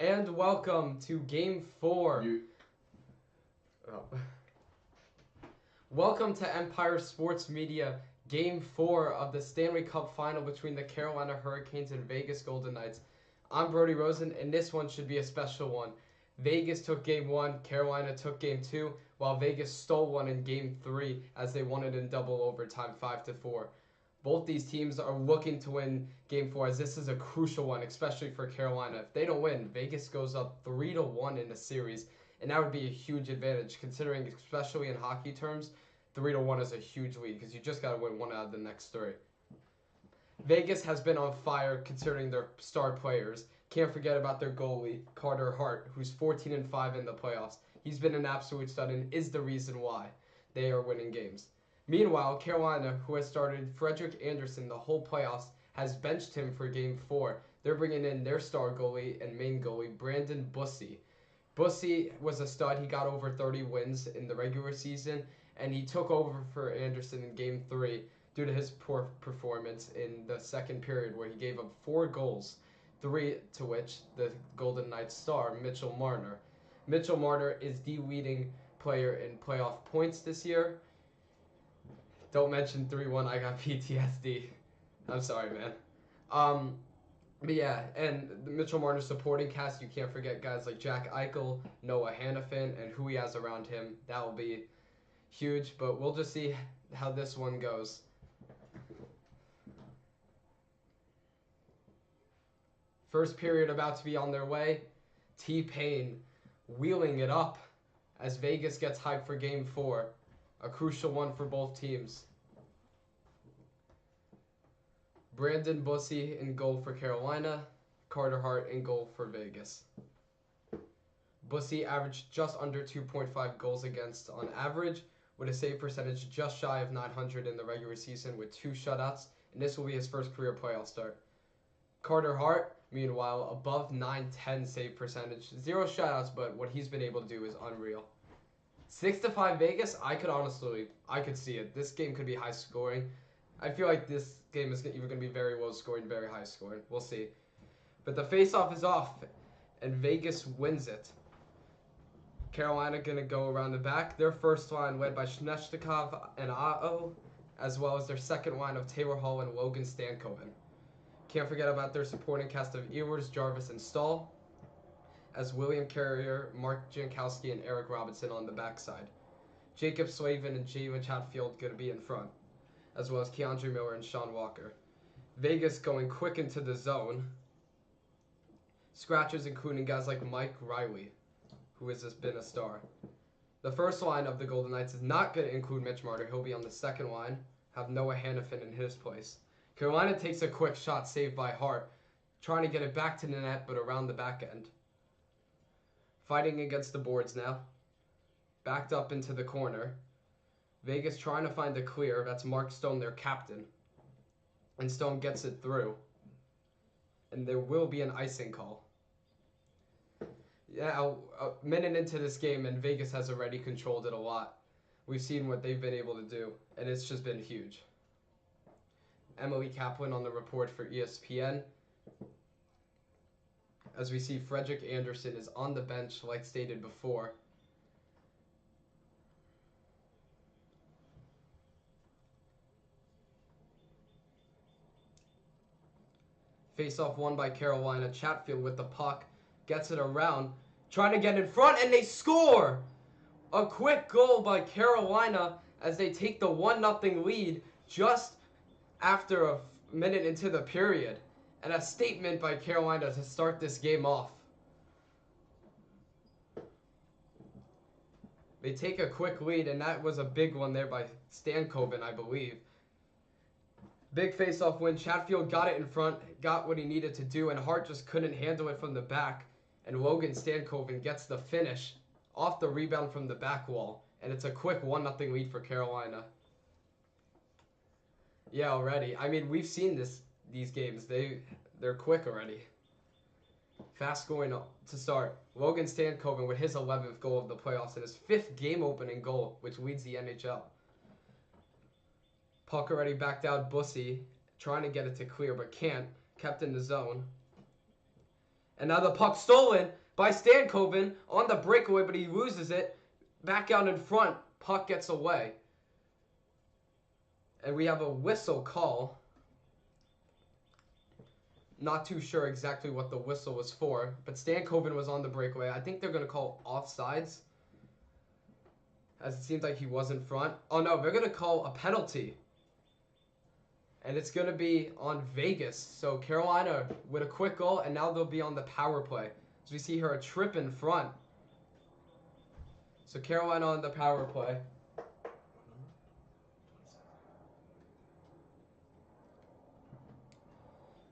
And welcome to Game 4. Welcome to Empire Sports Media, Game 4 of the Stanley Cup Final between the Carolina Hurricanes and Vegas Golden Knights. I'm Brody Rosen, and this one should be a special one. Vegas took Game 1, Carolina took Game 2, while Vegas stole one in Game 3 as they won it in double overtime 5-4. Both these teams are looking to win Game 4 as this is a crucial one, especially for Carolina. If they don't win, Vegas goes up 3-1 in the series, and that would be a huge advantage considering, especially in hockey terms, 3-1 is a huge lead because you just got to win one out of the next three. Vegas has been on fire considering their star players. Can't forget about their goalie, Carter Hart, who's 14-5 in the playoffs. He's been an absolute stud and is the reason why they are winning games. Meanwhile, Carolina, who has started Frederik Andersen the whole playoffs, has benched him for Game 4. They're bringing in their star goalie and main goalie, Brandon Bussi. Bussi was a stud. He got over 30 wins in the regular season, and he took over for Andersen in Game 3 due to his poor performance in the second period where he gave up 4 goals, 3 to which the Golden Knights star, Mitchell Marner. Mitchell Marner is the leading player in playoff points this year. Don't mention 3-1, I got PTSD. I'm sorry, man. But yeah, and the Mitchell Marner supporting cast, you can't forget guys like Jack Eichel, Noah Hannafin, and who he has around him. That will be huge, but we'll just see how this one goes. First period about to be on their way. T-Pain wheeling it up as Vegas gets hyped for Game 4. A crucial one for both teams. Brandon Bussi in goal for Carolina. Carter Hart in goal for Vegas. Bussi averaged just under 2.5 goals against on average, with a save percentage just shy of 900 in the regular season with 2 shutouts, and this will be his first career playoff start. Carter Hart, meanwhile, above 910 save percentage. 0 shutouts, but what he's been able to do is unreal. 6-5 Vegas, I could see it. This game could be high scoring. I feel like this game is either going to be very low scoring, very high scoring. We'll see. But the face-off is off, and Vegas wins it. Carolina going to go around the back. Their first line led by Svechnikov and Aho, as well as their second line of Taylor Hall and Logan Stankoven. Can't forget about their supporting cast of Ewers, Jarvis, and Stahl, as William Carrier, Mark Jankowski, and Eric Robinson on the backside. Jacob Slavin and Jalen Chatfield going to be in front, as well as Keandre Miller and Sean Walker. Vegas going quick into the zone. Scratchers including guys like Mike Riley, who has just been a star. The first line of the Golden Knights is not going to include Mitch Marner. He'll be on the second line, have Noah Hannafin in his place. Carolina takes a quick shot saved by Hart, trying to get it back to the net, but around the back end. Fighting against the boards now. Backed up into the corner. Vegas trying to find the clear. That's Mark Stone, their captain. And Stone gets it through. And there will be an icing call. Yeah, a minute into this game, and Vegas has already controlled it a lot. We've seen what they've been able to do, and it's just been huge. Emily Kaplan on the report for ESPN. As we see, Frederik Andersen is on the bench, like stated before. Face-off won by Carolina. Chatfield with the puck. Gets it around. Trying to get in front, and they score! A quick goal by Carolina as they take the 1-0 lead just after a minute into the period. And a statement by Carolina to start this game off. They take a quick lead, and that was a big one there by Stankoven, I believe. Big face-off win. Chatfield got it in front, got what he needed to do, and Hart just couldn't handle it from the back. And Logan Stankoven gets the finish off the rebound from the back wall. And it's a quick 1-0 lead for Carolina. Yeah, already. I mean, we've seen these games. They're quick already. Fast going to start. Logan Stankoven with his 11th goal of the playoffs and his 5th game-opening goal, which leads the NHL. Puck already backed out. Bussi trying to get it to clear, but can't. Kept in the zone. And now the puck stolen by Stankoven on the breakaway, but he loses it. Back out in front. Puck gets away. And we have a whistle call. Not too sure exactly what the whistle was for, but Stankoven was on the breakaway. I think they're going to call offsides, as it seems like he was in front. Oh no, they're going to call a penalty. And it's going to be on Vegas. So Carolina with a quick goal, and now they'll be on the power play. So we see here a trip in front. So Carolina on the power play.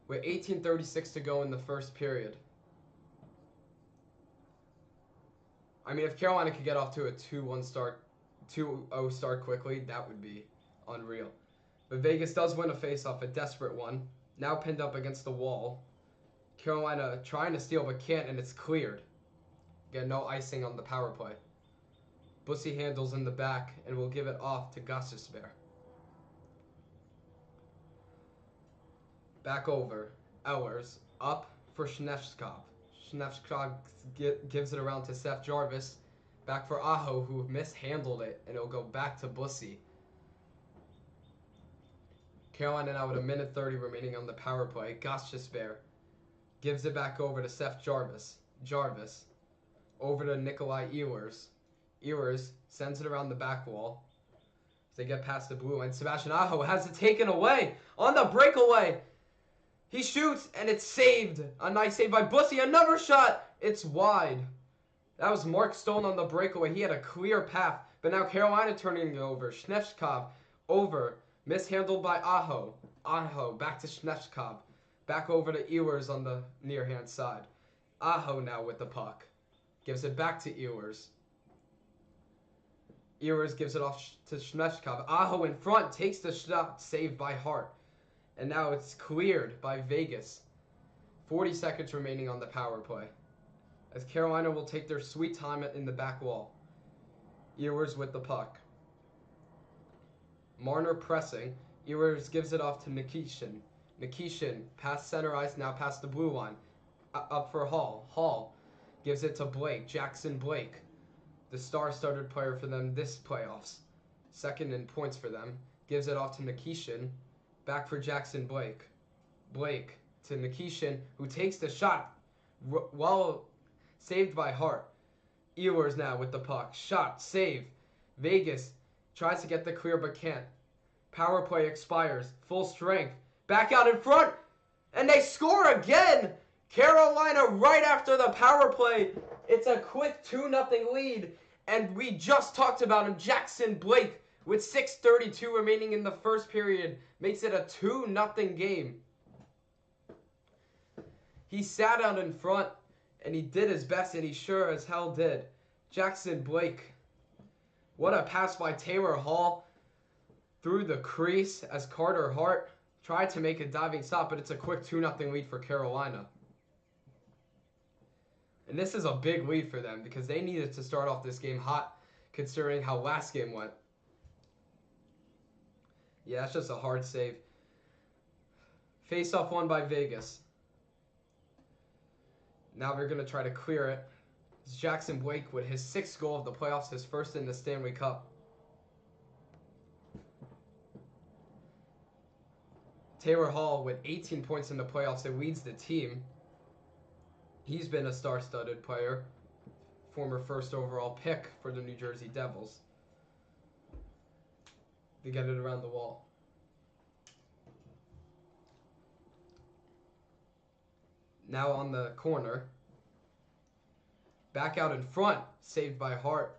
With 18:36 to go in the first period. I mean, if Carolina could get off to a 2-1 start, 2-0 start quickly, that would be unreal. But Vegas does win a faceoff, a desperate one. Now pinned up against the wall. Carolina trying to steal but can't, and it's cleared. Again, no icing on the power play. Bussy handles in the back and will give it off to Gostisbehere. Back over. Ellers. Up for Shnevskov. Shnevskov gives it around to Seth Jarvis. Back for Aho, who mishandled it, and it'll go back to Bussy. Carolina now with 1:30 remaining on the power play. Gostisbehere gives it back over to Seth Jarvis. Jarvis over to Nikolai Ehlers. Ehlers sends it around the back wall. As they get past the blue line, Sebastian Aho has it taken away on the breakaway. He shoots, and it's saved. A nice save by Bussy. Another shot. It's wide. That was Mark Stone on the breakaway. He had a clear path. But now Carolina turning it over. Shnevskov over. Mishandled by Aho. Aho back to Shnevskov. Back over to Ehlers on the near-hand side. Aho now with the puck. Gives it back to Ehlers. Ehlers gives it off to Shnevskov. Aho in front. Takes the shot. Saved by Hart. And now it's cleared by Vegas. 40 seconds remaining on the power play. As Carolina will take their sweet time in the back wall. Ehlers with the puck. Marner pressing. Ehlers gives it off to Nikishin. Nikishin past center ice, now past the blue line. Up for Hall. Hall gives it to Blake. Jackson Blake. The star-studded player for them this playoffs. Second in points for them. Gives it off to Nikishin. Back for Jackson Blake. Blake to Nikishin, who takes the shot. Well saved by Hart. Ehlers now with the puck. Shot. Save. Vegas tries to get the clear but can't. Power play expires. Full strength. Back out in front. And they score again. Carolina right after the power play. It's a quick 2-0 lead. And we just talked about him. Jackson Blake with 6:32 remaining in the first period. Makes it a 2-0 game. He sat out in front, and he did his best, and he sure as hell did. Jackson Blake. What a pass by Taylor Hall through the crease as Carter Hart tried to make a diving stop, but it's a quick 2-0 lead for Carolina. And this is a big lead for them because they needed to start off this game hot considering how last game went. Yeah, that's just a hard save. Face-off won by Vegas. Now they're going to try to clear it. It's Jackson Blake with his 6th goal of the playoffs, his first in the Stanley Cup. Taylor Hall with 18 points in the playoffs and leads the team. He's been a star-studded player. Former first overall pick for the New Jersey Devils. They get it around the wall. Now on the corner. Back out in front. Saved by Hart.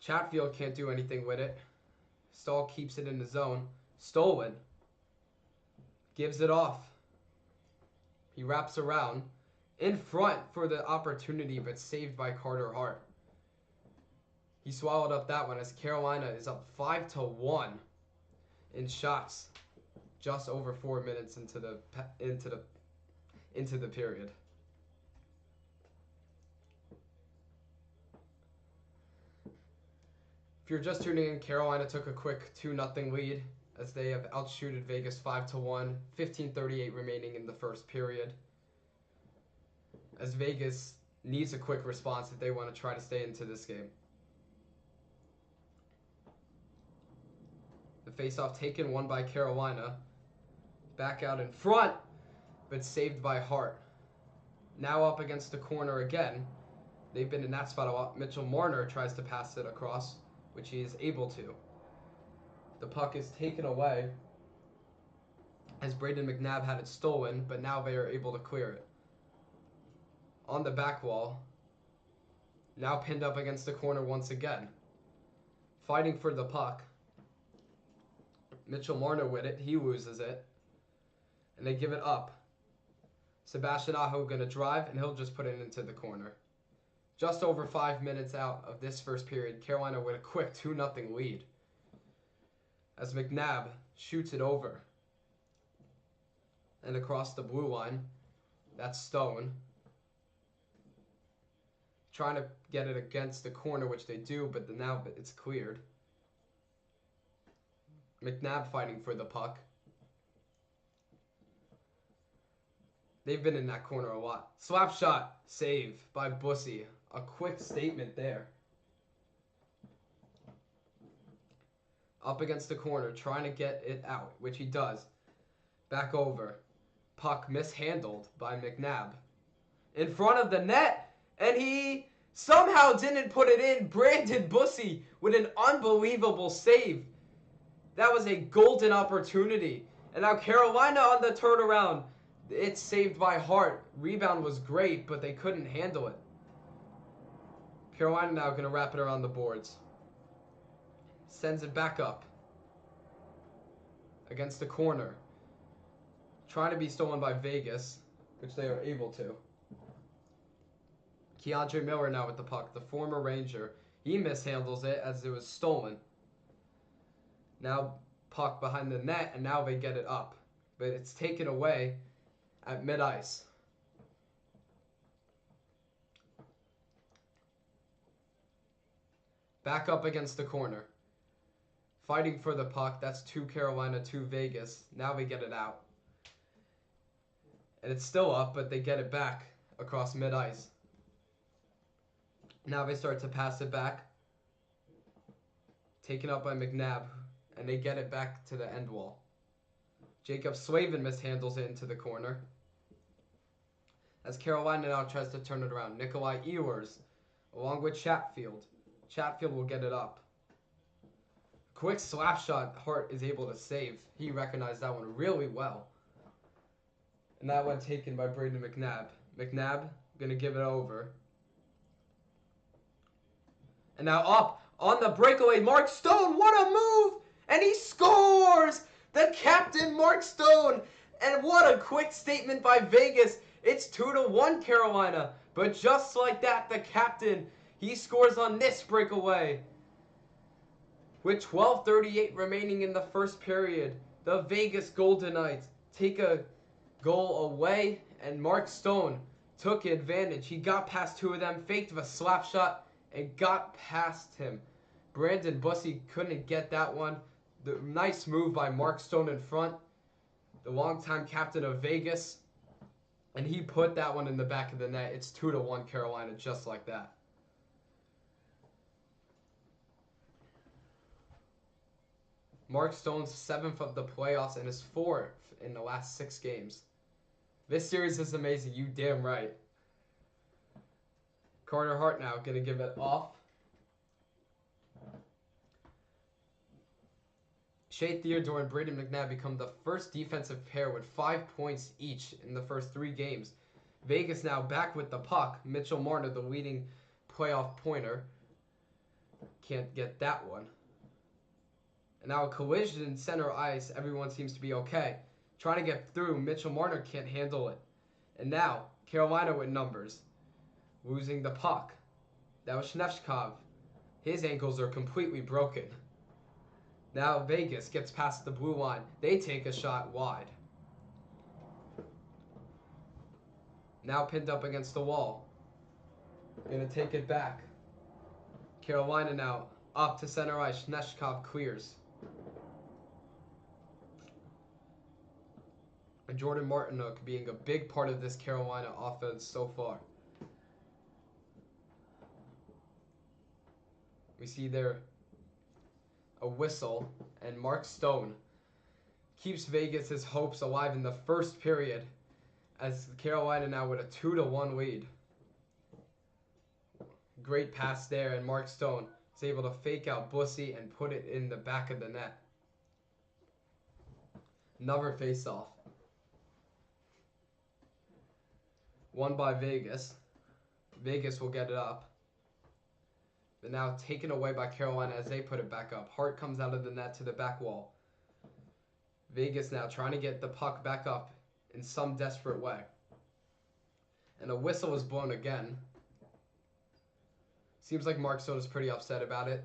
Chatfield can't do anything with it. Stahl keeps it in the zone. Stolen. Gives it off. He wraps around. In front for the opportunity, but saved by Carter Hart. He swallowed up that one as Carolina is up 5-1 in shots, just over 4 minutes into the period. If you're just tuning in, Carolina took a quick 2-0 lead as they have outshooted Vegas 5-1, 15:38 remaining in the first period. as Vegas needs a quick response if they want to try to stay into this game. The faceoff taken, won by Carolina. Back out in front, but saved by Hart. Now up against the corner again. They've been in that spot a lot. Mitchell Marner tries to pass it across, which he is able to. The puck is taken away as Braden McNabb had it stolen, but now they are able to clear it. On the back wall, now pinned up against the corner once again. Fighting for the puck. Mitchell Marner with it, he loses it. And they give it up. Sebastian Aho going to drive, and he'll just put it into the corner. Just over 5 minutes out of this first period, Carolina with a quick 2-0 lead. As McNabb shoots it over. And across the blue line, that's Stone. Trying to get it against the corner, which they do, but now it's cleared. McNabb fighting for the puck. They've been in that corner a lot. Slap shot, save by Bussy. A quick statement there. Up against the corner, trying to get it out, which he does. Back over. Puck mishandled by McNabb. In front of the net, and he somehow didn't put it in. Brandon Bussy with an unbelievable save. That was a golden opportunity. And now Carolina on the turnaround. It's saved by Hart. Rebound was great, but they couldn't handle it. Carolina now going to wrap it around the boards. Sends it back up. Against the corner. Trying to be stolen by Vegas, which they are able to. Keandre Miller now with the puck, the former Ranger. He mishandles it as it was stolen. Now puck behind the net, and now they get it up. But it's taken away at mid-ice. Back up against the corner. Fighting for the puck. That's 2 Carolina, 2 Vegas. Now they get it out. And it's still up, but they get it back across mid-ice. Now they start to pass it back. Taken up by McNabb. And they get it back to the end wall. Jacob Slavin mishandles it into the corner. As Carolina now tries to turn it around. Nikolai Ehlers along with Chatfield. Chatfield will get it up. Quick slap shot Hart is able to save. He recognized that one really well. And that one taken by Braden McNabb. McNabb going to give it over. And now up on the breakaway. Mark Stone, what a move! And he scores! The captain, Mark Stone. And what a quick statement by Vegas. It's 2-1 Carolina. But just like that, the captain, he scores on this breakaway. With 12:38 remaining in the first period, the Vegas Golden Knights take a goal away, and Mark Stone took advantage. He got past 2 of them, faked a slap shot, and got past him. Brandon Bussy couldn't get that one. The nice move by Mark Stone in front, the longtime captain of Vegas, and he put that one in the back of the net. It's 2-1 Carolina, just like that. Mark Stone's 7th of the playoffs and his 4th in the last 6 games. This series is amazing, you damn right. Carter Hart now going to give it off. Shea Theodore and Braden McNabb become the first defensive pair with 5 points each in the first 3 games. Vegas now back with the puck. Mitchell Marner, the leading playoff pointer. Can't get that one. And now a collision in center ice. Everyone seems to be okay. Trying to get through. Mitchell Marner can't handle it. And now Carolina with numbers. Losing the puck. That was Snevchkov. His ankles are completely broken. Now Vegas gets past the blue line. They take a shot wide. Now pinned up against the wall. Gonna take it back. Carolina now up to center ice. Snevchkov clears. And Jordan Martinook being a big part of this Carolina offense so far. We see there a whistle, and Mark Stone keeps Vegas' hopes alive in the first period as Carolina now with a 2-1 lead. Great pass there, and Mark Stone is able to fake out Bussy and put it in the back of the net. Another face-off. Won by Vegas. Vegas will get it up. But now taken away by Carolina as they put it back up. Hart comes out of the net to the back wall. Vegas now trying to get the puck back up in some desperate way. And a whistle is blown again. Seems like Mark Stone is pretty upset about it.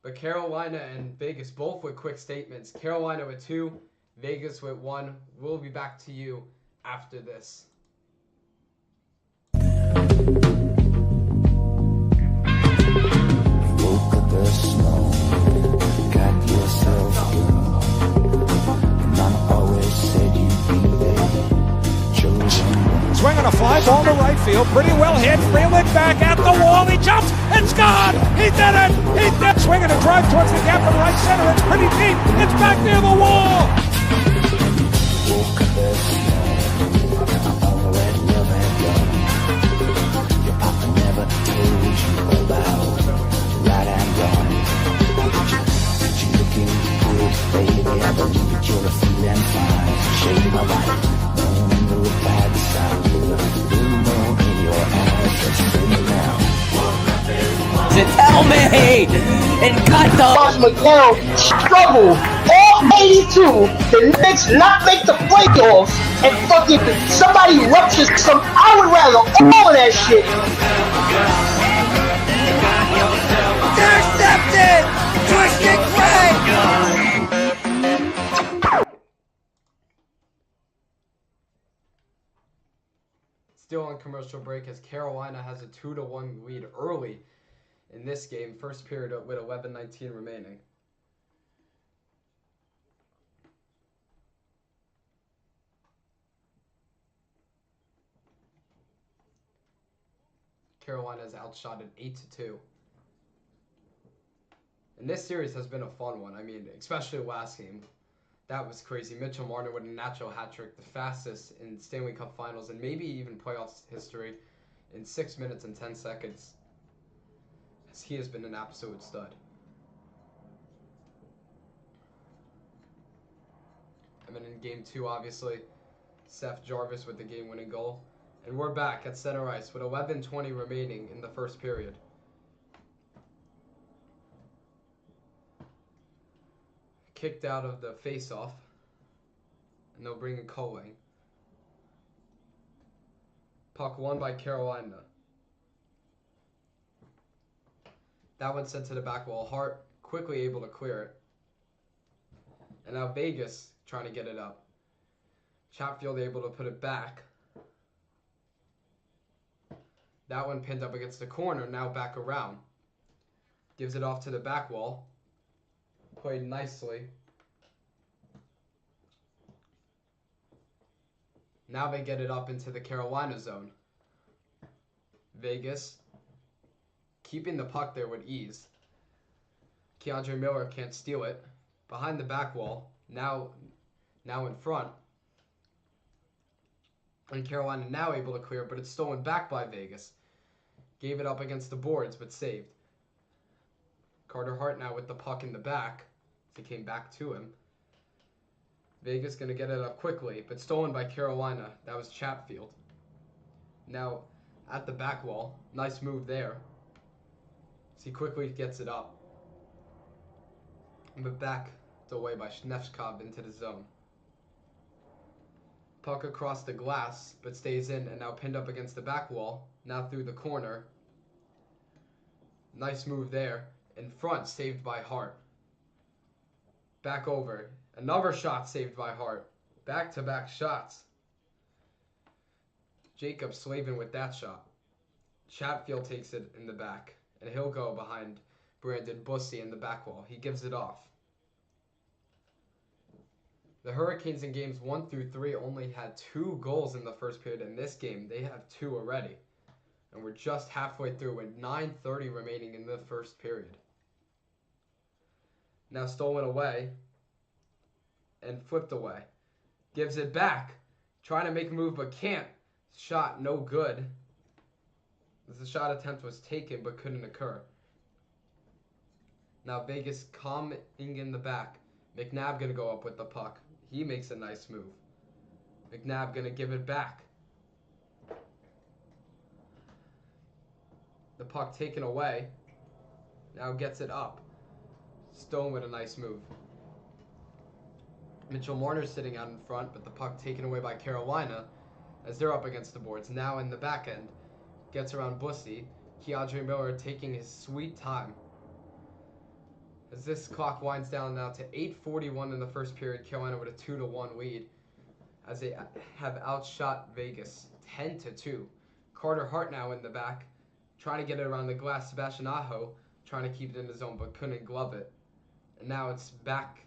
But Carolina and Vegas both with quick statements. Carolina with 2, Vegas with 1. We'll be back to you after this. Woke up the snow, got yourself Mama always said you'd be there. Chosen. Swing on a fly ball to right field, pretty well hit. Freeland back at the wall. He jumps. It's gone. He did it. He did. Swinging a drive towards the gap in right center. It's pretty deep. It's back near the wall. Woke up the snow, all that love had gone. Your papa never told you about right and wrong. But you looking good, baby. I believe that you're feeling fine. Shade my light, moon the bad side. Blue moon in your eyes, just sing it now. To tell me and cut the Ross McDowell struggle all 82. The Knicks not make the playoffs and fucking somebody ruptures some. I would rather all of that shit. intercepted! Twisted Craig! Still on commercial break as Carolina has a 2-1 lead early in this game, first period with 11:19 remaining. Carolina is outshot at 8-2. And this series has been a fun one. I mean, especially last game. That was crazy. Mitchell Marner with a natural hat trick, the fastest in Stanley Cup Finals and maybe even playoffs history in 6 minutes and 10 seconds. As he has been an absolute stud. And then in game 2, obviously, Seth Jarvis with the game-winning goal. And we're back at center ice with 11:20 remaining in the first period. Kicked out of the face-off. And they'll bring in Coling. Puck won by Carolina. That one sent to the back wall. Hart quickly able to clear it. And now Vegas trying to get it up. Chatfield able to put it back. That one pinned up against the corner, now back around. Gives it off to the back wall. Played nicely. Now they get it up into the Carolina zone. Vegas keeping the puck there with ease. Keandre Miller can't steal it. Behind the back wall. Now in front. And Carolina now able to clear, but it's stolen back by Vegas. Gave it up against the boards, but saved. Carter Hart now with the puck in the back. It came back to him. Vegas going to get it up quickly, but stolen by Carolina. That was Chatfield. Now at the back wall. Nice move there. So he quickly gets it up. But back away by Snefchkov into the zone. Puck across the glass, but stays in and now pinned up against the back wall. Now through the corner. Nice move there. In front, saved by Hart. Back over. Another shot saved by Hart. Back-to-back shots. Jacob Slavin with that shot. Chatfield takes it in the back. And he'll go behind Brandon Bussy in the back wall. He gives it off. The Hurricanes in games 1 through 3 only had 2 goals in the first period. In this game, they have 2 already. And we're just halfway through with 9:30 remaining in the first period. Now stolen away and flipped away. Gives it back. Trying to make a move but can't. Shot no good. The shot attempt was taken but couldn't occur. Now Vegas coming in the back. McNabb going to go up with the puck. He makes a nice move. McNabb going to give it back. The puck taken away. Now gets it up. Stone with a nice move. Mitchell Marner's sitting out in front, but the puck taken away by Carolina as they're up against the boards. Now in the back end. Gets around Bussy. Keandre Miller taking his sweet time. As this clock winds down now to 8:41 in the first period, Carolina with a 2-1 lead as they have outshot Vegas 10-2. Carter Hart now in the back, trying to get it around the glass. Sebastian Aho trying to keep it in the zone but couldn't glove it. And now it's back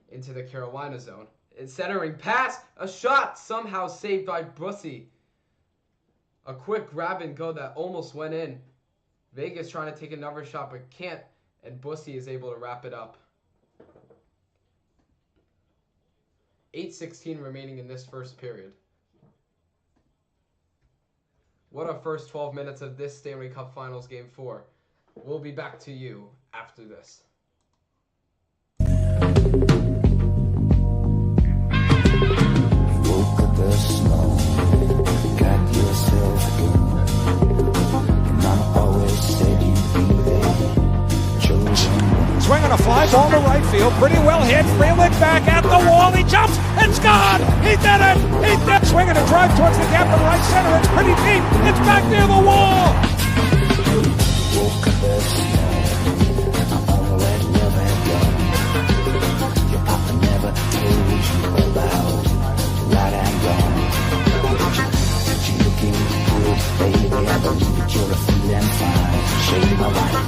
into the Carolina zone. It's centering pass, a shot somehow saved by Bussy. A quick grab and go that almost went in. Vegas trying to take another shot but can't. And Bussy is able to wrap it up. 8:16 remaining in this first period. What a first 12 minutes of this Stanley Cup Finals Game 4. We'll be back to you after this. Woke up the snow, got yourself good. And Mama always said you'd be there. Swinging a fly ball to right field, pretty well hit. Freeland back at the wall. He jumps. It's gone. He did it. He did. Swinging a drive towards the gap in right center. It's pretty deep. It's back near the wall. Woke up the snow, all that love and gone. Your papa never told you about right and wrong. But you looking good, baby. I believe that you're a feeling fine. Shade my light.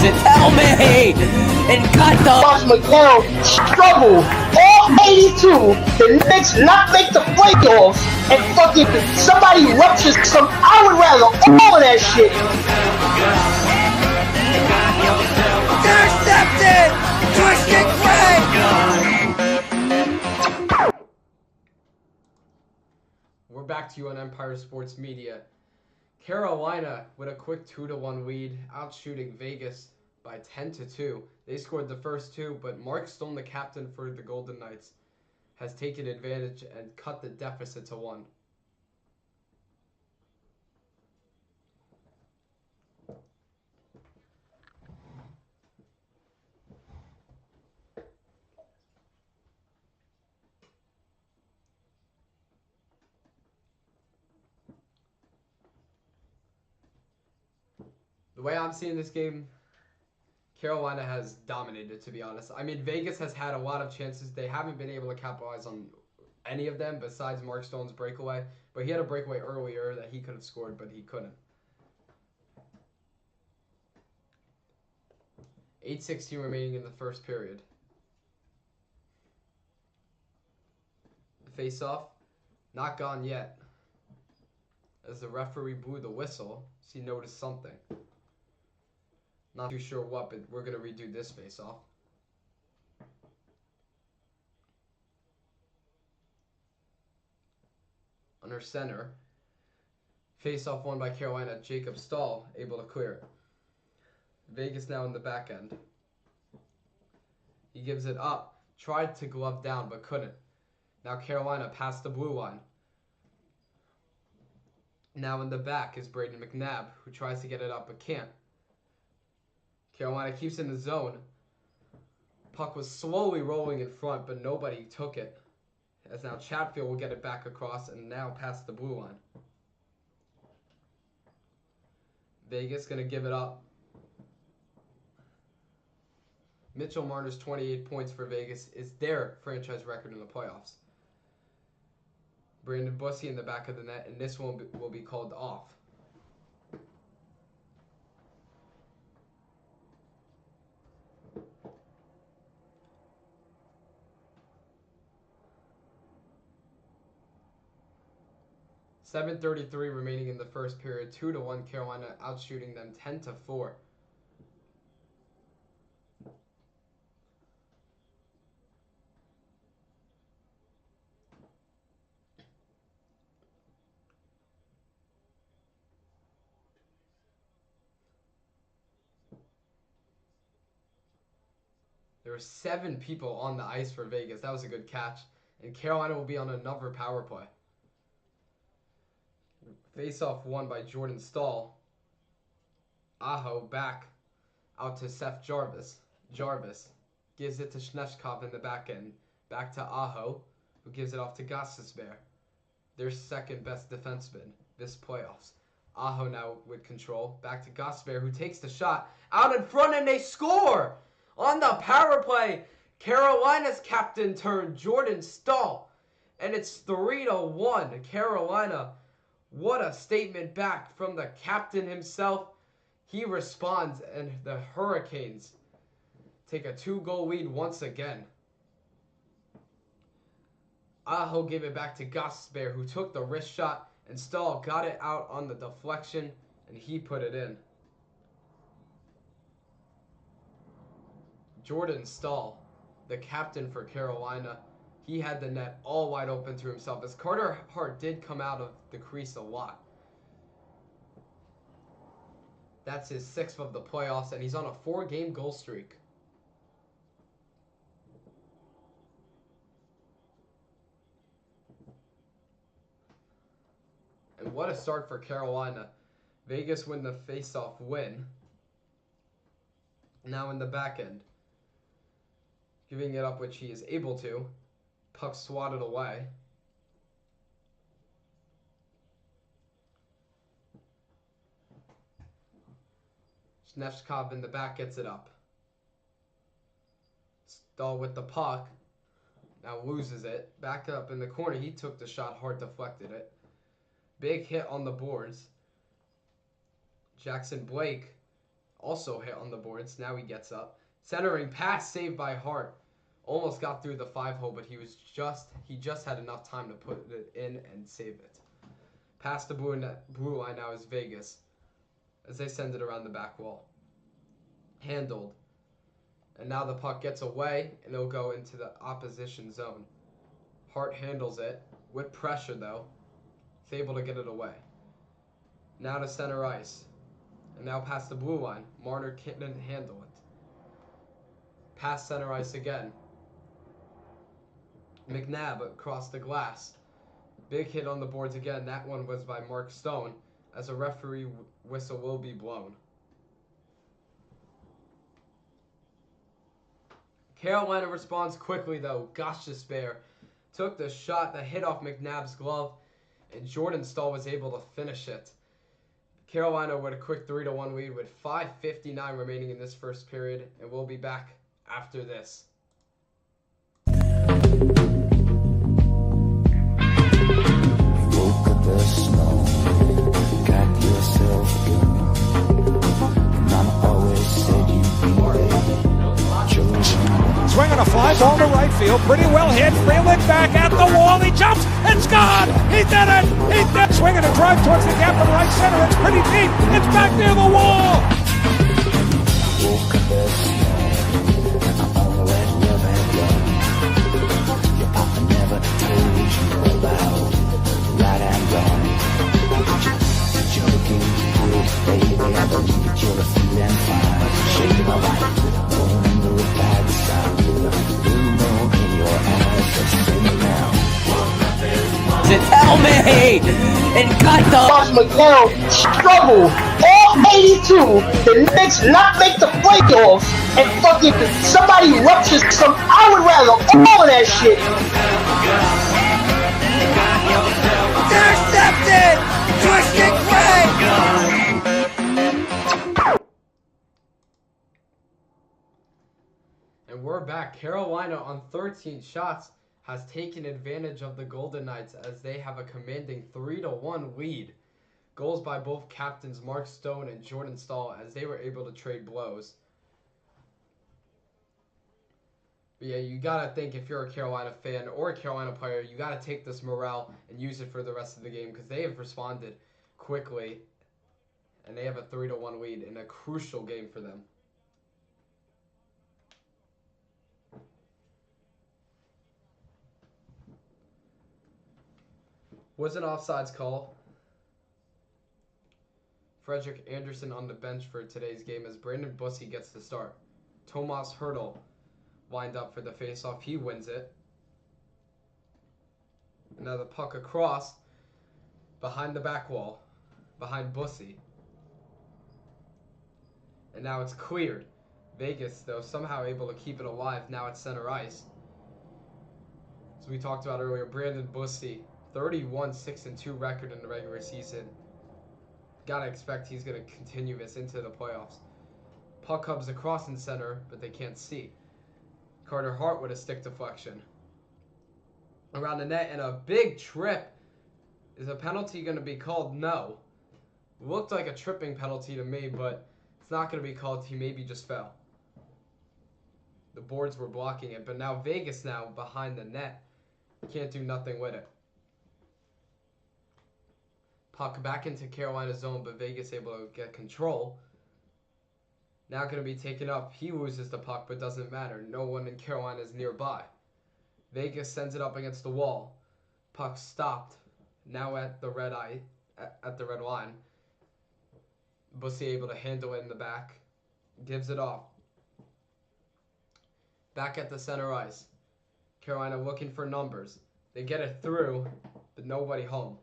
Tell me! And cut the Watch McNabb struggle all 82. The Knicks not make the playoffs and fucking somebody ruptures some. I would rather all of that shit. Intercepted! Twisted Craig! We're back to you on Empire Sports Media. Carolina with a quick 2-1 lead, outshooting Vegas by 10-2. They scored the first two, but Mark Stone, the captain for the Golden Knights, has taken advantage and cut the deficit to 1. The way I'm seeing this game, Carolina has dominated, to be honest. I mean, Vegas has had a lot of chances. They haven't been able to capitalize on any of them besides Mark Stone's breakaway. But he had a breakaway earlier that he could have scored, but he couldn't. 8:16 remaining in the first period. Face-off, not gone yet. As the referee blew the whistle, he noticed something. Not too sure what, but we're going to redo this face-off. Under center. Face-off won by Carolina. Jacob Stahl able to clear it. Vegas now in the back end. He gives it up. Tried to glove down, but couldn't. Now Carolina past the blue line. Now in the back is Braden McNabb, who tries to get it up, but can't. Carolina keeps in the zone. Puck was slowly rolling in front, but nobody took it. As now Chatfield will get it back across and now past the blue line. Vegas going to give it up. Mitchell Marner's 28 points for Vegas is their franchise record in the playoffs. Brandon Bussy in the back of the net, and this one will be called off. 7:33 remaining in the first period. 2-1 Carolina outshooting them 10-4. There were 7 people on the ice for Vegas. That was a good catch. And Carolina will be on another power play. Face-off won by Jordan Stahl. Aho back out to Seth Jarvis. Jarvis gives it to Schneshkov in the back end. Back to Aho, who gives it off to Gostisbehere, their second best defenseman this playoffs. Aho now with control. Back to Gostisbehere, who takes the shot out in front, and they score! On the power play, Carolina's captain turned Jordan Stahl. And it's 3-1 Carolina. What a statement back from the captain himself. He responds, and the Hurricanes take a 2-goal lead once again. Aho gave it back to Gostisbehere, who took the wrist shot, and Stahl got it out on the deflection, and he put it in. Jordan Stahl, the captain for Carolina, he had the net all wide open to himself, as Carter Hart did come out of the crease a lot. That's his 6th of the playoffs, and he's on a 4-game goal streak. And what a start for Carolina. Vegas win the face-off win. Now in the back end. Giving it up, which he is able to. Puck swatted away. Schneshkov in the back gets it up. Stahl with the puck. Now loses it. Back up in the corner. He took the shot. Hart deflected it. Big hit on the boards. Jackson Blake also hit on the boards. Now he gets up. Centering pass saved by Hart. Almost got through the 5-hole, but he just had enough time to put it in and save it. Past the blue line now is Vegas, as they send it around the back wall. Handled. And now the puck gets away, and it'll go into the opposition zone. Hart handles it, with pressure though. He's able to get it away. Now to center ice. And now past the blue line. Marner can't handle it. Past center ice again. McNabb across the glass. Big hit on the boards again. That one was by Mark Stone, as a referee whistle will be blown. Carolina responds quickly though. Gostisbehere took the shot that hit off McNabb's glove, and Jordan Stahl was able to finish it. Carolina with a quick 3-1 lead with 5:59 remaining in this first period, and we'll be back after this. Woke up the snow, got yourself in. Mama always said you'd be there. Children. Swinging a fly ball to right field, pretty well hit. Freeland back at the wall. He jumps. It's gone. He did it. He did. Swinging a drive towards the gap in right center. It's pretty deep. It's back near the wall. Woke up the snow, all that love and love. Your papa never told you about right and wrong. You're looking good, baby. I believe that you're feeling fine. Shaking my life, going under a bad side. You know in your eyes, just sing now. Tell me! And cut the... Ross McDowell struggle all 82. The Knicks not make the playoffs, and fucking somebody ruptures some. I would rather all of that shit. Intercepted! Twisted Greg! And we're back. Carolina on 13 shots has taken advantage of the Golden Knights, as they have a commanding 3-1 lead. Goals by both captains Mark Stone and Jordan Stahl, as they were able to trade blows. But yeah, you got to think if you're a Carolina fan or a Carolina player, you got to take this morale and use it for the rest of the game because they have responded quickly. And they have a 3-1 lead in a crucial game for them. Was an offsides call. Frederick Anderson on the bench for today's game as Brandon Bussey gets the start. Tomas Hertel lined up for the faceoff. He wins it. And now the puck across behind the back wall, behind Bussey. And now it's cleared. Vegas, though, somehow able to keep it alive. Now at center ice. As we talked about earlier, Brandon Bussey, 31-6-2 record in the regular season. Gotta expect he's gonna continue this into the playoffs. Puck comes across in center, but they can't see. Carter Hart with a stick deflection. Around the net, and a big trip. Is a penalty gonna be called? No. Looked like a tripping penalty to me, but it's not going to be called. He maybe just fell. The boards were blocking it, but now Vegas now behind the net. Can't do nothing with it. Puck back into Carolina zone, but Vegas able to get control. Now going to be taken up. He loses the puck, but doesn't matter. No one in Carolina is nearby. Vegas sends it up against the wall. Puck stopped. Now at the red line. Bussey able to handle it in the back. Gives it off. Back at the center ice. Carolina looking for numbers. They get it through, but nobody home.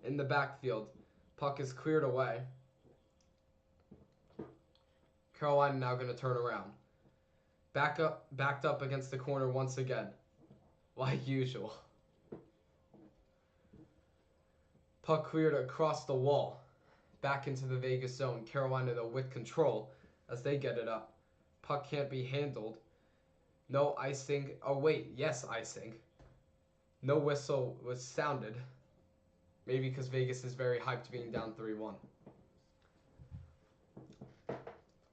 In the backfield. Puck is cleared away. Carolina now going to turn around. Backed up against the corner once again. Like usual. Puck cleared across the wall. Back into the Vegas zone. Carolina, though, with control as they get it up. Puck can't be handled. No icing. Oh, wait. Yes, icing. No whistle was sounded. Maybe because Vegas is very hyped being down 3-1.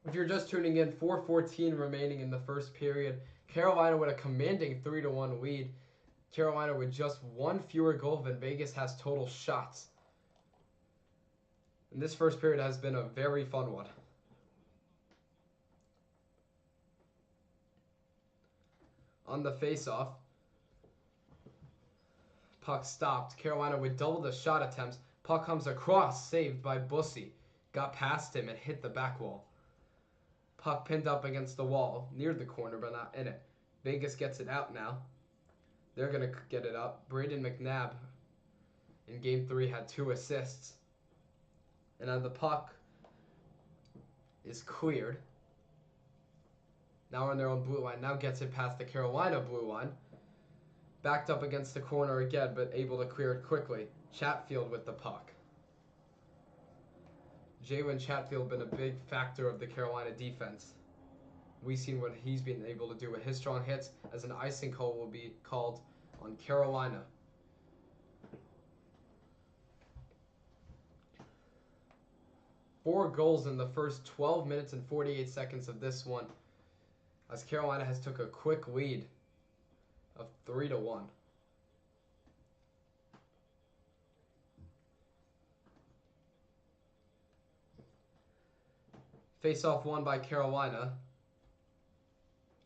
If you're just tuning in, 4:14 remaining in the first period. Carolina with a commanding 3-1 lead. Carolina with just one fewer goal than Vegas has total shots. And this first period has been a very fun one. On the face-off, puck stopped. Carolina with double the shot attempts. Puck comes across, saved by Bussey. Got past him and hit the back wall. Puck pinned up against the wall, near the corner, but not in it. Vegas gets it out now. They're going to get it up. Braden McNabb in Game 3 had 2 assists. And now the puck is cleared. Now on their own blue line. Now gets it past the Carolina blue line. Backed up against the corner again, but able to clear it quickly. Chatfield with the puck. Jalen Chatfield been a big factor of the Carolina defense. We've seen what he's been able to do with his strong hits, as an icing call will be called on Carolina. Four goals in the first 12 minutes and 48 seconds of this one, as Carolina has took a quick lead of 3-1. Face-off won by Carolina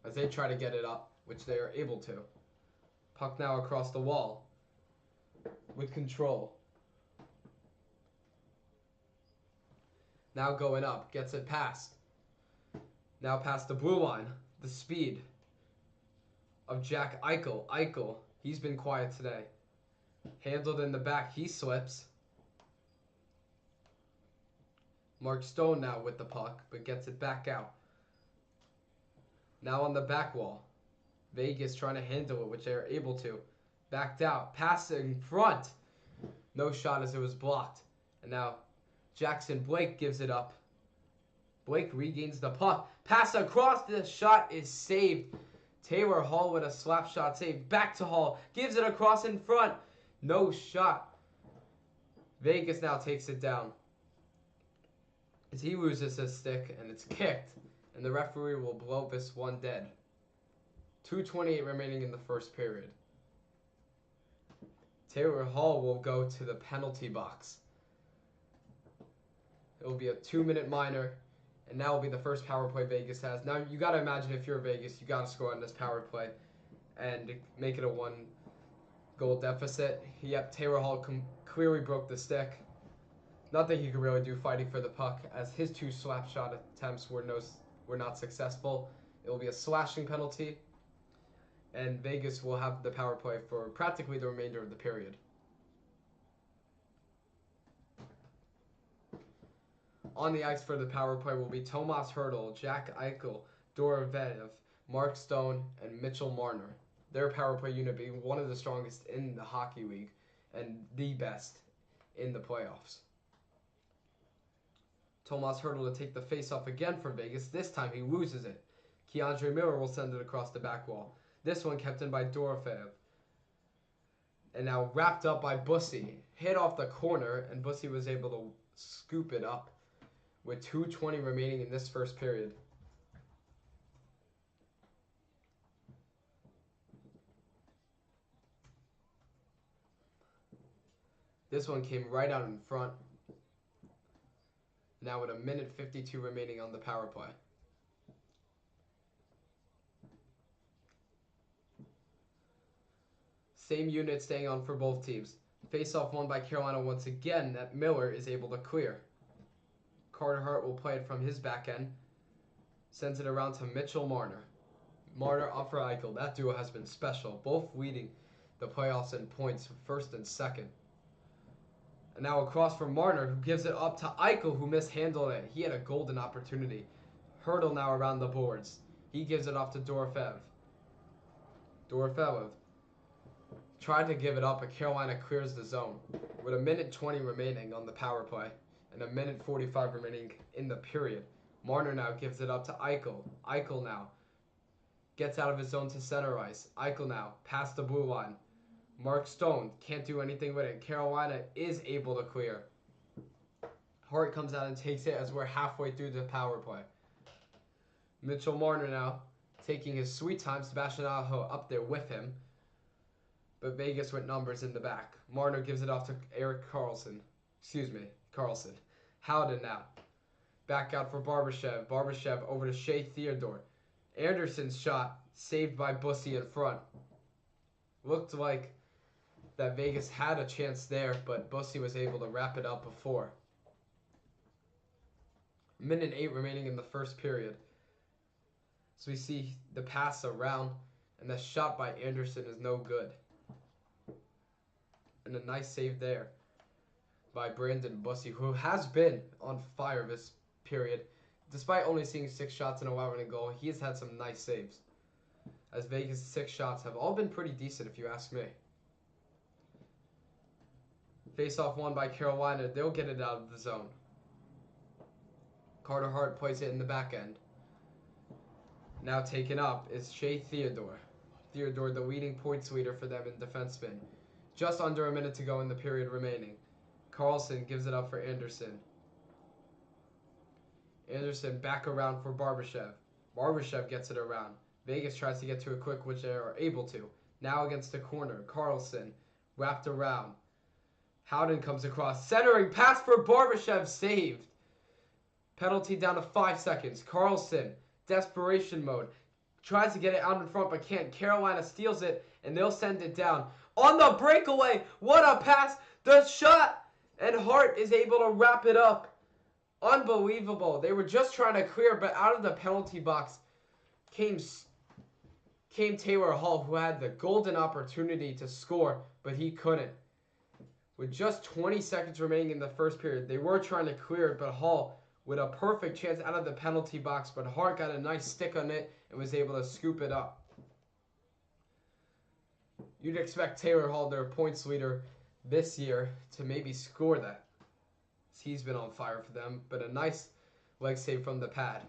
as they try to get it up, which they are able to. Puck now across the wall with control. Now going up, gets it past. Now past the blue line. The speed of Jack Eichel. Eichel, he's been quiet today. Handled in the back, he slips. Mark Stone now with the puck, but gets it back out. Now on the back wall. Vegas trying to handle it, which they are able to. Backed out, pass in front. No shot as it was blocked. And now Jackson Blake gives it up. Blake regains the puck. Pass across, the shot is saved. Taylor Hall with a slap shot save. Back to Hall, gives it across in front. No shot. Vegas now takes it down. As he loses his stick, and it's kicked. and the referee will blow this one dead. 2:28 remaining in the first period. Taylor Hall will go to the penalty box. It will be a 2-minute minor, and that will be the first power play Vegas has. Now, you got to imagine if you're Vegas, you got to score on this power play and make it a 1-goal deficit. Yep, Taylor Hall clearly broke the stick. Nothing he could really do fighting for the puck, as his 2 slap shot attempts were not successful. It will be a slashing penalty, and Vegas will have the power play for practically the remainder of the period. On the ice for the power play will be Tomas Hertl, Jack Eichel, Dorovev, Mark Stone, and Mitchell Marner. Their power play unit being one of the strongest in the hockey league and the best in the playoffs. Tomas Hertl to take the face-off again for Vegas. This time he loses it. Keandre Miller will send it across the back wall. This one kept in by Dorofeev. And now wrapped up by Bussy. Hit off the corner, and Bussy was able to scoop it up with 2:20 remaining in this first period. This one came right out in front. Now with 1:52 remaining on the power play. Same unit staying on for both teams. Face-off won by Carolina once again that Miller is able to clear. Carter Hart will play it from his back end. Sends it around to Mitchell Marner. Marner up for Eichel. That duo has been special, both leading the playoffs in points, first and second. And now across from Marner, who gives it up to Eichel, who mishandled it. He had a golden opportunity. Hertl now around the boards. He gives it off to Dorofeev. Dorofeev tried to give it up, but Carolina clears the zone. With 1:20 remaining on the power play and 1:45 remaining in the period, Marner now gives it up to Eichel. Eichel now gets out of his zone to center ice. Eichel now past the blue line. Mark Stone can't do anything with it. Carolina is able to clear. Hart comes out and takes it as we're halfway through the power play. Mitchell Marner now taking his sweet time. Sebastian Aho up there with him. But Vegas with numbers in the back. Marner gives it off to Carlson. Howden now. Back out for Barbashev. Barbashev over to Shea Theodore. Anderson's shot saved by Bussy in front. Looked like that Vegas had a chance there, but Bussy was able to wrap it up before. 1:08 remaining in the first period. So we see the pass around, and the shot by Anderson is no good. And a nice save there by Brandon Bussy, who has been on fire this period. Despite only seeing 6 shots and allowing a goal, he has had some nice saves. As Vegas' 6 shots have all been pretty decent, if you ask me. Face-off won by Carolina. They'll get it out of the zone. Carter Hart plays it in the back end. Now taken up is Shea Theodore. Theodore, the leading points leader for them in defenseman. Just under a minute to go in the period remaining. Carlson gives it up for Anderson. Anderson back around for Barbashev. Barbashev gets it around. Vegas tries to get to it quick, which they are able to. Now against the corner. Carlson wrapped around. Howden comes across. Centering pass for Barbashev, saved. Penalty down to 5 seconds. Carlson, desperation mode. Tries to get it out in front but can't. Carolina steals it and they'll send it down. On the breakaway, what a pass. The shot, and Hart is able to wrap it up. Unbelievable. They were just trying to clear, but out of the penalty box came Taylor Hall, who had the golden opportunity to score, but he couldn't. With just 20 seconds remaining in the first period, they were trying to clear it, but Hall with a perfect chance out of the penalty box, but Hart got a nice stick on it and was able to scoop it up. You'd expect Taylor Hall, their points leader this year, to maybe score that. He's been on fire for them, but a nice leg save from the pad.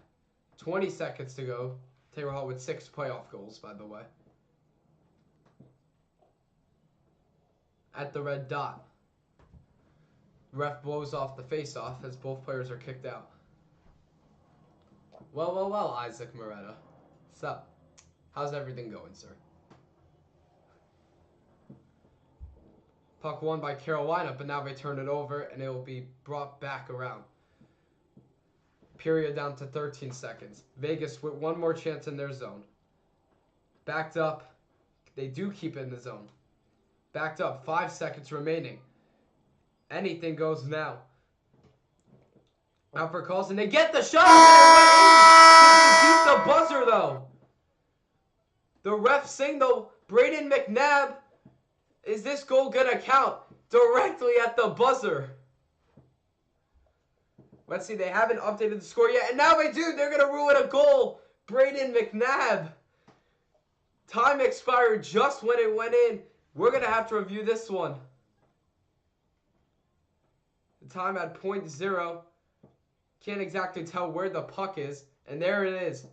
20 seconds to go. Taylor Hall with 6 playoff goals, by the way. At the red dot. Ref blows off the face-off as both players are kicked out. Well, Isaac Moretta. What's up? How's everything going, sir? Puck won by Carolina, but now they turn it over, and it will be brought back around. Period down to 13 seconds. Vegas with one more chance in their zone. Backed up. They do keep it in the zone. Backed up. 5 seconds remaining. Anything goes now. Out for calls, and they get the shot! They beat the buzzer, though. The ref signal, Braden McNabb. Is this goal going to count? Directly at the buzzer. Let's see, they haven't updated the score yet, and now they do. They're going to rule it a goal. Braden McNabb. Time expired just when it went in. We're going to have to review this one. The time at .0. Can't exactly tell where the puck is, and there it is.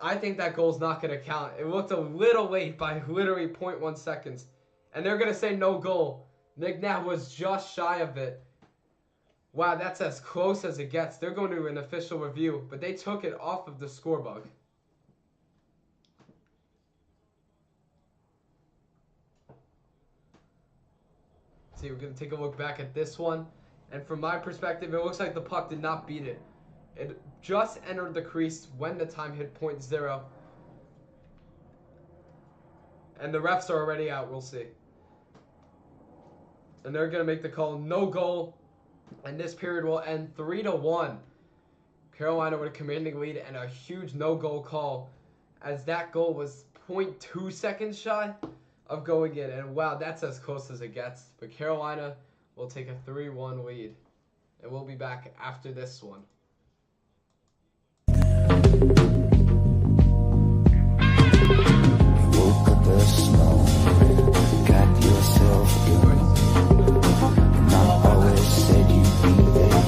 I think that goal's not going to count. It looked a little late by literally 0.1 seconds. And they're going to say no goal. McNabb was just shy of it. Wow, that's as close as it gets. They're going to an official review, but they took it off of the scorebug. See, we're going to take a look back at this one. And from my perspective, it looks like the puck did not beat it. It just entered the crease when the time hit .0. And the refs are already out, we'll see. And they're going to make the call, no goal. And this period will end 3-1. Carolina with a commanding lead and a huge no-goal call, as that goal was 0.2 seconds shy of going in. And wow, that's as close as it gets. But Carolina will take a 3-1 lead. And we'll be back after this one. Woke up this morning, got yourself going. Mom always said you'd be there,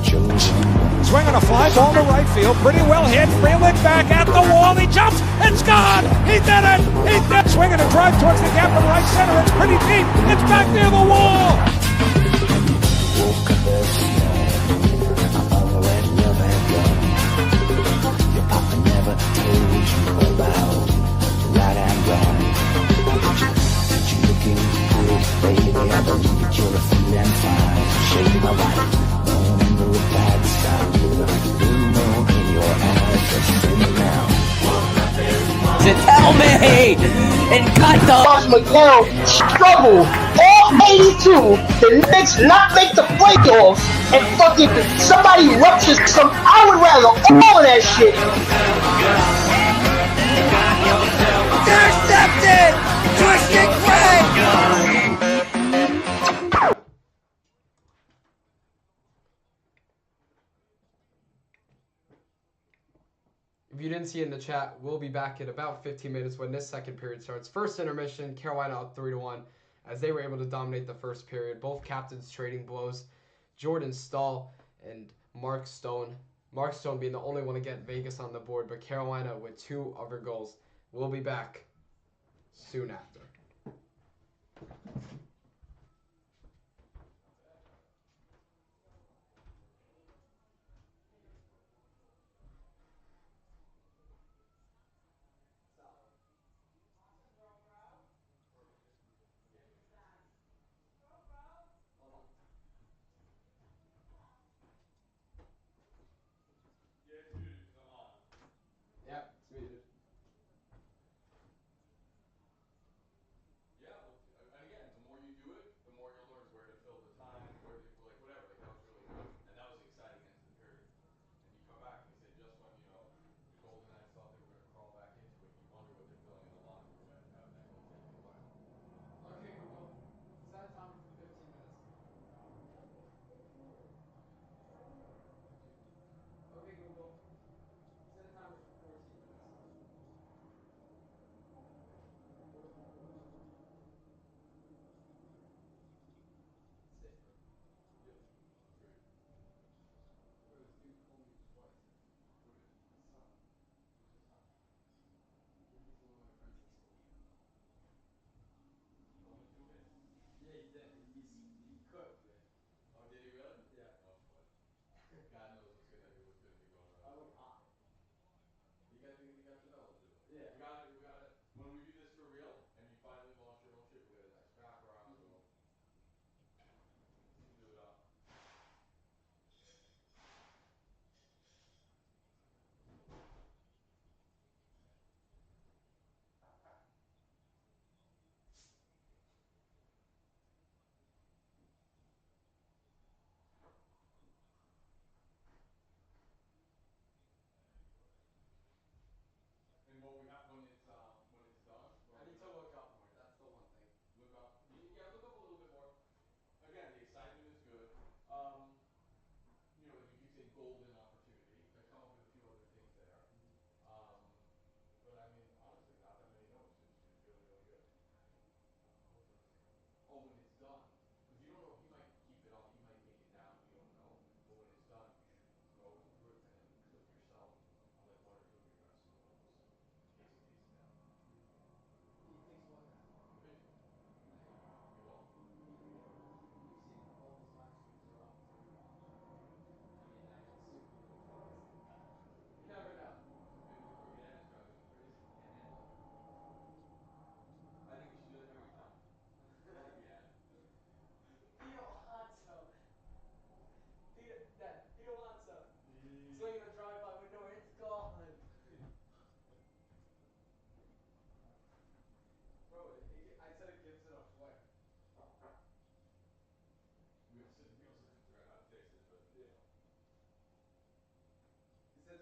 chosen. Swing on a fly ball to right field, pretty well hit. Freeland back at the wall, he jumps, it's gone! He did it! He did! Swinging a drive towards the gap in right center, it's pretty deep, it's back near the wall! Woke up this morning, all that love had gone. Your papa never told you about right and wrong. But you looking good, baby, I believe that you're feeling fine. Shake my life, don't remember a bad style. Blue moon in your eyes, just sing it now. To tell me and cut the Ross McDowell struggle all 82. The Knicks not make the playoffs and fucking somebody ruptures some. I would rather all of that shit. intercepted! Twisted Craig! If you didn't see it in the chat, we'll be back in about 15 minutes when this second period starts. First intermission, Carolina up 3-1 as they were able to dominate the first period. Both captains trading blows. Jordan Stahl and Mark Stone. Mark Stone being the only one to get Vegas on the board, but Carolina with 2 other goals. We'll be back soon after. Yep, it's muted. Yeah, again, the more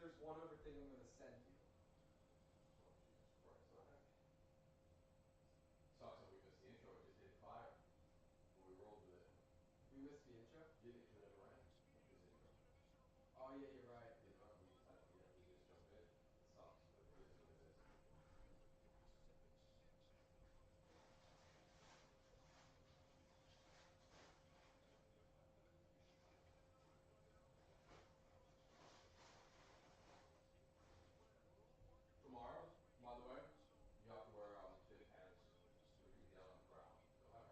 there's one other thing I'm gonna send you. Sucks that we missed the intro. It just hit fire. We rolled with it. We missed the intro? Yeah, the intro never ran. This intro. Oh yeah, you're right. We just jumped in. It sucks, but it is what it is. Tomorrow, by the way, you have to wear fit pants so you can yell on the crowd. Okay.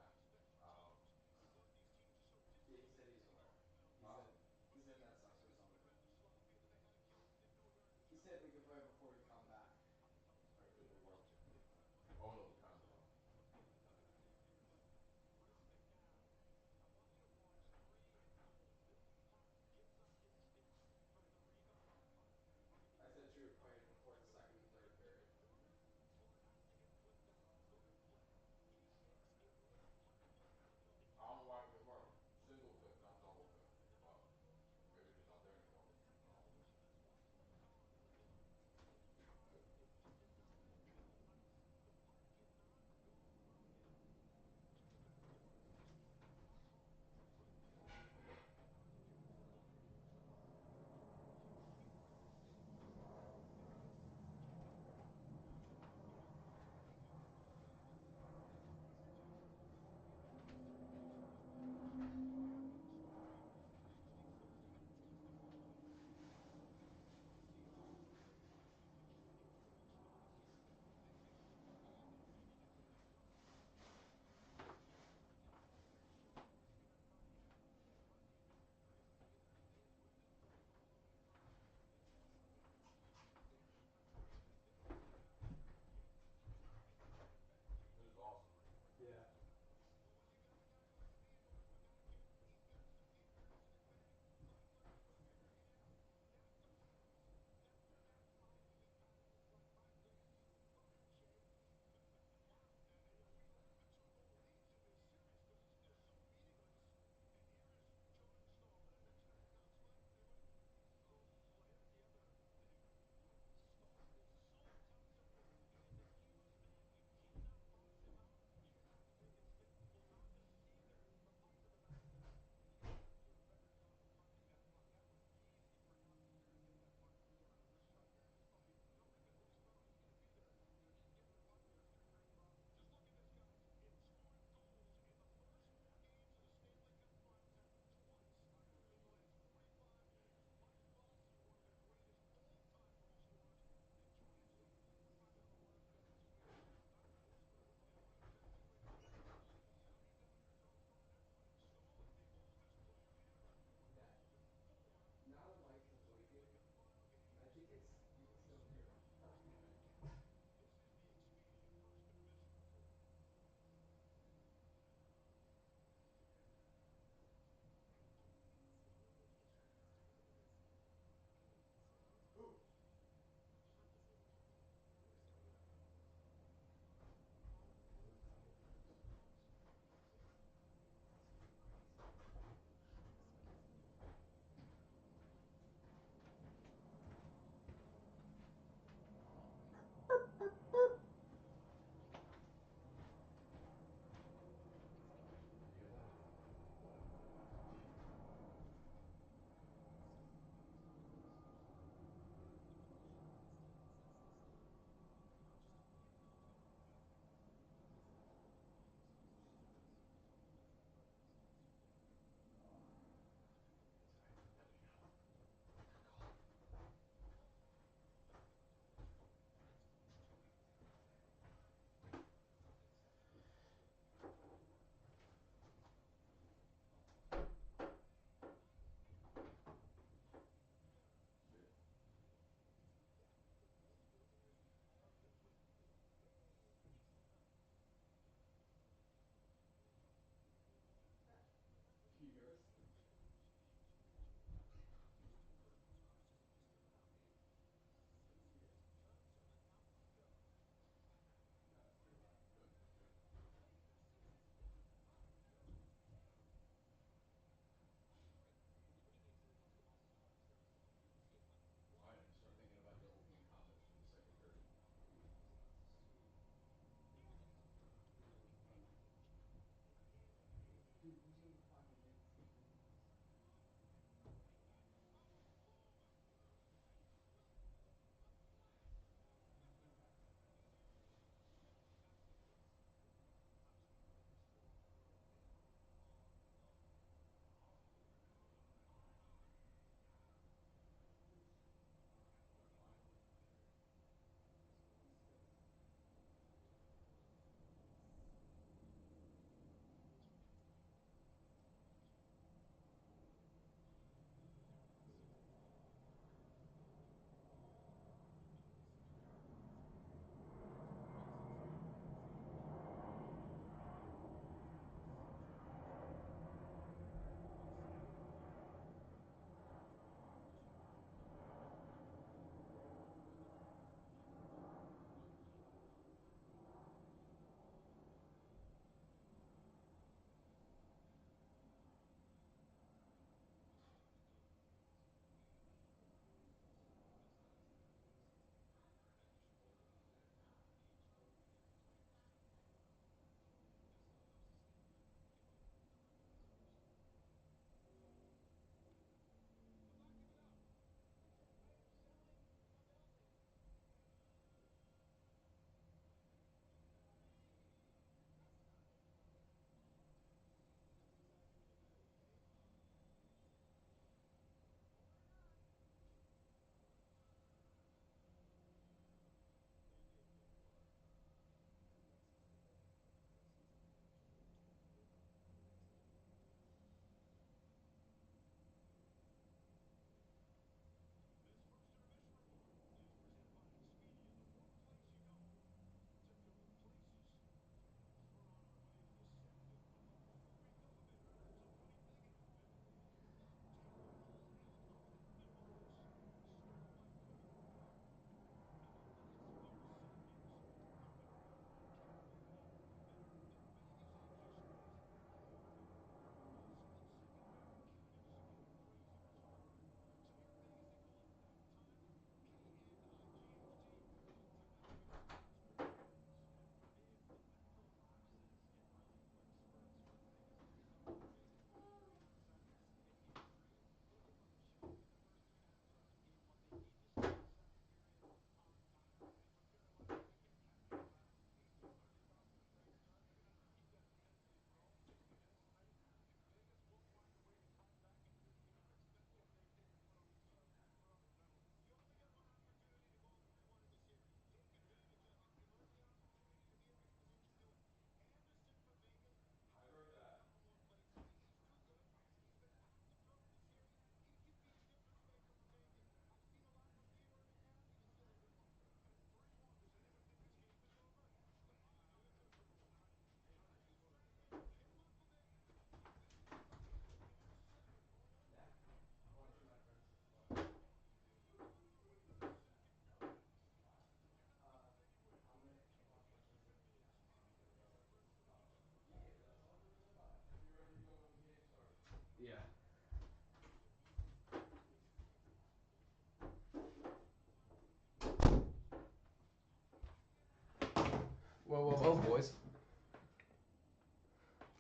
Yeah, he said he's gonna wear it. Huh? He said that sucks or something.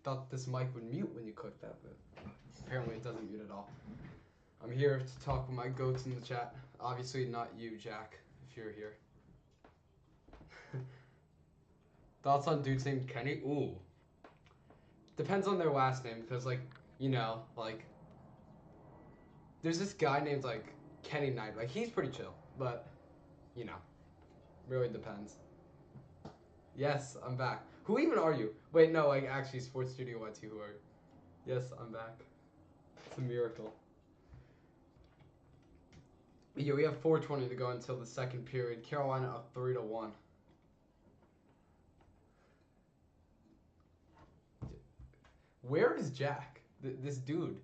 thought this mic would mute when you click that, but apparently it doesn't mute at all. I'm here to talk with my goats in the chat. Obviously not you, Jack, if you're here. Thoughts on dudes named Kenny? Ooh. Depends on their last name, because, like, you know, like, there's this guy named, like, Kenny Knight. Like, he's pretty chill, but, you know, really depends. Yes, I'm back. Who even are you? Wait, no, like, actually, Sports Studio YT, who are you? Yes, I'm back. It's a miracle. Yeah, we have 4:20 to go until the second period. Carolina up 3-1. Where is Jack? This dude.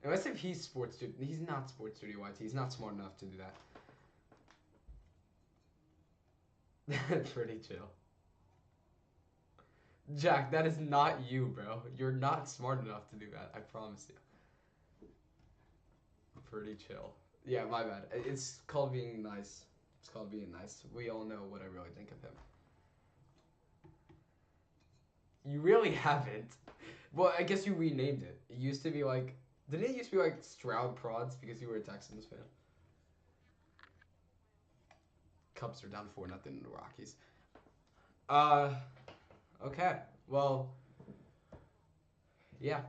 Unless if he's Sports Studio. He's not Sports Studio YT. He's not smart enough to do that. Pretty chill. Jack, that is not you, bro. You're not smart enough to do that. I promise you. Pretty chill. Yeah, my bad. It's called being nice. It's called being nice. We all know what I really think of him. You really haven't. Well, I guess you renamed it. It used to be like... Didn't it used to be like Stroud Prods because you were a Texans fan? Cubs are down 4-0 in the Rockies. Okay. Well... Yeah.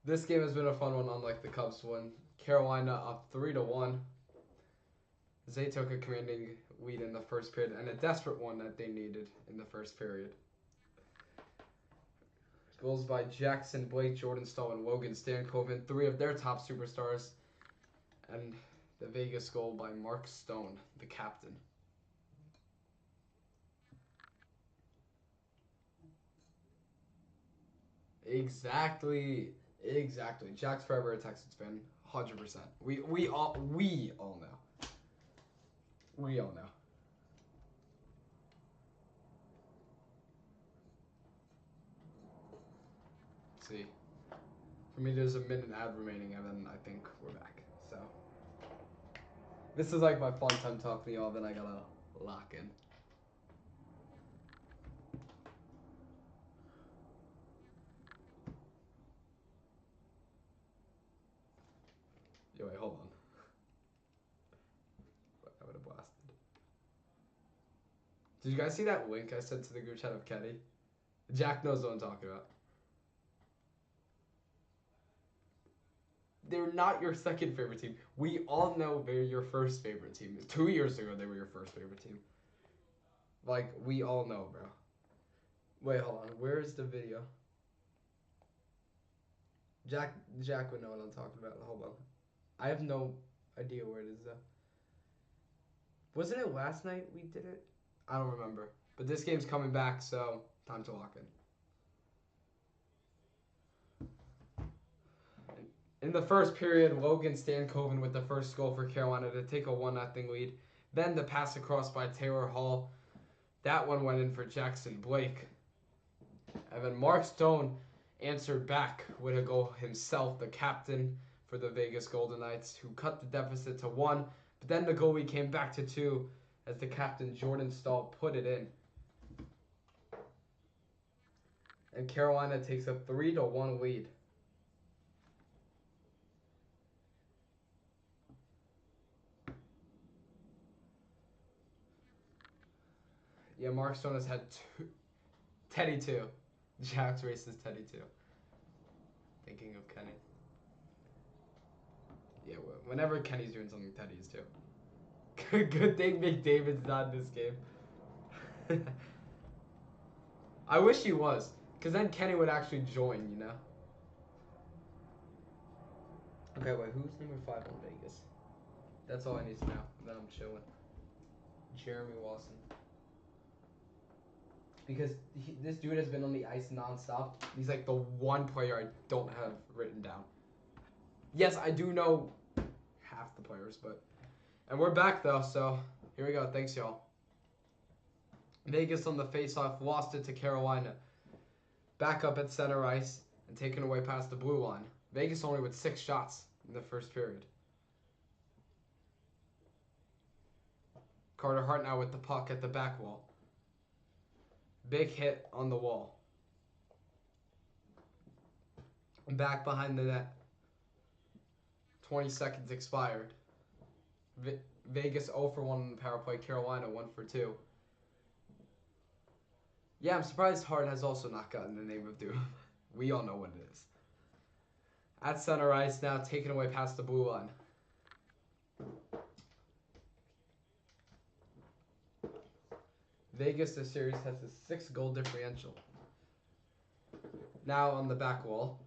This game has been a fun one, unlike the Cubs one. Carolina up 3-1. They took a commanding lead in the first period, and a desperate one that they needed in the first period. Goals by Jackson, Blake, Jordan Stahl, and Logan Stankoven, 3 of their top superstars. And the Vegas goal by Mark Stone, the captain. Exactly. Jack's forever a Texans fan, 100%. We all know. We all know. See, for me, there's a minute ad remaining, and then I think we're back. So, this is like my fun time talking to y'all. Then I gotta lock in. Yo, wait, hold on. I would have blasted. Did you guys see that link I sent to the group chat of Kenny? Jack knows what I'm talking about. They're not your second favorite team. We all know they're your first favorite team. 2 years ago, they were your first favorite team. Like, we all know, bro. Wait, hold on. Where is the video? Jack would know what I'm talking about. Hold on. I have no idea where it is, though. Wasn't it last night we did it? I don't remember. But this game's coming back, so time to lock in. In the first period, Logan Stankoven with the first goal for Carolina to take a 1-0 lead. Then the pass across by Taylor Hall. That one went in for Jackson Blake. And then Mark Stone answered back with a goal himself, the captain for the Vegas Golden Knights, who cut the deficit to 1. But then the goalie came back to 2 as the captain Jordan Stahl put it in. And Carolina takes a 3-1 lead. Yeah, Mark Stone has had Teddy 2. Jack's races Teddy 2. Thinking of Kenny. Yeah, whenever Kenny's doing something, Teddy is too. Good thing McDavid's not in this game. I wish he was, because then Kenny would actually join, you know? Okay, wait, who's number 5 on Vegas? That's all I need to know, and then I'm chilling. Jeremy Lawson. Because this dude has been on the ice nonstop. He's like the one player I don't have written down. Yes, I do know half the players, but... And we're back, though, so here we go. Thanks, y'all. Vegas on the face-off lost it to Carolina. Back up at center ice and taken away past the blue line. Vegas only with 6 shots in the first period. Carter Hart now with the puck at the back wall. Big hit on the wall. Back behind the net. 20 seconds expired. Vegas 0 for 1 on the power play. Carolina 1 for 2. Yeah, I'm surprised Hart has also not gotten the name of doom. We all know what it is. At center ice now, taken away past the blue line. Vegas this series has a 6-goal differential. Now on the back wall.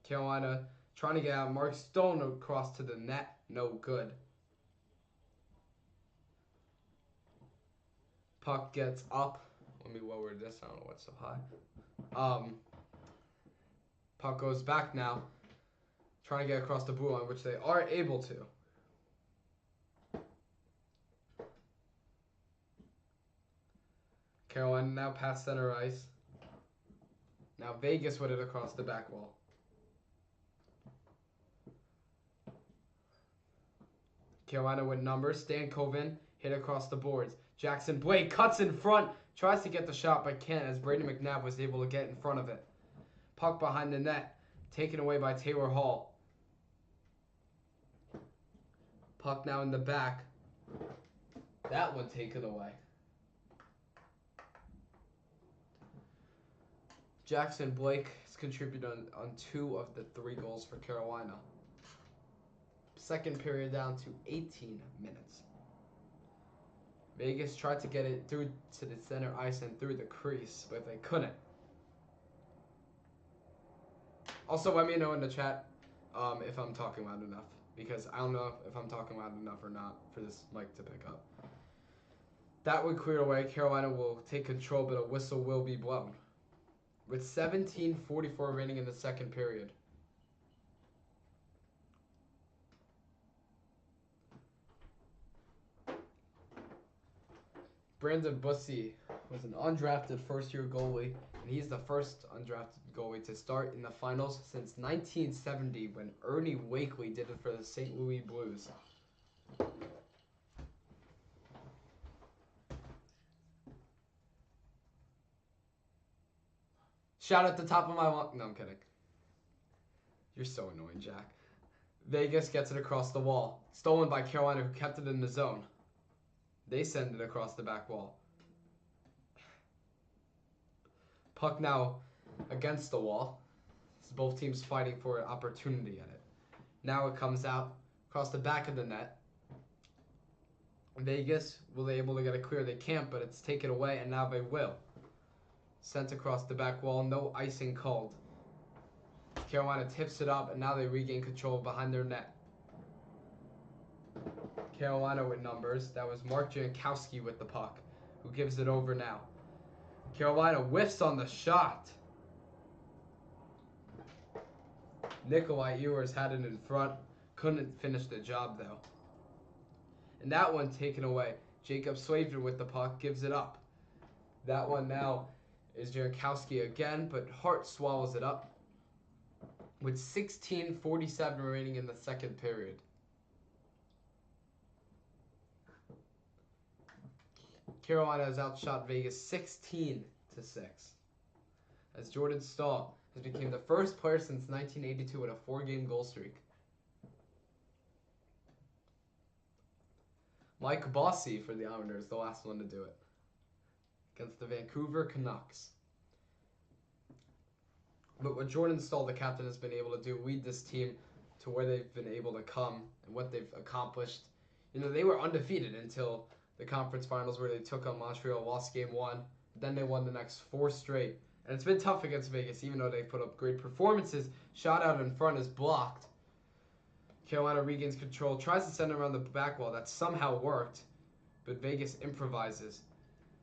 Carolina trying to get out. Mark Stone across to the net. No good. Puck gets up. Let me lower this. I don't know what's so high. Puck goes back now. Trying to get across the blue line, which they are able to. Carolina now past center ice. Now Vegas with it across the back wall. Carolina with numbers. Stan Coven hit across the boards. Jackson Blake cuts in front. Tries to get the shot but can't as Brady McNabb was able to get in front of it. Puck behind the net. Taken away by Taylor Hall. Puck now in the back. That one taken away. Jackson Blake has contributed on 2 of the 3 goals for Carolina. Second period down to 18 minutes. Vegas tried to get it through to the center ice and through the crease, but they couldn't. Also, let me know in the chat if I'm talking loud enough, because I don't know if I'm talking loud enough or not for this mic to pick up. That would clear away. Carolina will take control, but a whistle will be blown. With 17:44 remaining in the second period. Brandon Bussey was an undrafted first-year goalie, and he's the first undrafted goalie to start in the finals since 1970 when Ernie Wakely did it for the St. Louis Blues. Shout at the top of my lungs. No, I'm kidding. You're so annoying, Jack. Vegas gets it across the wall. Stolen by Carolina, who kept it in the zone. They send it across the back wall. Puck now against the wall. Both teams fighting for an opportunity at it. Now it comes out across the back of the net. Vegas, will they able to get it clear? They can't, but it's taken away, and now they will. Sent across the back wall, no icing called. Carolina tips it up, and now they regain control behind their net. Carolina with numbers. That was Mark Jankowski with the puck, who gives it over now. Carolina whiffs on the shot. Nikolai Ewers had it in front. Couldn't finish the job, though. And that one taken away. Jacob Slavin with the puck gives it up. That one now is Jankowski again, but Hart swallows it up. With 16:47 remaining in the second period. Carolina has outshot Vegas 16-6. As Jordan Stahl has become the first player since 1982 with a 4-game goal streak. Mike Bossy for the Islanders, the last one to do it. Against the Vancouver Canucks. But what Jordan Stahl, the captain, has been able to do, lead this team to where they've been able to come and what they've accomplished. You know, they were undefeated until the conference finals where they took on Montreal, lost game 1. Then they won the next 4 straight. And it's been tough against Vegas, even though they put up great performances. Shot out in front is blocked. Carolina regains control, tries to send it around the back wall. That somehow worked, but Vegas improvises.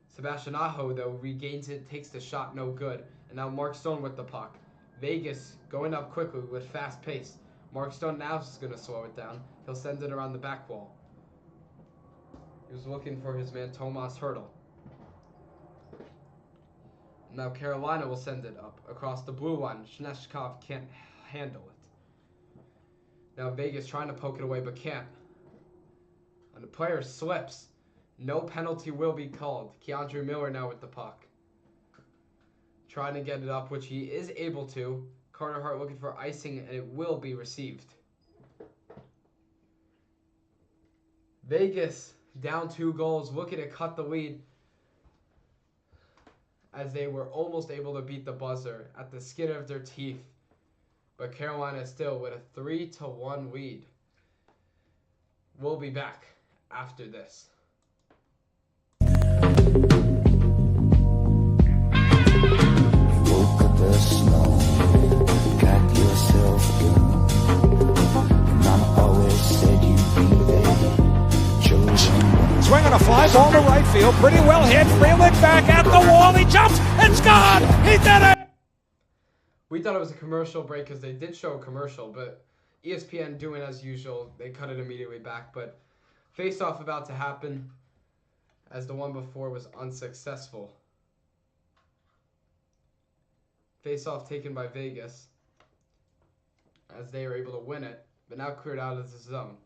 Sebastian Aho, though, regains it, takes the shot, no good. And now Mark Stone with the puck. Vegas going up quickly with fast pace. Mark Stone now is going to slow it down. He'll send it around the back wall. He was looking for his man Tomas Hertl. Now Carolina will send it up across the blue line. Shneshkov can't handle it. Now Vegas trying to poke it away but can't. And the player slips. No penalty will be called. Keandre Miller now with the puck. Trying to get it up, which he is able to. Carter Hart looking for icing, and it will be received. Vegas down 2 goals, looking to cut the lead as they were almost able to beat the buzzer at the skin of their teeth. But Carolina still with a 3-1 lead. We'll be back after this. Woke up the snow, got yourself a gun. Mama always said you'd be there. Chosen. Swing on a fly ball to right field. Pretty well hit. Freeland back at the wall. He jumps. It's gone. He did it. We thought it was a commercial break because they did show a commercial, but ESPN doing as usual, they cut it immediately back. But face-off about to happen as the one before was unsuccessful. Face-off taken by Vegas as they were able to win it, but now cleared out of the zone.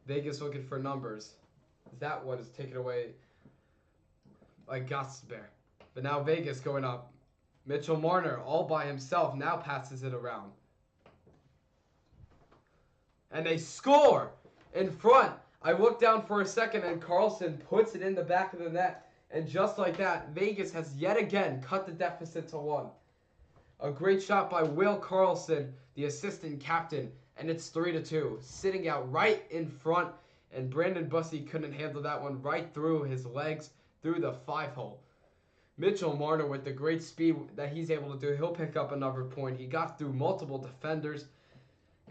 Vegas looking for numbers. That one is taken away by Gosper. But now Vegas going up. Mitchell Marner all by himself now passes it around. And they score in front. I look down for a second and Carlson puts it in the back of the net. And just like that, Vegas has yet again cut the deficit to 1. A great shot by Will Carlson, the assistant captain. And it's 3-2. Sitting out right in front. And Brandon Bussey couldn't handle that one right through his legs, through the 5-hole. Mitchell Marner with the great speed that he's able to do, he'll pick up another point. He got through multiple defenders,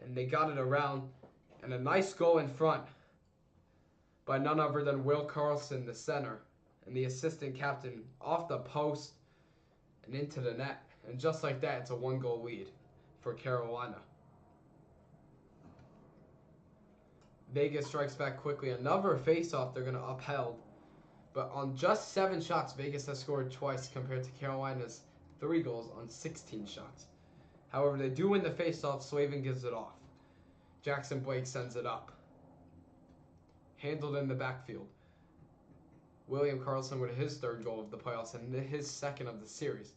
and they got it around. And a nice goal in front by none other than Will Carlson, the center, and the assistant captain off the post and into the net. And just like that, it's a 1-goal lead for Carolina. Vegas strikes back quickly. Another face-off they're going to upheld. But on just 7 shots, Vegas has scored twice compared to Carolina's 3 goals on 16 shots. However, they do win the face-off. Slavin gives it off. Jackson Blake sends it up. Handled in the backfield. William Karlsson with his 3rd goal of the playoffs and his 2nd of the series.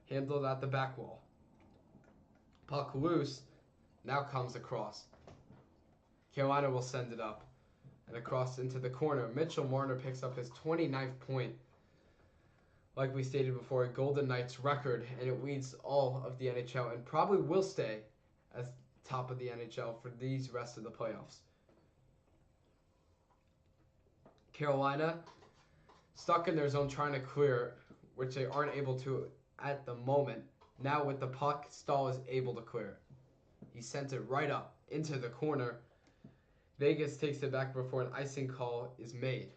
Handled at the back wall. Puck loose. Now comes across. Carolina will send it up. And across into the corner. Mitchell Marner picks up his 29th point. Like we stated before, a Golden Knights record. And it leads all of the NHL and probably will stay as top of the NHL for these rest of the playoffs. Carolina stuck in their zone trying to clear, which they aren't able to at the moment. Now with the puck, Stahl is able to clear. He sent it right up into the corner. Vegas takes it back before an icing call is made.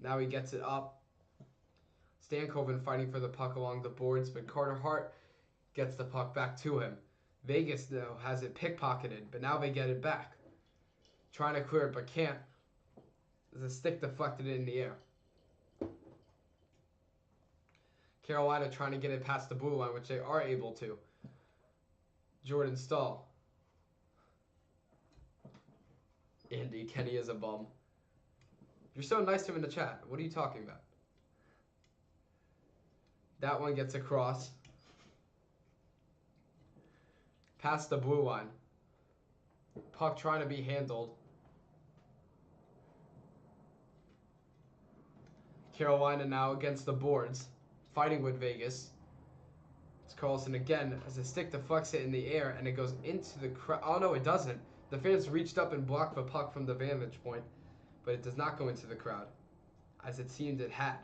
Now he gets it up. Stankoven fighting for the puck along the boards, but Carter Hart gets the puck back to him. Vegas, though, has it pickpocketed, but now they get it back. Trying to clear it, but can't. There's a stick deflected in the air. Carolina trying to get it past the blue line, which they are able to. Jordan Stahl. Andy, Kenny is a bum. You're so nice to him in the chat. What are you talking about? That one gets across. Past the blue line. Puck trying to be handled. Carolina now against the boards. Fighting with Vegas. It's Carlson again as a stick deflects it in the air and it goes into the crowd. Oh no, it doesn't. The fans reached up and blocked the puck from the vantage point, but it does not go into the crowd, as it seemed it had.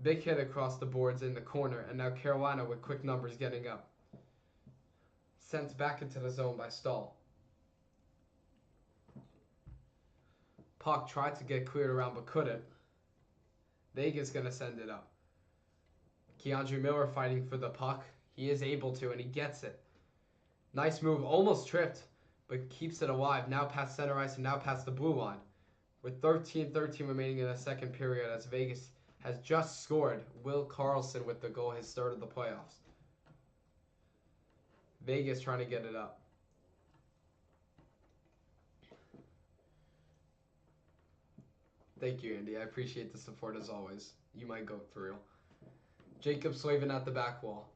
Big hit across the boards in the corner, and now Carolina with quick numbers getting up. Sent back into the zone by Stahl. Puck tried to get cleared around but couldn't. Vegas going to send it up. Keandre Miller fighting for the puck. He is able to, and he gets it. Nice move, almost tripped, but keeps it alive. Now past center ice and now past the blue line. With 13-13 remaining in the second period as Vegas has just scored. Will Carlson with the goal, his 3rd of the playoffs. Vegas trying to get it up. Thank you, Andy. I appreciate the support as always. You my goat for real. Jacob Slavin at the back wall.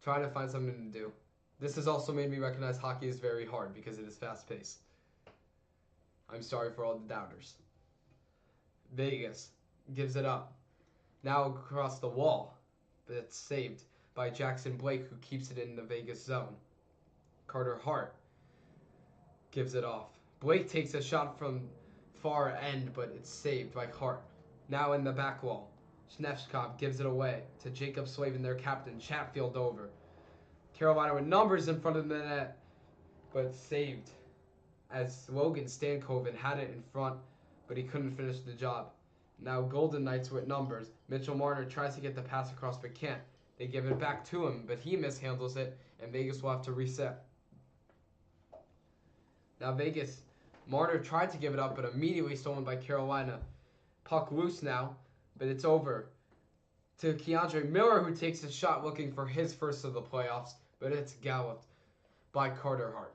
Trying to find something to do. This has also made me recognize hockey is very hard because it is fast-paced. I'm sorry for all the doubters. Vegas gives it up. Now across the wall, but it's saved by Jackson Blake, who keeps it in the Vegas zone. Carter Hart gives it off. Blake takes a shot from far end, but it's saved by Hart. Now in the back wall, Snefchkov gives it away to Jacob Slavin, their captain. Chatfield over. Carolina with numbers in front of the net, but saved as Logan Stankoven had it in front, but he couldn't finish the job. Now Golden Knights with numbers. Mitchell Marner tries to get the pass across, but can't. They give it back to him, but he mishandles it, and Vegas will have to reset. Now Vegas, Marner tried to give it up, but immediately stolen by Carolina. Puck loose now, but it's over to Keandre Miller, who takes a shot looking for his first of the playoffs, but it's galloped by Carter Hart.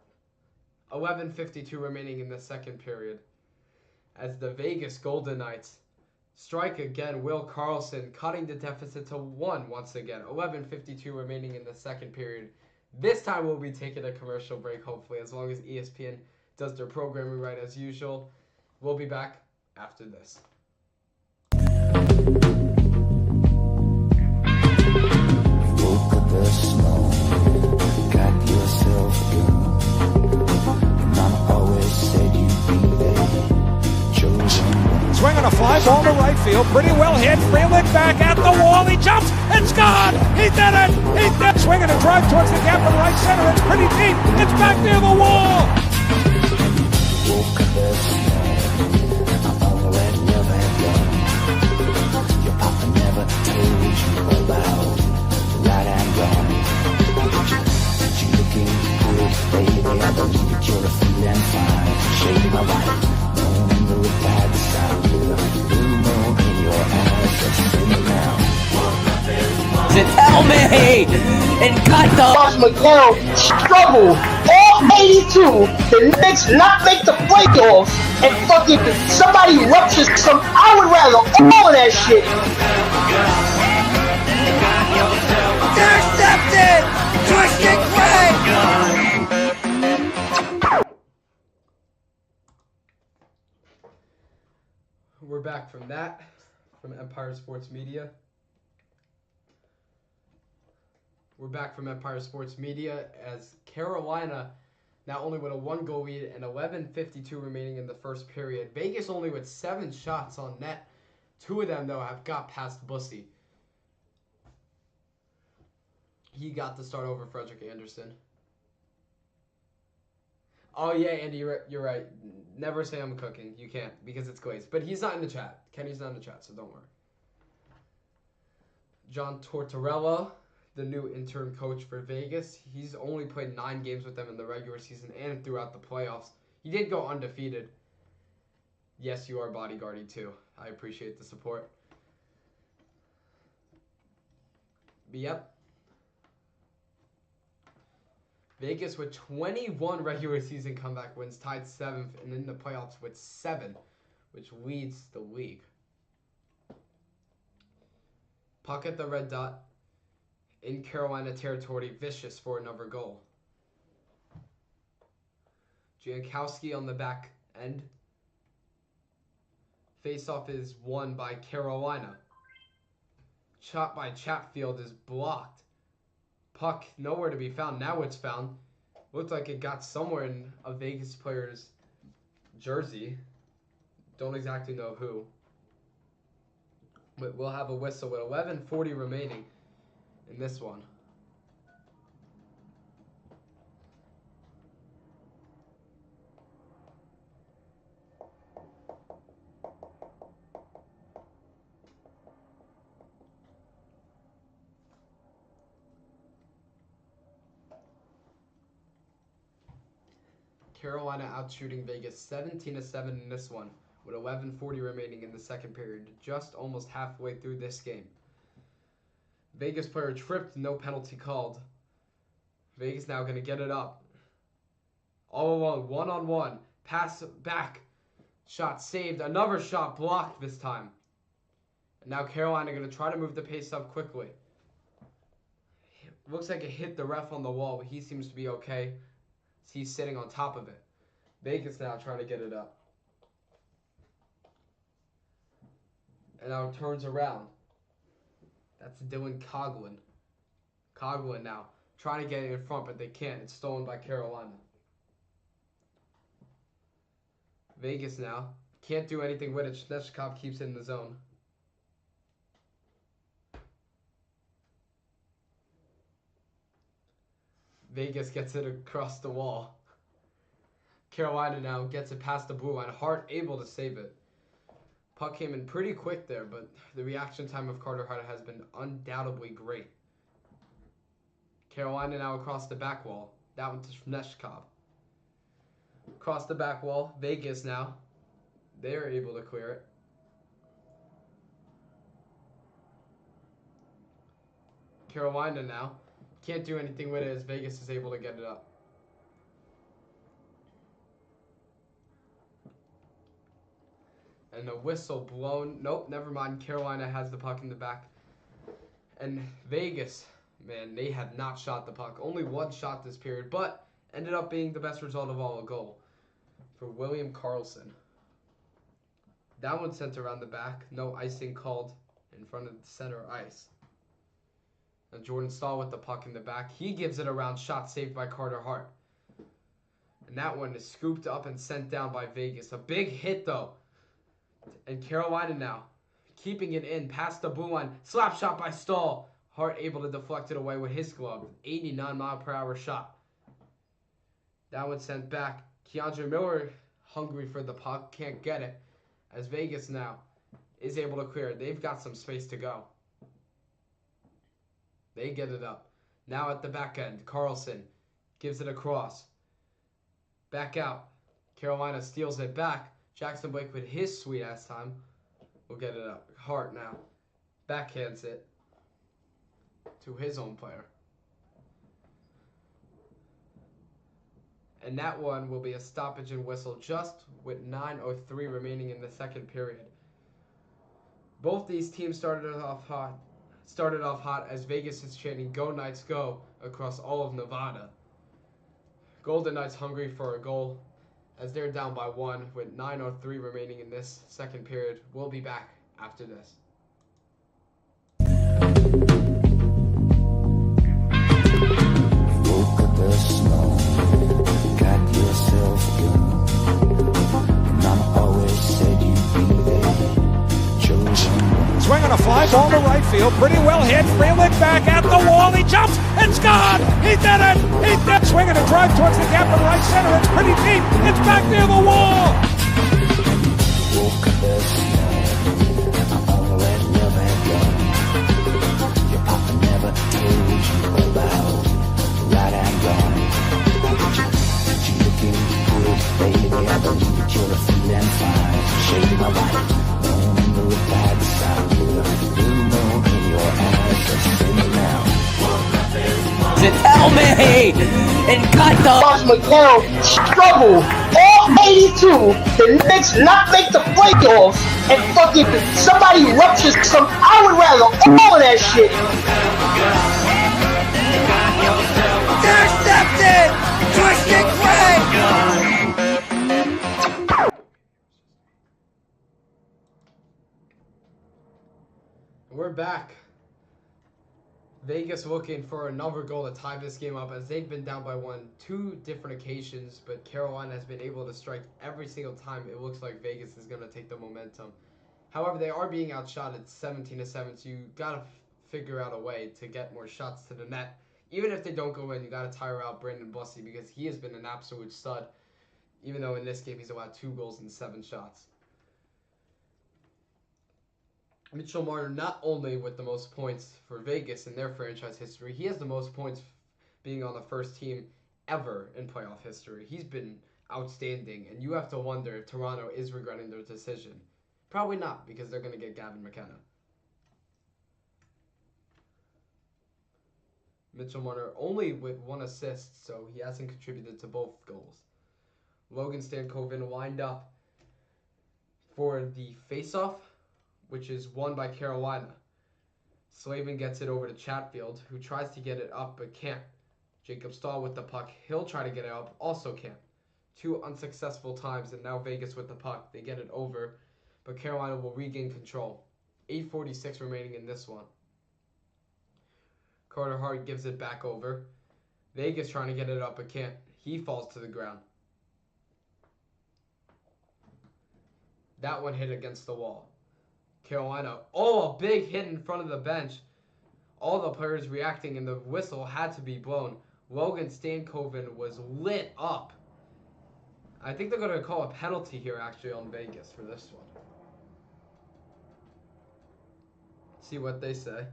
11:52 remaining in the second period. As the Vegas Golden Knights strike again, Will Carlson cutting the deficit to 1 once again. 11:52 remaining in the second period. This time we'll be taking a commercial break, hopefully, as long as ESPN does their programming right as usual. We'll be back after this. Woke up this morning, got yourself a gun. Mama always said you'd be there, chosen one. Swing on a fly ball to right field. Pretty well hit. Freeland back at the wall. He jumps. It's gone. He did it. He did. Swinging a drive towards the gap in right center. It's pretty deep. It's back near the wall. Woke up this morning, I'm all that love and gun. Your papa never told you about right and wrong. But you looking good, baby. I believe that you're feeling fine. Shade my light. On the bad side, blue moon in your eyes. Just sing it now. Tell me! And cut the Josh McCown struggle all 82. The Knicks not make the playoffs and fucking somebody ruptures some. I would rather all of that shit. intercepted! Twisted play! We're back from that, from Empire Sports Media. We're back from Empire Sports Media as Carolina now only with a 1-goal lead and 11:52 remaining in the first period. Vegas only with 7 shots on net. 2 of them, though, have got past Bussy. He got to start over Frederick Anderson. Oh, yeah, Andy, you're right. Never say I'm cooking. You can't, because it's glazed. But he's not in the chat. Kenny's not in the chat, so don't worry. John Tortorella, the new interim coach for Vegas. He's only played 9 games with them in the regular season and throughout the playoffs. He did go undefeated. Yes, you are bodyguarding too. I appreciate the support. But yep. Vegas with 21 regular season comeback wins, tied 7th, and in the playoffs with 7, which leads the league. Puck at the red dot. In Carolina territory, Vicious for another goal. Jankowski on the back end. Faceoff is won by Carolina. Shot by Chatfield is blocked. Puck nowhere to be found. Now it's found. Looked like it got somewhere in a Vegas player's jersey. Don't exactly know who. But we'll have a whistle with 11:40 remaining in this one. Carolina outshooting Vegas 17-7 in this one, with 11:40 remaining in the second period, just almost halfway through this game. Vegas player tripped, no penalty called. Vegas now going to get it up. All alone, one-on-one, pass back. Shot saved. Another shot blocked this time. And now Carolina going to try to move the pace up quickly. Looks like it hit the ref on the wall, but he seems to be okay. He's sitting on top of it. Vegas now trying to get it up. And now it turns around. That's Dylan Coughlin. Coughlin now trying to get it in front, but they can't. It's stolen by Carolina. Vegas now can't do anything with it. Sneshkov keeps it in the zone. Vegas gets it across the wall. Carolina now gets it past the blue line. Hart able to save it. Puck came in pretty quick there, but the reaction time of Carter Hart has been undoubtedly great. Carolina now across the back wall. That one to Sneshkov. Across the back wall. Vegas now. They're able to clear it. Carolina now can't do anything with it as Vegas is able to get it up. And the whistle blown. Nope, never mind. Carolina has the puck in the back. And Vegas, man, they have not shot the puck. Only one shot this period, but ended up being the best result of all, a goal for William Karlsson. That one sent around the back. No icing called in front of the center ice. And Jordan Stahl with the puck in the back. He gives it around, shot saved by Carter Hart. And that one is scooped up and sent down by Vegas. A big hit, though. And Carolina now keeping it in past the blue line. Slap shot by Stahl. Hart able to deflect it away with his glove. 89-mile-per-hour shot. That one sent back. Keandre Miller hungry for the puck. Can't get it. As Vegas now is able to clear it. They've got some space to go. They get it up. Now at the back end, Karlsson gives it across. Back out. Carolina steals it back. Jackson Blake with his sweet-ass time will get it up. Hart now backhands it to his own player. And that one will be a stoppage and whistle just with 9:03 remaining in the second period. Both these teams started off hot as Vegas is chanting "Go Knights Go" across all of Nevada. Golden Knights hungry for a goal as they're down by 1 with 9:03 remaining in this second period. We'll be back after this. Woke up the snow, got yourself a gun. Mama always said you'd be there, chosen one. Swing on a fly ball to right field. Pretty well hit. Freeland back at the wall. He jumps. It's gone. He did it. He did. Swinging a drive towards the gap in right center. It's pretty deep. It's back near the wall. Woke up the snow, all that love and gun. Your papa never told you about right and wrong. But you looking good, baby. I believe that you're feeling fine. Shade my light, on the bad side. Blue moon in your eyes, just say it now. Tell me! And cut the... Watch McCarroll struggle all 82. The Knicks not make the playoffs and fucking somebody ruptures some. I would rather all of that shit. Intercepted! Twisted Craig! We're back. Vegas looking for another goal to tie this game up as they've been down by 1 2 different occasions, but Carolina has been able to strike every single time. It looks like Vegas is going to take the momentum. However, they are being outshot at 17-7, so you got to figure out a way to get more shots to the net. Even if they don't go in, you got to tire out Brandon Bussey because he has been an absolute stud, even though in this game he's allowed 2 goals and 7 shots. Mitchell Marner not only with the most points for Vegas in their franchise history, he has the most points being on the first team ever in playoff history. He's been outstanding, and you have to wonder if Toronto is regretting their decision. Probably not, because they're going to get Gavin McKenna. Mitchell Marner only with 1 assist, so he hasn't contributed to both goals. Logan Stankoven lined up for the face-off, which is won by Carolina. Slavin gets it over to Chatfield, who tries to get it up but can't. Jacob Stahl with the puck. He'll try to get it up, also can't. 2 unsuccessful times, and now Vegas with the puck. They get it over, but Carolina will regain control. 8:46 remaining in this one. Carter Hart gives it back over. Vegas trying to get it up but can't. He falls to the ground. That one hit against the wall. Carolina, a big hit in front of the bench. All the players reacting, and the whistle had to be blown. Logan Stankoven was lit up. I think they're going to call a penalty here, actually, on Vegas for this one. See what they say.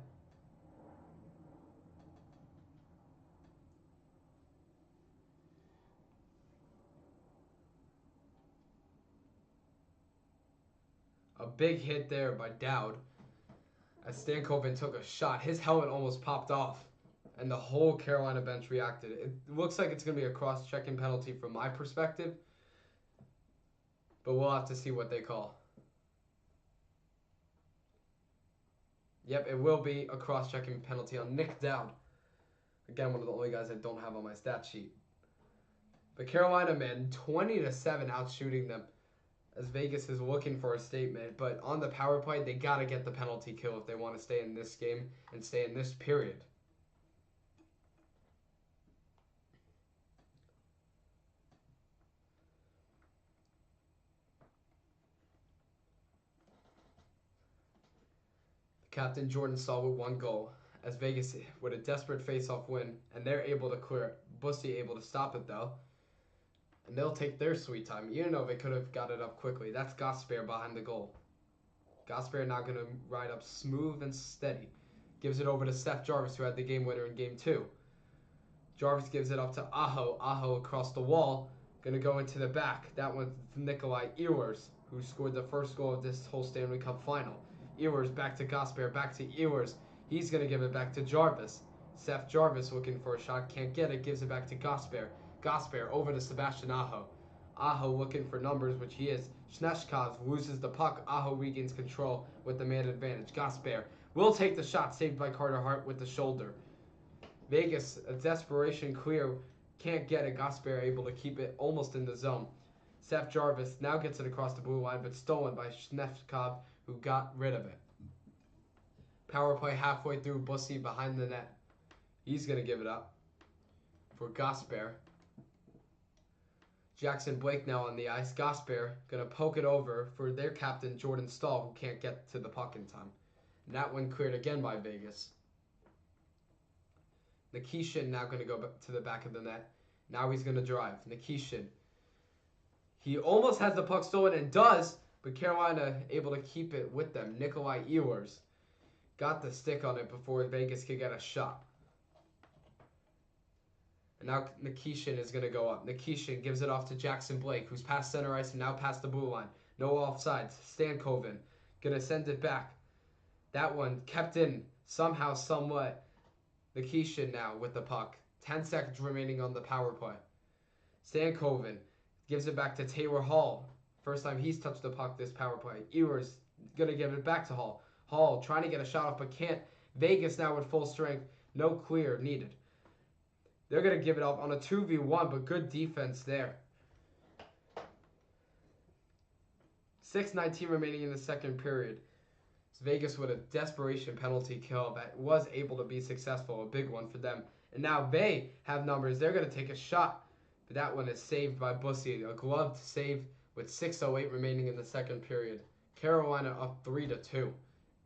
A big hit there by Dowd. As Stankoven took a shot, his helmet almost popped off, and the whole Carolina bench reacted. It looks like it's going to be a cross-checking penalty from my perspective, but we'll have to see what they call. Yep, it will be a cross-checking penalty on Nick Dowd. Again, one of the only guys I don't have on my stat sheet. But Carolina, man, 20-7 out shooting them, as Vegas is looking for a statement. But on the power play, they got to get the penalty kill if they want to stay in this game and stay in this period. Captain Jordan Stahl with 1 goal, as Vegas with a desperate face-off win, and they're able to clear it. Bussy able to stop it, though. And they'll take their sweet time, even though they could have got it up quickly. That's Gosper behind the goal. Gosper now going to ride up smooth and steady. Gives it over to Seth Jarvis, who had the game winner in Game 2. Jarvis gives it up to Aho. Aho across the wall. Going to go into the back. That one's Nikolai Ewers, who scored the first goal of this whole Stanley Cup final. Ewers back to Gosper, back to Ewers. He's going to give it back to Jarvis. Seth Jarvis looking for a shot, can't get it, gives it back to Gosper. Gosper over to Sebastian Aho. Aho looking for numbers, which he is. Sneshkov loses the puck. Aho regains control with the man advantage. Gosper will take the shot, saved by Carter Hart with the shoulder. Vegas, a desperation clear, can't get it. Gosper able to keep it almost in the zone. Seth Jarvis now gets it across the blue line, but stolen by Sneshkov, who got rid of it. Power play halfway through, Bussy behind the net. He's going to give it up for Gosper. Jackson Blake now on the ice. Gosper going to poke it over for their captain, Jordan Stahl, who can't get to the puck in time. And that one cleared again by Vegas. Nikishin now going to go to the back of the net. Now he's going to drive. Nikishin. He almost has the puck stolen and does, but Carolina able to keep it with them. Nikolai Ewers got the stick on it before Vegas could get a shot. And now Nikishin is going to go up. Nikishin gives it off to Jackson Blake, who's past center ice and now past the blue line. No offsides. Stankoven going to send it back. That one kept in somehow, somewhat. Nikishin now with the puck. 10 seconds remaining on the power play. Stankoven gives it back to Taylor Hall. First time he's touched the puck this power play. Ewers going to give it back to Hall. Hall trying to get a shot off but can't. Vegas now with full strength. No clear needed. They're going to give it up on a 2v1, but good defense there. 6:19 remaining in the second period. It's Vegas with a desperation penalty kill that was able to be successful, a big one for them. And now they have numbers. They're going to take a shot, but that one is saved by Bussy. A gloved save with 6:08 remaining in the second period. Carolina up 3-2.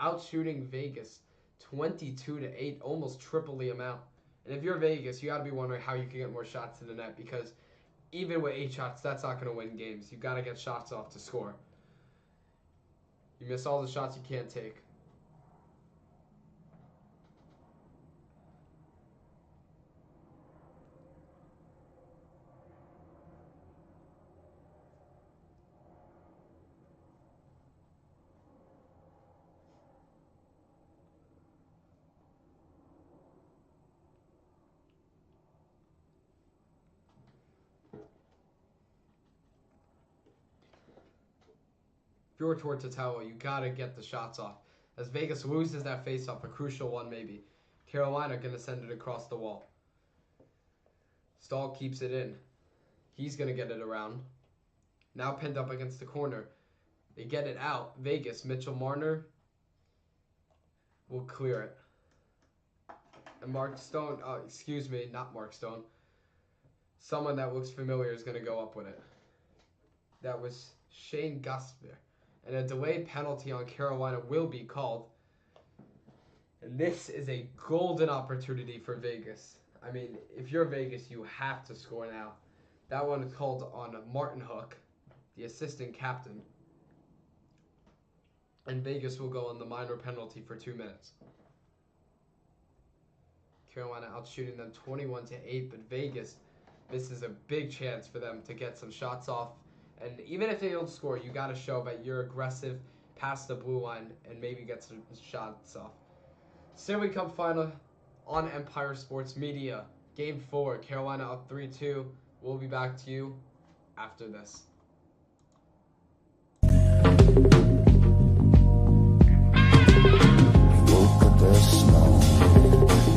Outshooting Vegas 22-8, almost triple the amount. And if you're Vegas, you got to be wondering how you can get more shots to the net, because even with 8 shots, that's not going to win games. You got to get shots off to score. You miss all the shots you can't take. If Pure Tortatello, you got to get the shots off. As Vegas loses that face-off, a crucial one maybe. Carolina going to send it across the wall. Stahl keeps it in. He's going to get it around. Now pinned up against the corner. They get it out. Vegas, Mitchell Marner will clear it. And Mark Stone, excuse me, not Mark Stone. Someone that looks familiar is going to go up with it. That was Shane Gusper. And a delayed penalty on Carolina will be called. And this is a golden opportunity for Vegas. I mean, if you're Vegas, you have to score now. That one is called on Martin Hook, the assistant captain. And Vegas will go on the minor penalty for 2 minutes. Carolina out shooting them 21-8, but Vegas, this is a big chance for them to get some shots off. And even if they don't score, you got to show that you're aggressive past the blue line and maybe get some shots off. Stanley Cup final on Empire Sports Media. Game 4, Carolina up 3-2. We'll be back to you after this. Woke up the snow,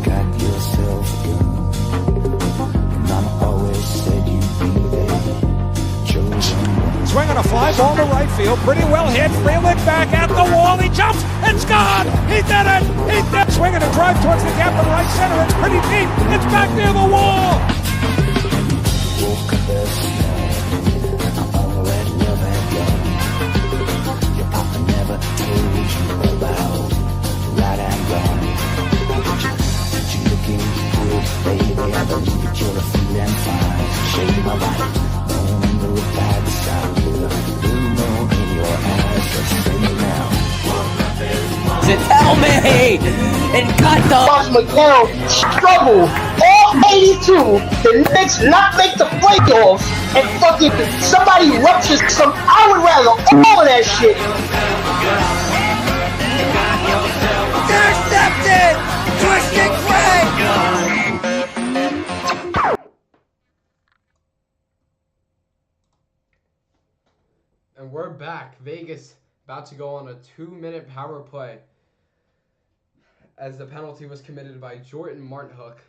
got yourself a gun. And Mama always said you'd be there, chosen one. Swing on a fly ball to right field. Pretty well hit. Freeland back at the wall. He jumps. It's gone. He did it. He did. Swinging a drive towards the gap in right center. It's pretty deep. It's back near the wall. Woke up the snow, all that love and gun. Your papa never told you about right and wrong. But you looking good, baby. I believe that you're feeling fine. Shade my light. On the bad side with a blue moon in your eyes. So say it now. Tell me! And cut the... Watch Miguel struggle all 82. The Knicks not make the playoffs and fucking somebody ruptures some. I would rather all of that shit. Intercepted! Twisted Frank! And we're back. Vegas about to go on a 2-minute power play as the penalty was committed by Jordan Martin Hook.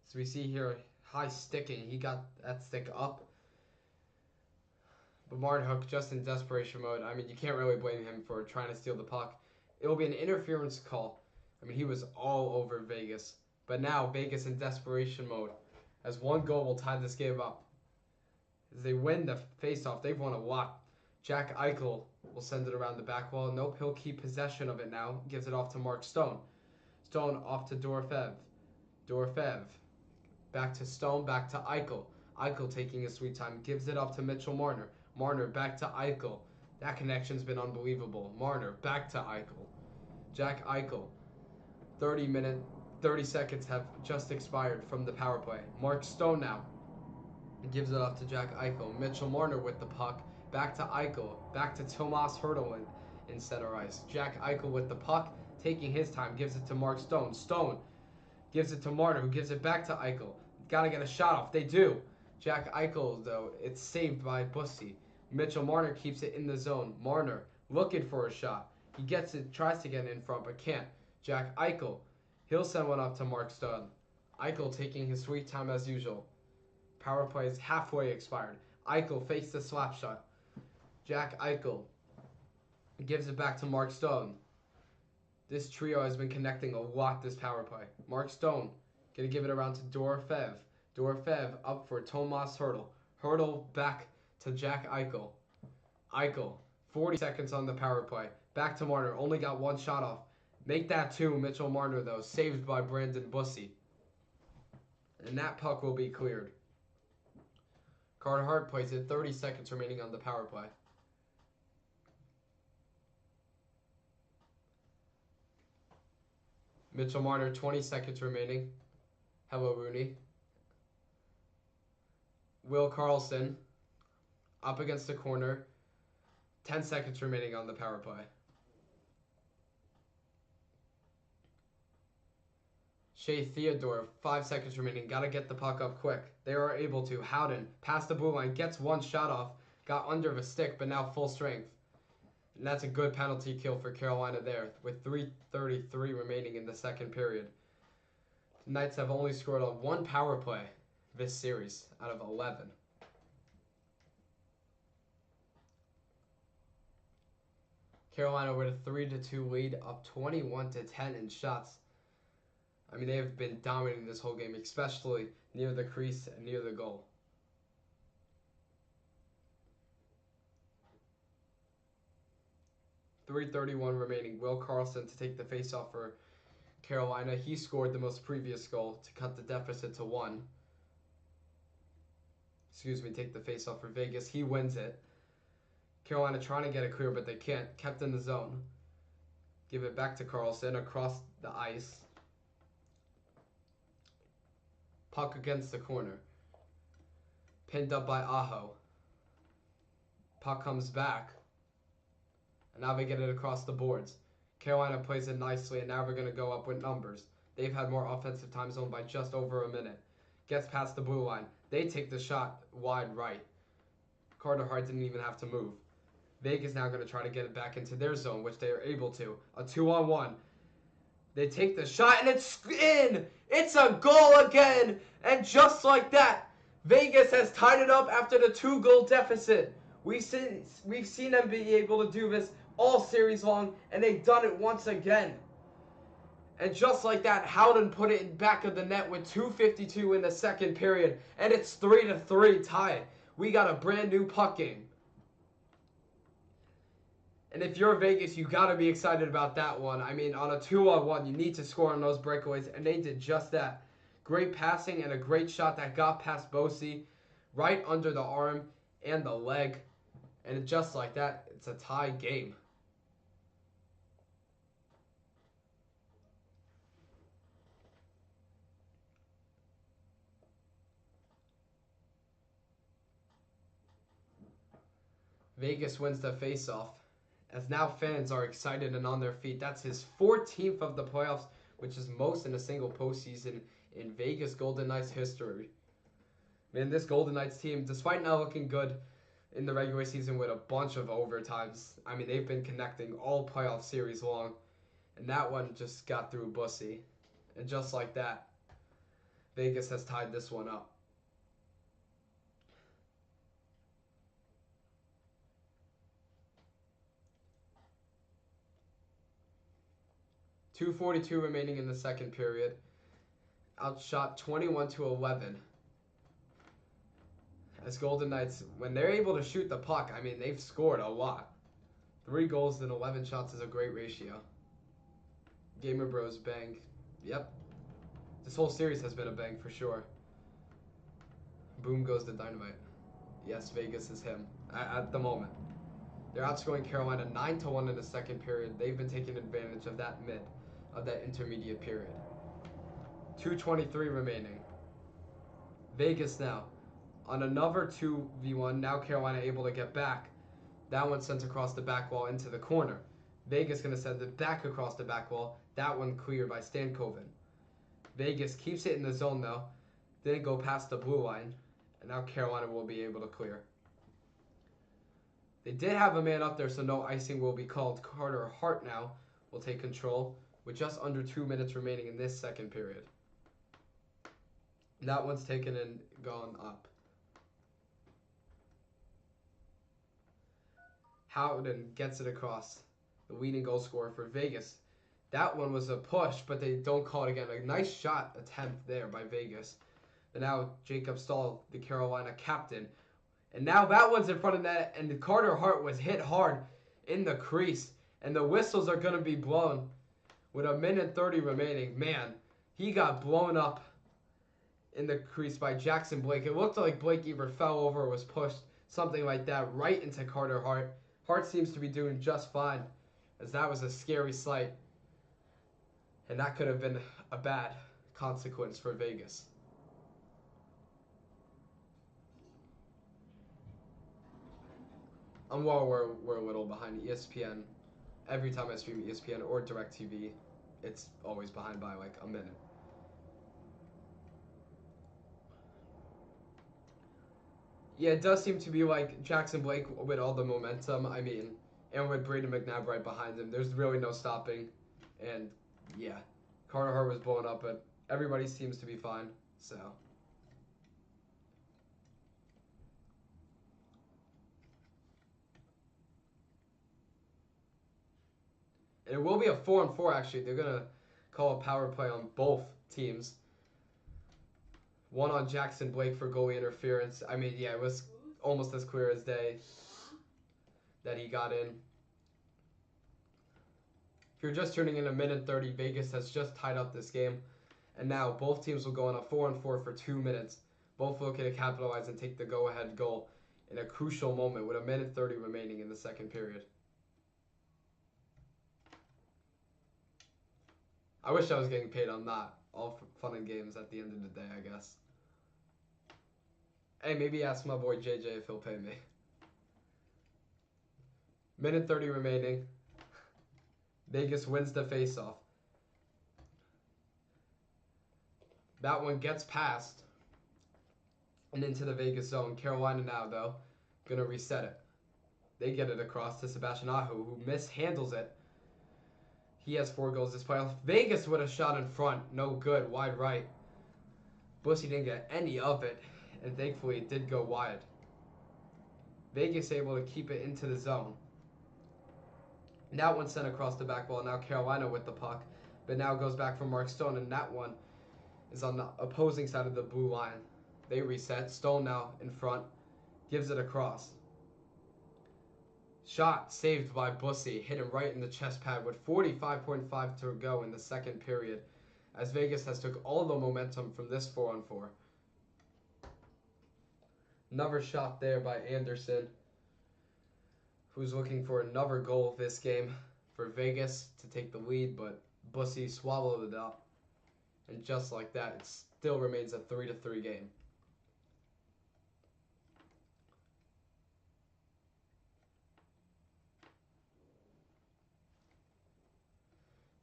So we see here high sticking. He got that stick up. But Martin Hook just in desperation mode. I mean, you can't really blame him for trying to steal the puck. It will be an interference call. I mean, he was all over Vegas. But now Vegas in desperation mode, as one goal will tie this game up. As they win the faceoff, they've won a lot. Jack Eichel will send it around the back wall. Nope, he'll keep possession of it now. Gives it off to Mark Stone. Stone off to Dorofeev. Dorofeev. Back to Stone, back to Eichel. Eichel taking his sweet time. Gives it up to Mitchell Marner. Marner back to Eichel. That connection's been unbelievable. Marner back to Eichel. Jack Eichel. 30 seconds have just expired from the power play. Mark Stone now. Gives it up to Jack Eichel. Mitchell Marner with the puck. Back to Eichel. Back to Tomas Hertl in center ice. Jack Eichel with the puck. Taking his time. Gives it to Mark Stone. Stone gives it to Marner, who gives it back to Eichel. Got to get a shot off. They do. Jack Eichel, though, it's saved by Bussy. Mitchell Marner keeps it in the zone. Marner looking for a shot. He gets it, tries to get in front, but can't. Jack Eichel. He'll send one up to Mark Stone. Eichel taking his sweet time as usual. Power play is halfway expired. Eichel fakes the slap shot. Jack Eichel gives it back to Mark Stone. This trio has been connecting a lot this power play. Mark Stone going to give it around to Dorofeev. Dorofeev up for Tomas Hertl. Hertl back to Jack Eichel. Eichel, 40 seconds on the power play. Back to Marner. Only got one shot off. Make that two. Mitchell Marner, though, saved by Brandon Bussy. And that puck will be cleared. Carter Hart plays it. 30 seconds remaining on the power play. Mitchell Marner, 20 seconds remaining. Hello, Rooney. Will Carlson up against the corner. 10 seconds remaining on the power play. Shea Theodore, 5 seconds remaining. Got to get the puck up quick. They are able to. Howden, past the blue line, gets one shot off. got under the stick, but now full strength. And that's a good penalty kill for Carolina there, with 3:33 remaining in the second period. The Knights have only scored on one power play this series out of 11. Carolina with a 3-2 lead, up 21-10 in shots. I mean, they have been dominating this whole game, especially near the crease and near the goal. .331 remaining. Will Carlson to take the faceoff for Carolina. He scored the most previous goal to cut the deficit to 1. Take the faceoff for Vegas. He wins it. Carolina trying to get it clear, but they can't. Kept in the zone. Give it back to Carlson across the ice. Puck against the corner. Pinned up by Aho. Puck comes back. And now they get it across the boards. Carolina plays it nicely, and now we're going to go up with numbers. They've had more offensive time zone by just over a minute. Gets past the blue line. They take the shot wide right. Carter Hart didn't even have to move. Vegas now going to try to get it back into their zone, which they are able to. A 2-on-1. They take the shot, and it's in! It's a goal again! And just like that, Vegas has tied it up after the 2-goal deficit. We've seen them be able to do this all series long, and they've done it once again. And just like that, Howden put it in back of the net with 2:52 in the second period, and it's 3-3 tie. We got a brand new puck game. And if you're Vegas, you got to be excited about that one. I mean, on a 2-on-1, you need to score on those breakaways, and they did just that. Great passing and a great shot that got past Bosi, right under the arm and the leg. And just like that, it's a tie game. Vegas wins the faceoff, as now fans are excited and on their feet. That's his 14th of the playoffs, which is most in a single postseason in Vegas Golden Knights history. Man, this Golden Knights team, despite not looking good in the regular season with a bunch of overtimes, I mean, they've been connecting all playoff series long, and that one just got through Bussy. And just like that, Vegas has tied this one up. .242 remaining in the second period. Outshot 21-11. As Golden Knights, when they're able to shoot the puck, I mean, they've scored a lot. 3 goals and 11 shots is a great ratio. Gamer Bros bang. Yep. This whole series has been a bang for sure. Boom goes the dynamite. Yes, Vegas is him at the moment. They're outscoring Carolina 9-1 in the second period. They've been taking advantage of that intermediate period. 2:23 remaining. Vegas now on another 2v1. Now Carolina able to get back. That one sent across the back wall into the corner. Vegas going to send it back across the back wall. That one cleared by Stankoven. Vegas keeps it in the zone though. Didn't go past the blue line. And now Carolina will be able to clear. They did have a man up there, so no icing will be called. Carter Hart now will take control with just under 2 minutes remaining in this second period. That one's taken and gone up. Howden gets it across. The leading goal scorer for Vegas. That one was a push, but they don't call it again. A nice shot attempt there by Vegas. But now Jacob Stahl, the Carolina captain. And now that one's in front of net, and Carter Hart was hit hard in the crease. And the whistles are going to be blown with 1:30 remaining. Man, he got blown up in the crease by Jackson Blake. It looked like Blake either fell over or was pushed, something like that, right into Carter Hart. Hart seems to be doing just fine, as that was a scary sight. And that could have been a bad consequence for Vegas. We're a little behind ESPN. Every time I stream ESPN or DirecTV, it's always behind by like a minute. Yeah, it does seem to be like Jackson Blake with all the momentum. I mean, and with Braden McNabb right behind him, there's really no stopping. And yeah, Carter Hart was blown up, but everybody seems to be fine. So. And it will be a 4-on-4 actually. They're gonna call a power play on both teams. One on Jackson Blake for goalie interference. I mean, yeah, it was almost as clear as day that he got in. If you're just tuning in, a minute 30, Vegas has just tied up this game. And now both teams will go on a 4-on-4 for 2 minutes. Both looking to capitalize and take the go-ahead goal in a crucial moment with a minute 30 remaining in the second period. I wish I was getting paid on that. All fun and games at the end of the day, I guess. Hey, maybe ask my boy JJ if he'll pay me. Minute 30 remaining. Vegas wins the faceoff. That one gets past and into the Vegas zone. Carolina now, though, going to reset it. They get it across to Sebastian Aho, who mishandles it. He has 4 goals this playoff. Vegas with a shot in front. No good. Wide right. Bussy didn't get any of it. And thankfully it did go wide. Vegas able to keep it into the zone. That one sent across the back wall. Now Carolina with the puck. But now goes back from Mark Stone. And that one is on the opposing side of the blue line. They reset. Stone now in front. Gives it across. Shot saved by Bussy, hit him right in the chest pad with 45.5 to go in the second period, as Vegas has took all the momentum from this 4-on-4. Another shot there by Anderson, who's looking for another goal this game for Vegas to take the lead, but Bussy swallowed it up. And just like that, it still remains a 3-3 game.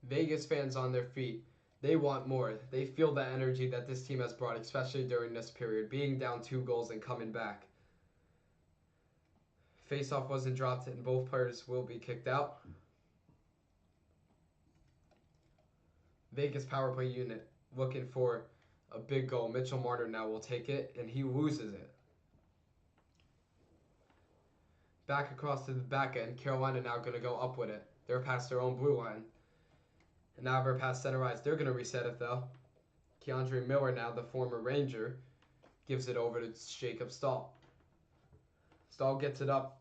Vegas fans on their feet. They want more. They feel the energy that this team has brought, especially during this period, being down 2 goals and coming back. Face-off wasn't dropped and both players will be kicked out. Vegas power play unit looking for a big goal. Mitchell Marner now will take it and he loses it. Back across to the back end. Carolina now going to go up with it. They're past their own blue line. And now they're past center ice. They're going to reset it, though. Keandre Miller, now the former Ranger, gives it over to Jacob Stahl. Stahl gets it up.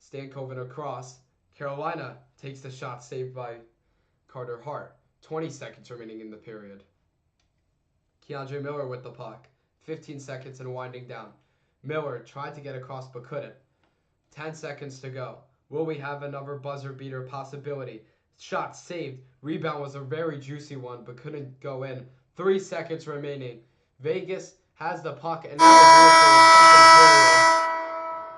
Stankoven across. Carolina takes the shot saved by Carter Hart. 20 seconds remaining in the period. Keandre Miller with the puck. 15 seconds and winding down. Miller tried to get across but couldn't. 10 seconds to go. Will we have another buzzer beater possibility? Shot saved. Rebound was a very juicy one, but couldn't go in. 3 seconds remaining. Vegas has the puck, and now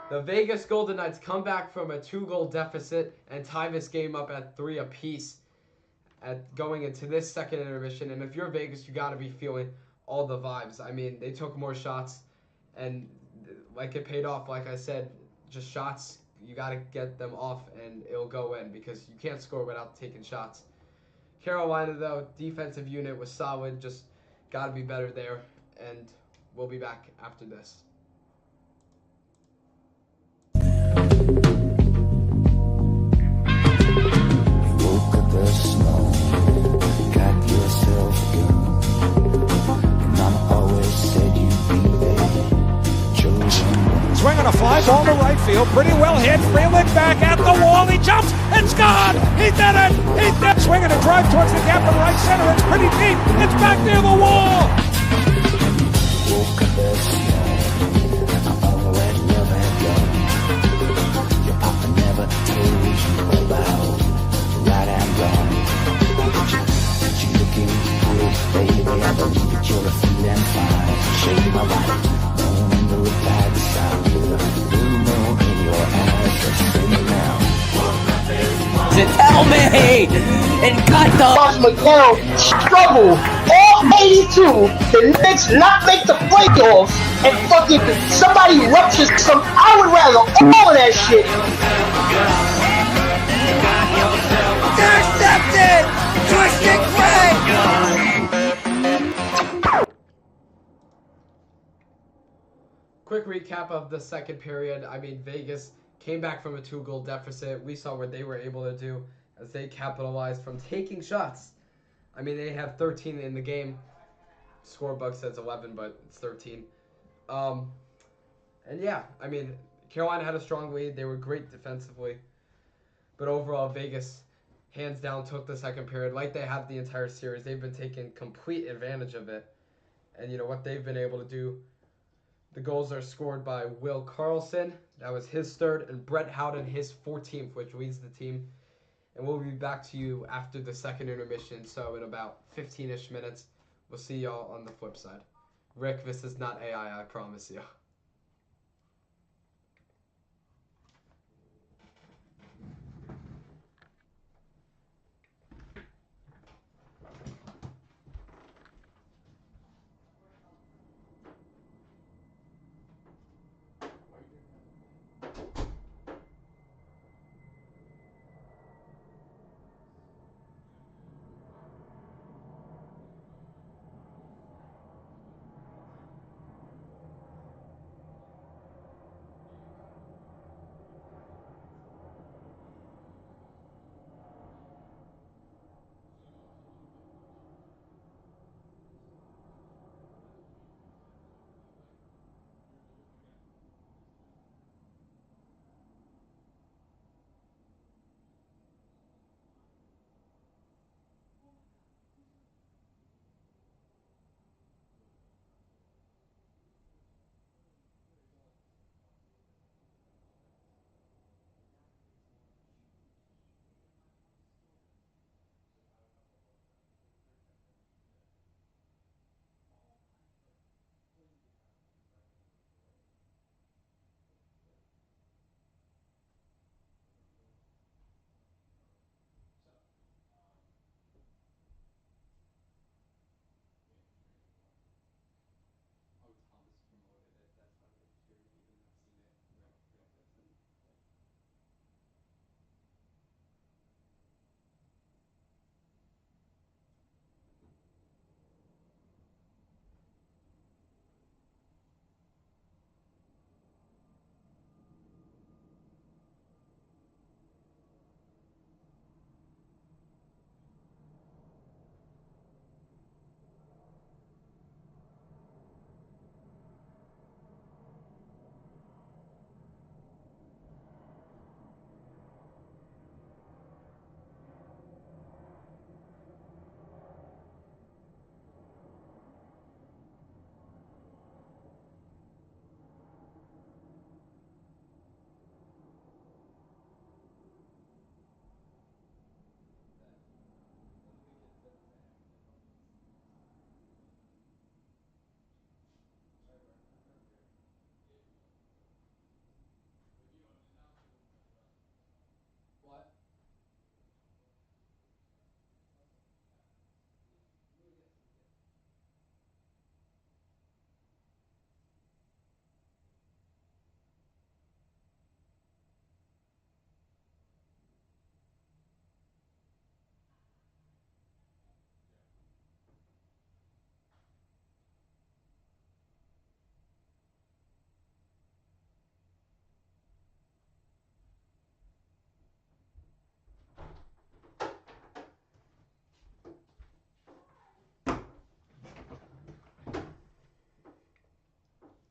the Vegas Golden Knights come back from a 2-goal deficit and tie this game up at 3 apiece at going into this second intermission. And if you're Vegas, you got to be feeling all the vibes. I mean, they took more shots, and like it paid off. Like I said, just shots. You got to get them off and it'll go in because you can't score without taking shots. Carolina, though, defensive unit was solid. Just got to be better there. And we'll be back after this. Woke up the snow, got yourself a gun. Mama always said you'd be there. Chosen. Swing on a fly ball to right field, pretty well hit. Freeland back at the wall, he jumps, it's gone! He did it! He did! Swinging a drive towards the gap in right center, it's pretty deep, it's back near the wall! Woke up the snow, all that love and gone. Your papa never told you about right and wrong. But you looking good, baby, I believe that you're feeling fine. Shade my light. Tell me and cut the Ross McCown struggled all 82, the Knicks not make the playoffs, and fucking somebody ruptures some. I would rather all of that shit. Quick recap of the second period. I mean, Vegas came back from a 2-goal deficit. We saw what they were able to do as they capitalized from taking shots. I mean, they have 13 in the game. Scorebook says 11, but it's 13. And yeah, I mean, Carolina had a strong lead. They were great defensively. But overall, Vegas, hands down, took the second period like they have the entire series. They've been taking complete advantage of it. And, you know, what they've been able to do. The goals are scored by Will Carlson. That was his third. And Brett Howden, his 14th, which leads the team. And we'll be back to you after the second intermission. So in about 15-ish minutes, we'll see y'all on the flip side. Rick, this is not AI, I promise you.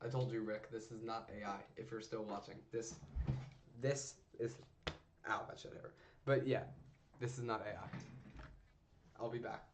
I told you, Rick, this is not AI. If you're still watching, this is, ow, that should hurt. But yeah, this is not AI. I'll be back.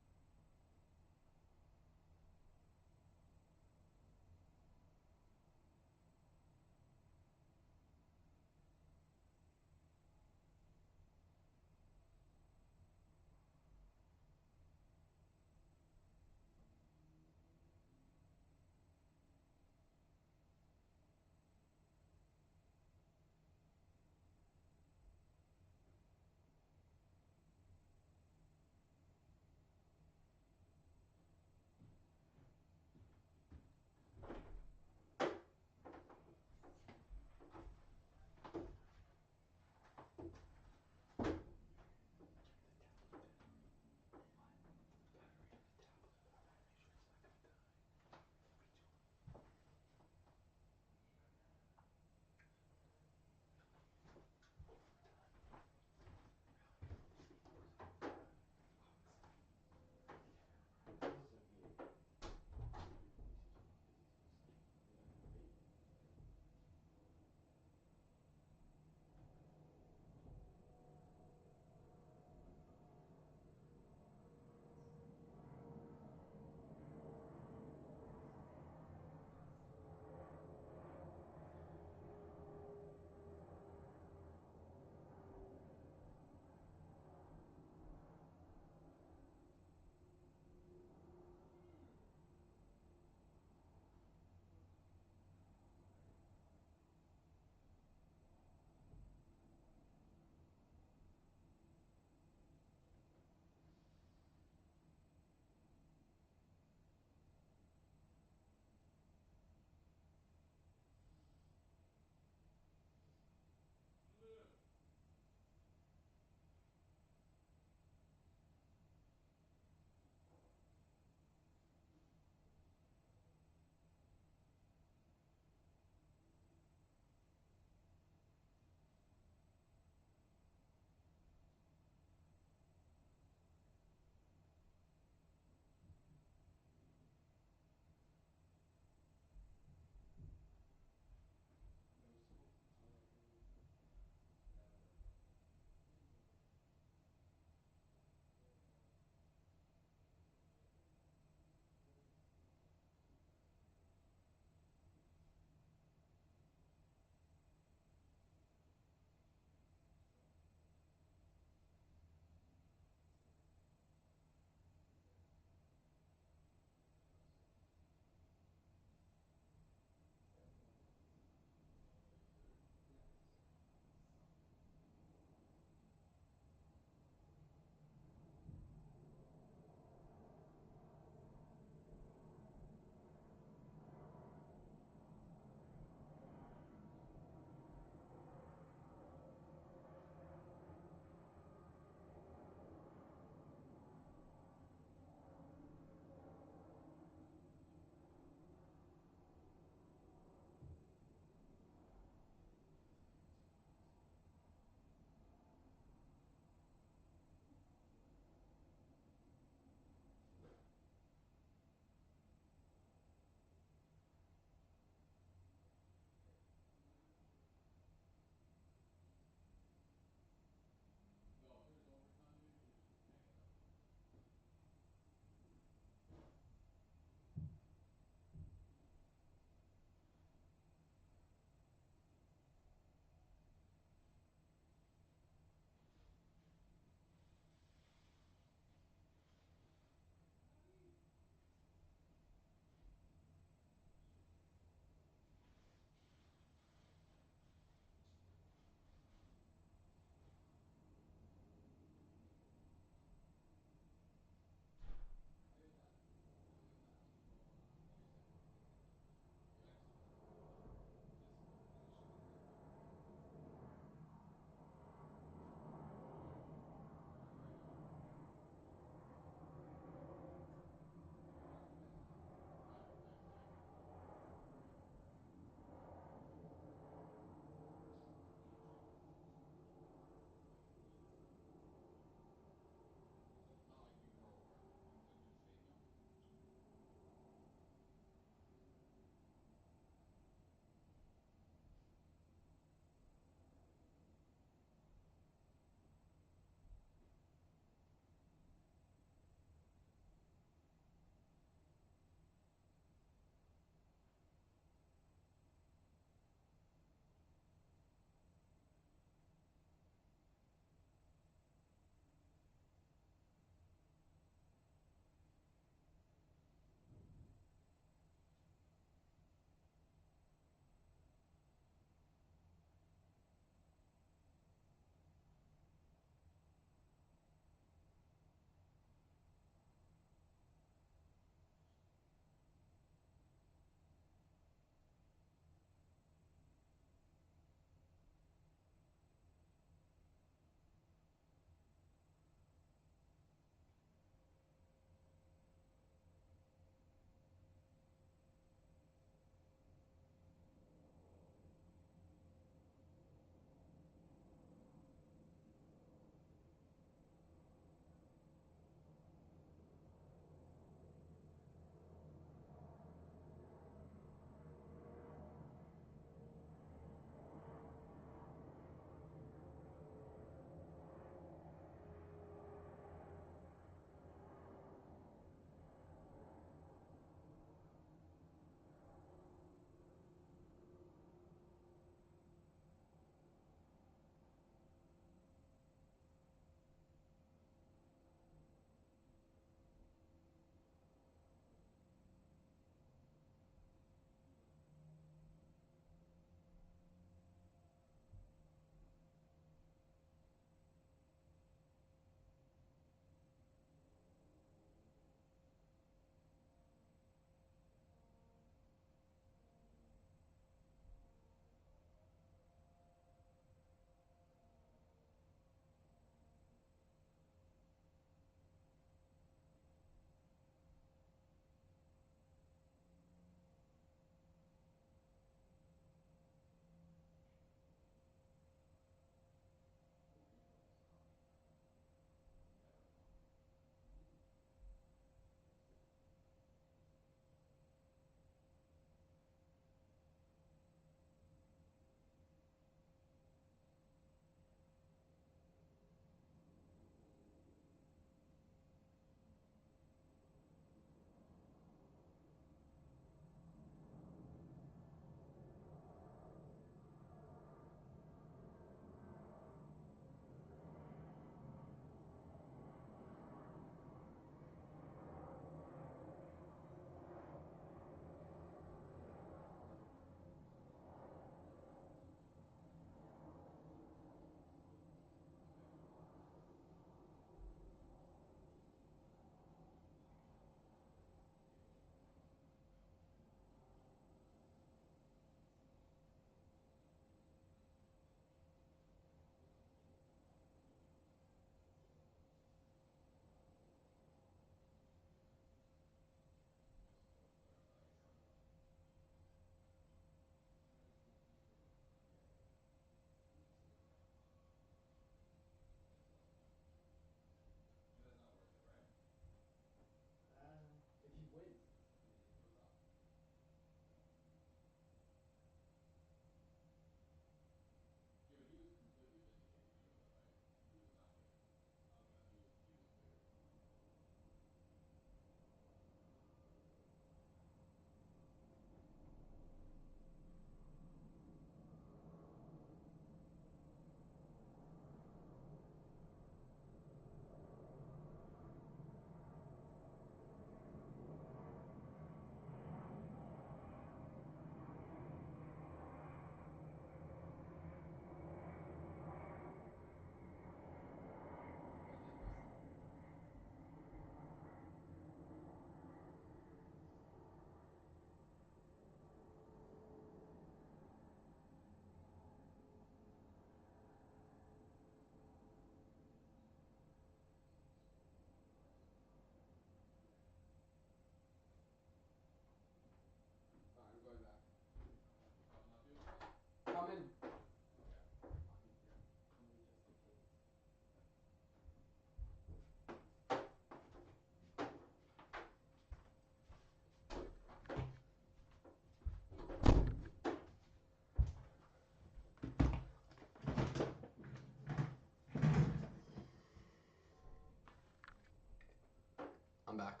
back.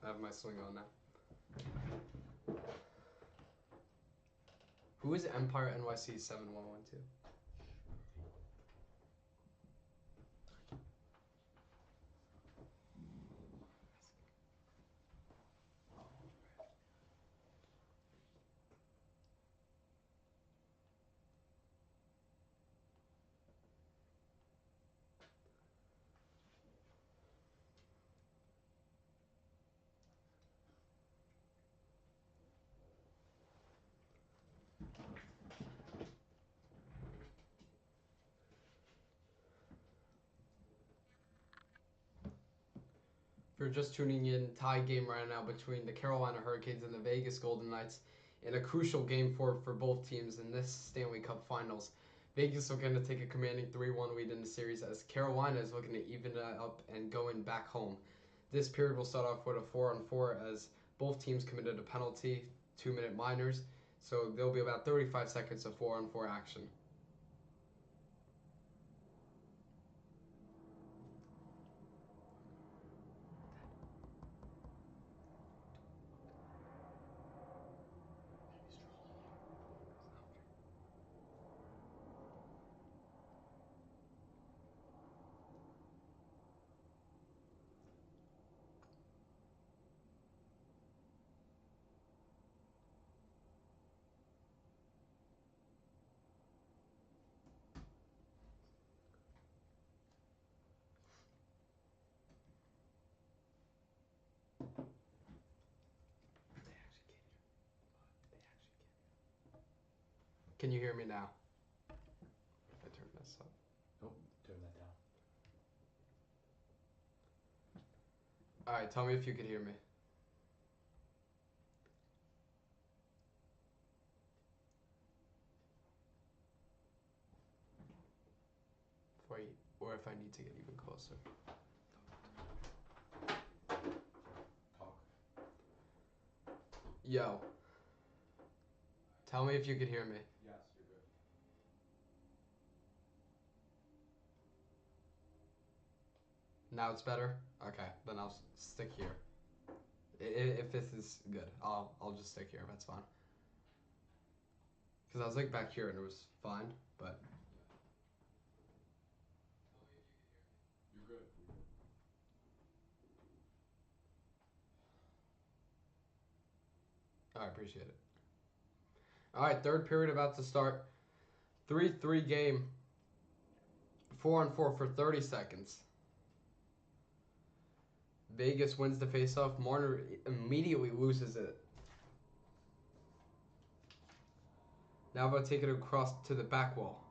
I have my sling on now. Who is Empire NYC 7112? If you're just tuning in, tie game right now between the Carolina Hurricanes and the Vegas Golden Knights in a crucial game for both teams in this Stanley Cup Finals. Vegas are going to take a commanding 3-1 lead in the series as Carolina is looking to even it up and going back home. This period will start off with a 4-on-4 as both teams committed a penalty, 2-minute minors, so there'll be about 35 seconds of 4-on-4 action. Can you hear me now? I turned this up. Nope, turn that down. Alright, tell me if you could hear me. Or if I need to get even closer. Talk. Yo. Tell me if you could hear me. Yes, you're good. Now it's better? Okay, then I'll stick here. If this is good, I'll just stick here. That's fine. Because I was like back here and it was fine, but... You're good. I appreciate it. Alright, third period about to start. 3-3 game. 4-on-4 for 30 seconds. Vegas wins the faceoff. Marner immediately loses it. Now about to take it across to the back wall.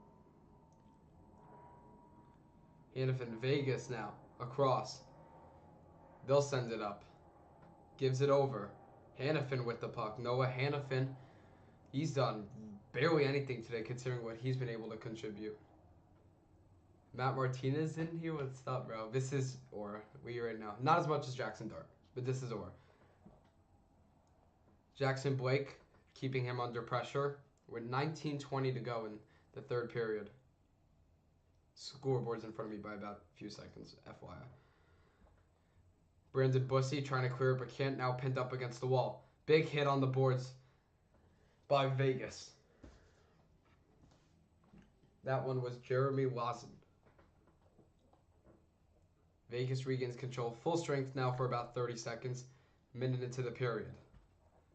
Hannafin, Vegas now. Across. They'll send it up. Gives it over. Hannafin with the puck. Noah Hannafin. He's done barely anything today considering what he's been able to contribute. Matt Martinez in here? What's up, bro? This is Aura. We right now. Not as much as Jackson Dart, but this is Aura. Jackson Blake keeping him under pressure with 19:20 to go in the third period. Scoreboard's in front of me by about a few seconds, FYI. Brandon Bussey trying to clear it but can't, now pinned up against the wall. Big hit on the boards by Vegas. That one was Jeremy Lawson. Vegas regains control. Full strength now for about 30 seconds. Minute into the period.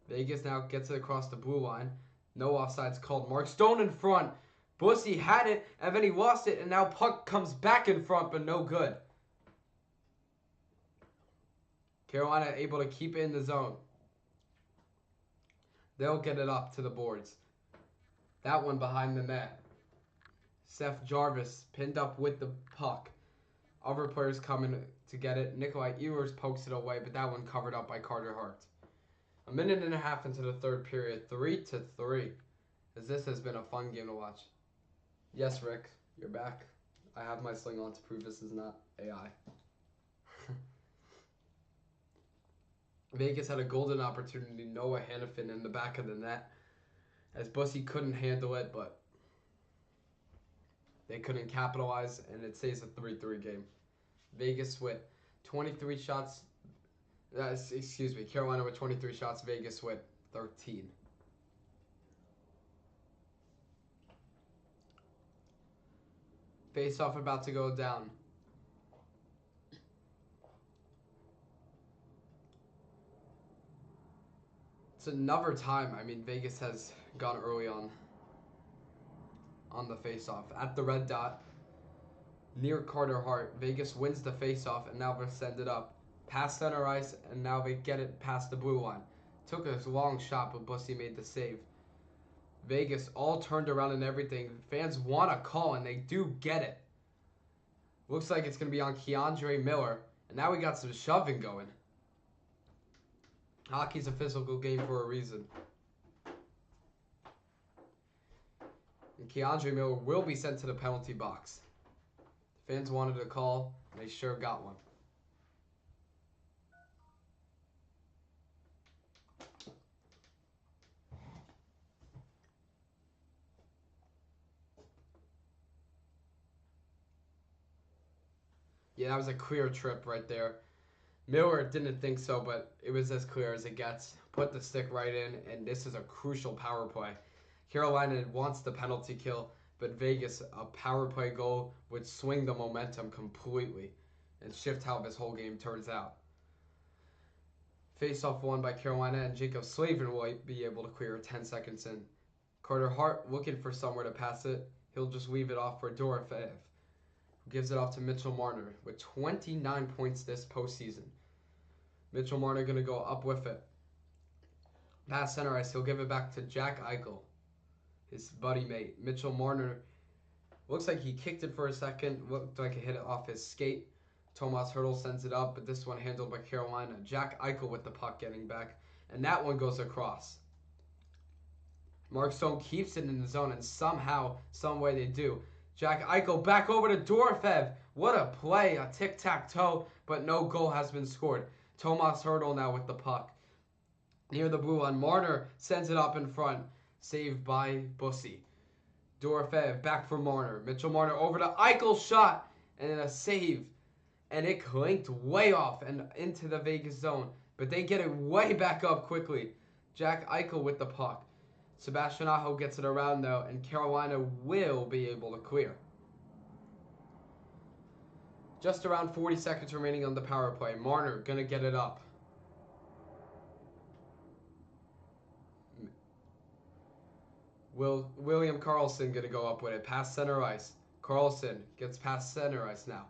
Vegas now gets it across the blue line. No offsides called. Mark Stone in front. Bussey had it, and then he lost it, and now puck comes back in front, but no good. Carolina able to keep it in the zone. They'll get it up to the boards. That one behind the net. Seth Jarvis pinned up with the puck. Other players coming to get it. Nikolai Ehlers pokes it away, but that one covered up by Carter Hart. A minute and a half into the third period, 3-3. As this has been a fun game to watch. Yes, Rick, you're back. I have my sling on to prove this is not AI. Vegas had a golden opportunity. Noah Hannafin in the back of the net. As Bussey couldn't handle it, but they couldn't capitalize, and it stays a 3-3 game. Vegas with 23 shots Excuse me. Carolina with 23 shots. Vegas with 13. Face-off about to go down. It's another time. I mean, Vegas has gone early on the face-off. At the red dot, near Carter Hart, Vegas wins the face-off, and now they send it up. Past center ice, and now they get it past the blue line. Took a long shot, but Bussy made the save. Vegas all turned around and everything. Fans want a call, and they do get it. Looks like it's going to be on Keandre Miller. And now we got some shoving going. Hockey's a physical game for a reason. And Keandre Miller will be sent to the penalty box. Fans wanted a call, and they sure got one. Yeah, that was a clear trip right there. Miller didn't think so, but it was as clear as it gets. Put the stick right in, and this is a crucial power play. Carolina wants the penalty kill, but Vegas, a power play goal, would swing the momentum completely and shift how this whole game turns out. Face-off won by Carolina, and Jacob Slavin will be able to clear 10 seconds in. Carter Hart looking for somewhere to pass it. He'll just leave it off for Dorofeyev. Gives it off to Mitchell Marner with 29 points this postseason. Mitchell Marner going to go up with it. Pass center ice. He'll give it back to Jack Eichel, his buddy mate. Mitchell Marner looks like he kicked it for a second. Looked like it hit it off his skate. Tomas Hertl sends it up, but this one handled by Carolina. Jack Eichel with the puck getting back, and that one goes across. Mark Stone keeps it in the zone, and somehow, some way they do. Jack Eichel back over to Dorofeyev. What a play, a tic-tac-toe, but no goal has been scored. Tomas Hertl now with the puck. Near the blue line, Marner sends it up in front. Saved by Bussy. Dorofeyev back for Marner. Mitchell Marner over to Eichel's shot, and then a save. And it clinked way off and into the Vegas zone. But they get it way back up quickly. Jack Eichel with the puck. Sebastian Aho gets it around though, and Carolina will be able to clear. Just around 40 seconds remaining on the power play. Marner gonna get it up. William Karlsson gonna go up with it. Past center ice. Karlsson gets past center ice now.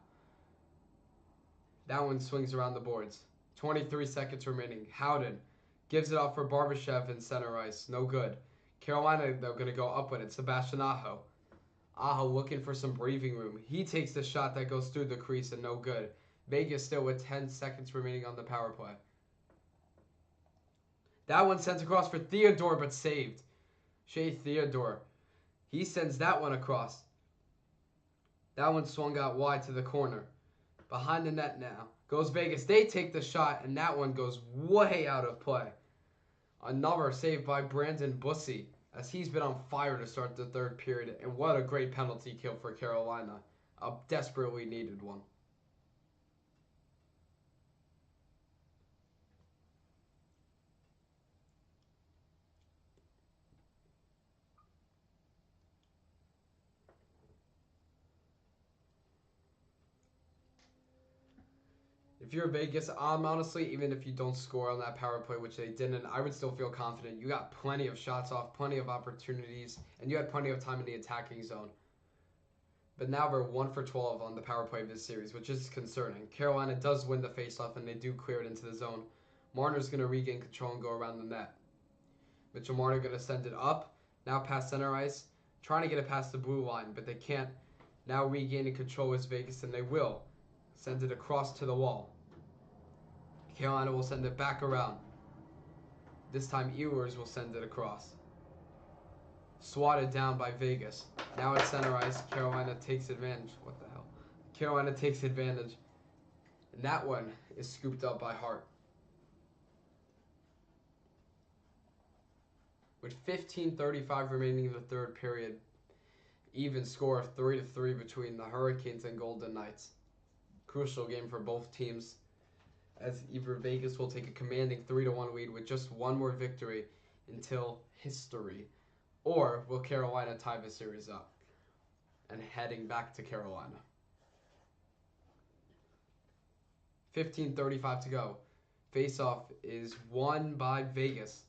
That one swings around the boards. 23 seconds remaining. Howden gives it off for Barbashev in center ice. No good. Carolina, though, going to go up with it. Sebastian Aho. Aho looking for some breathing room. He takes the shot that goes through the crease and no good. Vegas still with 10 seconds remaining on the power play. That one sent across for Theodore, but saved. Shea Theodore. He sends that one across. That one swung out wide to the corner. Behind the net now goes Vegas. They take the shot, and that one goes way out of play. Another save by Brandon Bussy, as he's been on fire to start the third period. And what a great penalty kill for Carolina. A desperately needed one. If you're Vegas, honestly, even if you don't score on that power play, which they didn't, I would still feel confident. You got plenty of shots off, plenty of opportunities, and you had plenty of time in the attacking zone. But now they're 1 for 12 on the power play of this series, which is concerning. Carolina does win the faceoff, and they do clear it into the zone. Marner's going to regain control and go around the net. Mitchell Marner going to send it up, now past center ice, trying to get it past the blue line, but they can't. Now regaining control is Vegas, and they will. Send it across to the wall. Carolina will send it back around. This time Ewers will send it across. Swatted down by Vegas. Now at center ice, Carolina takes advantage. What the hell? Carolina takes advantage. And that one is scooped up by Hart. With 15:35 remaining in the third period, even score of 3-3 between the Hurricanes and Golden Knights. Crucial game for both teams. as either Vegas will take a commanding 3-1 lead with just one more victory until history, or will Carolina tie the series up and heading back to Carolina. 15:35 to go. Face-off is won by Vegas.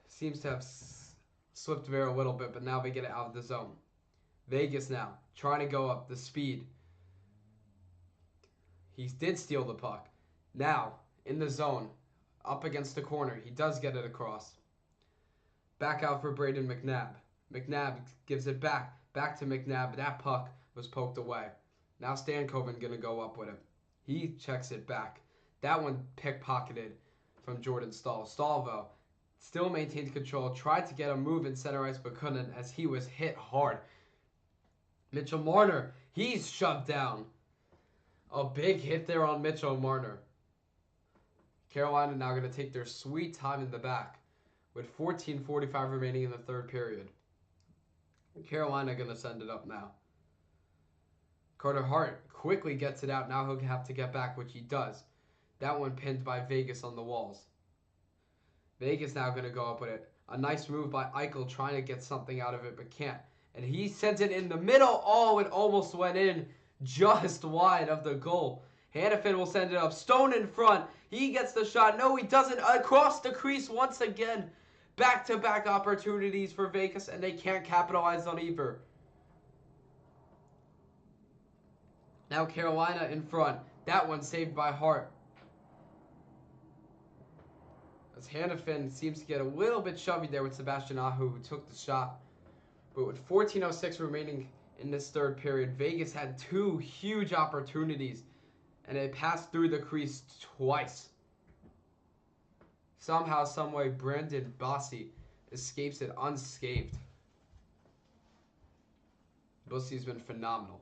Seems to have slipped there a little bit, but now they get it out of the zone. Vegas now trying to go up the speed. He did steal the puck. Now in the zone, up against the corner. He does get it across. Back out for Braden McNabb. McNabb gives it back to McNabb. That puck was poked away. Now Stankoven gonna go up with it. He checks it back. That one pickpocketed from Jordan Staal. Staal, though, still maintained control. Tried to get a move in center ice, but couldn't as he was hit hard. Mitchell Marner, he's shoved down. A big hit there on Mitchell Marner. Carolina now going to take their sweet time in the back with 14:45 remaining in the third period. Carolina going to send it up now. Carter Hart quickly gets it out. Now he'll have to get back, which he does. That one pinned by Vegas on the walls. Vegas now going to go up with it. A nice move by Eichel trying to get something out of it, but can't. And he sends it in the middle. Oh, it almost went in just wide of the goal. Hannafin will send it up. Stone in front. He gets the shot. No, he doesn't. Across the crease once again. Back-to-back opportunities for Vegas, and they can't capitalize on either. Now Carolina in front. That one saved by Hart. As Hannafin seems to get a little bit shovey there with Sebastian Aho, who took the shot. But with 14:06 remaining in this third period, Vegas had two huge opportunities, and it passed through the crease twice. Somehow, someway, Brandon Bossy escapes it unscathed. Bossy's been phenomenal.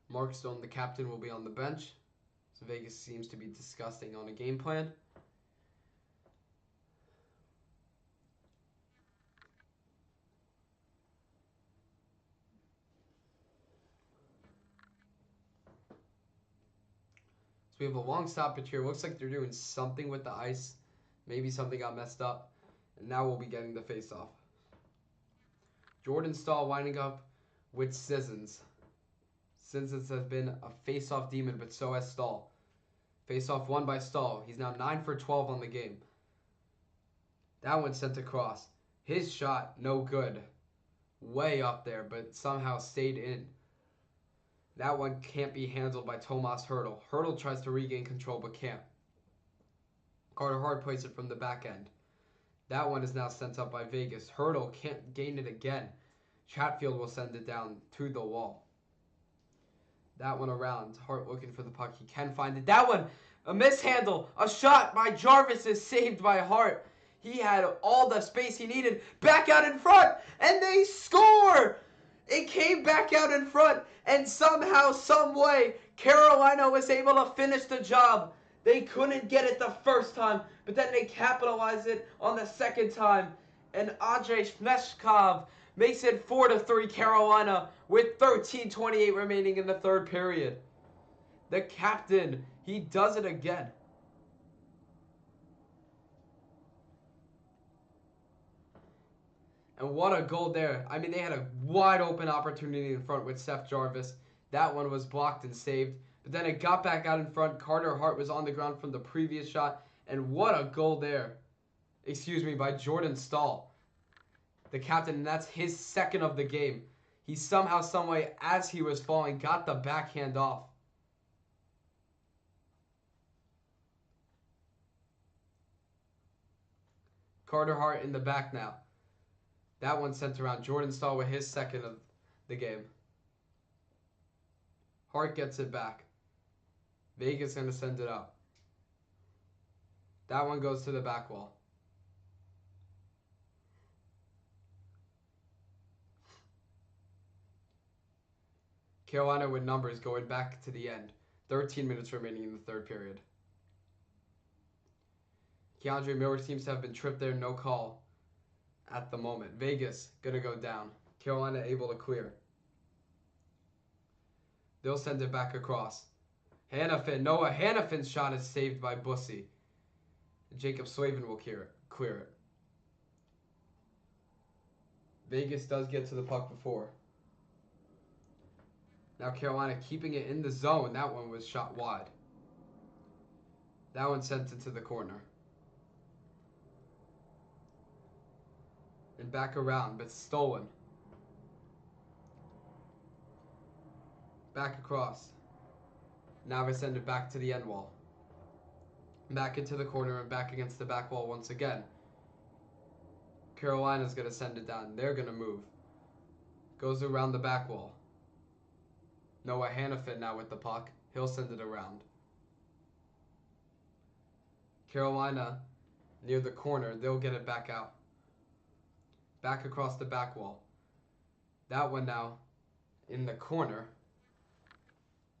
Mark Stone, the captain, will be on the bench. So Vegas seems to be discussing on a game plan. So we have a long stoppage here. Looks like they're doing something with the ice. Maybe something got messed up. And now we'll be getting the face-off. Jordan Staal winding up with Sissons. Sissons has been a face-off demon, but so has Staal. Face-off won by Staal. He's now 9 for 12 on the game. That one sent across. His shot, no good. Way up there, but somehow stayed in. That one can't be handled by Tomas Hertl. Hertl tries to regain control, but can't. Carter Hart plays it from the back end. That one is now sent up by Vegas. Hertl can't gain it again. Chatfield will send it down to the wall. That one around. Hart looking for the puck. He can find it. That one, a mishandle. A shot by Jarvis is saved by Hart. He had all the space he needed. Back out in front. And they score. It came back out in front. And somehow, some way, Carolina was able to finish the job. They couldn't get it the first time. But then they capitalized it on the second time. And Andrei Smeshkov makes it 4-3 Carolina with 13:28 remaining in the third period. The captain, he does it again. And what a goal there. I mean, they had a wide open opportunity in front with Seth Jarvis. That one was blocked and saved. But then it got back out in front. Carter Hart was on the ground from the previous shot. And what a goal there. By Jordan Staal. The captain, and that's his second of the game. He somehow, someway, as he was falling, got the backhand off. Carter Hart in the back now. That one sent around. Jordan Staal with his second of the game. Hart gets it back. Vegas going to send it up. That one goes to the back wall. Carolina with numbers going back to the end. 13 minutes remaining in the third period. Keandre Miller seems to have been tripped there, no call at the moment. Vegas gonna go down. Carolina able to clear. They'll send it back across. Noah Hannafin's shot is saved by Bussy. Jacob Slavin will clear it. Vegas does get to the puck before. Now Carolina keeping it in the zone. That one was shot wide. That one sent into the corner. And back around, but stolen. Back across. Now they send it back to the end wall. Back into the corner and back against the back wall once again. Carolina's going to send it down. They're going to move. Goes around the back wall. Noah Hannafin now with the puck. He'll send it around. Carolina near the corner. They'll get it back out. Back across the back wall. That one now in the corner.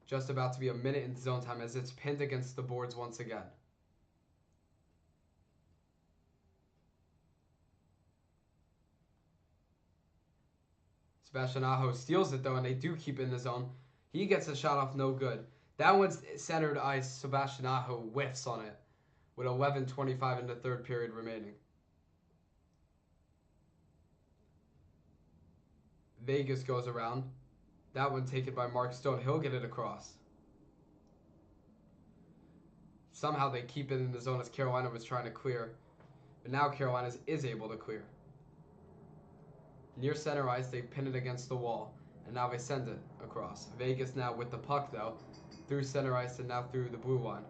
Just about to be a minute in zone time as it's pinned against the boards once again. Sebastian Aho steals it though, and they do keep it in the zone. He gets a shot off, no good. That one's centered ice. Sebastian Aho whiffs on it with 11:25 in the third period remaining. Vegas goes around. That one taken by Mark Stone. He'll get it across. Somehow they keep it in the zone as Carolina was trying to clear. But now Carolina is able to clear. Near center ice, they pin it against the wall. And now they send it across. Vegas now with the puck though. Through center ice and now through the blue line.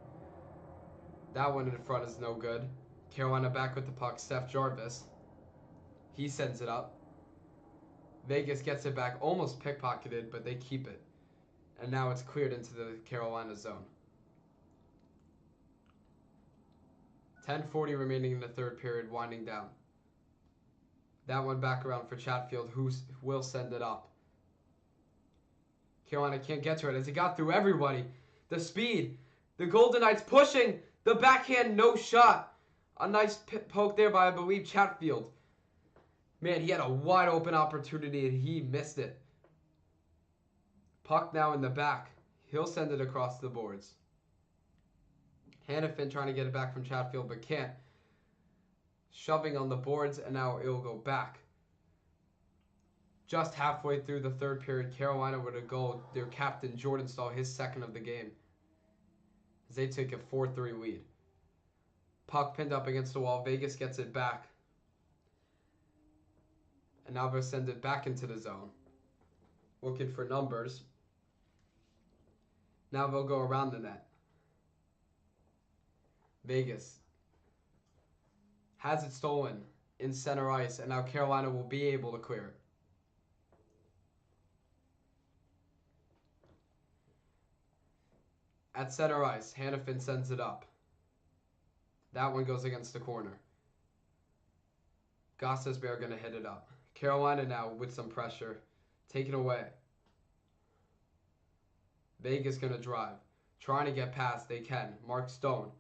That one in front is no good. Carolina back with the puck. Seth Jarvis. He sends it up. Vegas gets it back, almost pickpocketed, but they keep it. And now it's cleared into the Carolina zone. 10:40 remaining in the third period, winding down. That one back around for Chatfield, who will send it up. Carolina can't get to it as it got through everybody. The speed. The Golden Knights pushing. The backhand, no shot. A nice poke there by, I believe, Chatfield. Man, he had a wide open opportunity and he missed it. Puck now in the back. He'll send it across the boards. Hannafin trying to get it back from Chatfield but can't. Shoving on the boards and now it'll go back. Just halfway through the third period, Carolina with a goal. Their captain, Jordan Stahl, his second of the game. As they take a 4-3 lead. Puck pinned up against the wall. Vegas gets it back. And now they'll send it back into the zone. Looking for numbers. Now they'll go around the net. Vegas has it stolen in center ice. And now Carolina will be able to clear it. At center ice, Hannafin sends it up. That one goes against the corner. Gossesbear are going to hit it up. Carolina now with some pressure. Taken away. Vegas going to drive. Trying to get past. They can. Mark Stone.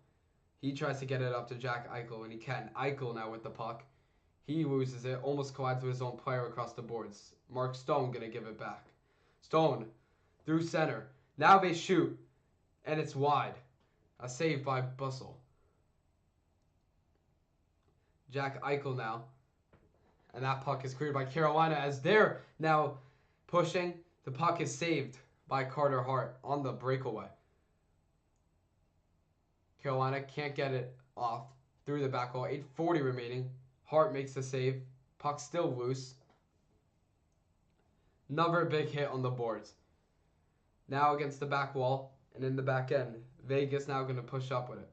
He tries to get it up to Jack Eichel, and he can. Eichel now with the puck. He loses it. Almost collides with his own player across the boards. Mark Stone going to give it back. Stone through center. Now they shoot. And it's wide. A save by Bussell. Jack Eichel now. And that puck is cleared by Carolina as they're now pushing. The puck is saved by Carter Hart on the breakaway. Carolina can't get it off through the back wall. 8:40 remaining. Hart makes the save. Puck still loose. Another big hit on the boards. Now against the back wall and in the back end. Vegas now going to push up with it.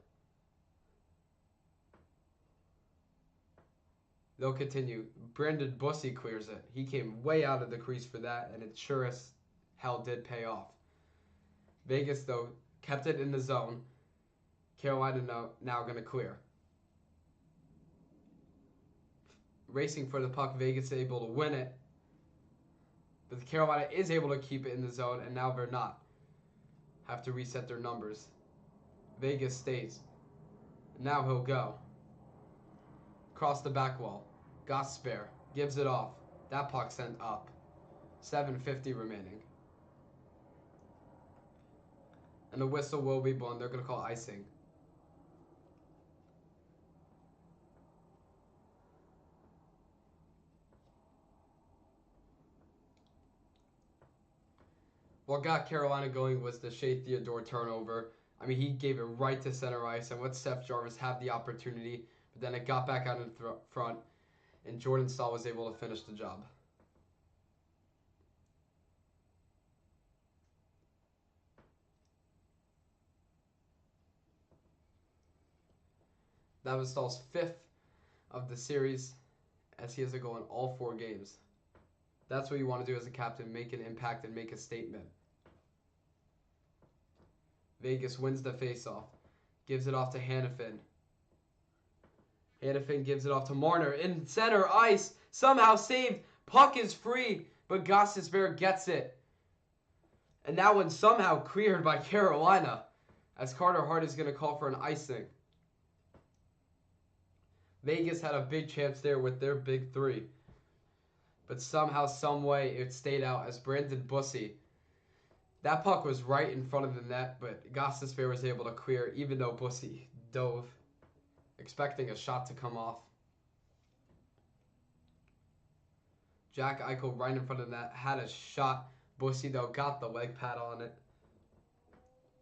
They'll continue. Brandon Bussy clears it. He came way out of the crease for that, and it sure as hell did pay off. Vegas, though, kept it in the zone. Carolina now going to clear. Racing for the puck, Vegas able to win it. But Carolina is able to keep it in the zone, and now they're not. Have to reset their numbers. Vegas stays. Now he'll go. across the back wall. Gosper gives it off. That puck sent up. 7:50 remaining. And the whistle will be blown. They're going to call icing. What got Carolina going was the Shea Theodore turnover. I mean, he gave it right to center ice and let Seth Jarvis have the opportunity. But then it got back out in front, and Jordan Stahl was able to finish the job. That was Stahl's 5th of the series, as he has a goal in all 4 games. That's what you want to do as a captain, make an impact and make a statement. Vegas wins the faceoff, gives it off to Hannafin. Hannafin gives it off to Marner in center ice, somehow saved. Puck is free, but Gostisbehere gets it. And that one somehow cleared by Carolina, as Carter Hart is going to call for an icing. Vegas had a big chance there with their big 3. But somehow, someway, it stayed out as Brandon Bussey. That puck was right in front of the net, but Gostisbehere was able to clear, even though Bussey dove, expecting a shot to come off. Jack Eichel right in front of the net, had a shot. Bussey, though, got the leg pad on it.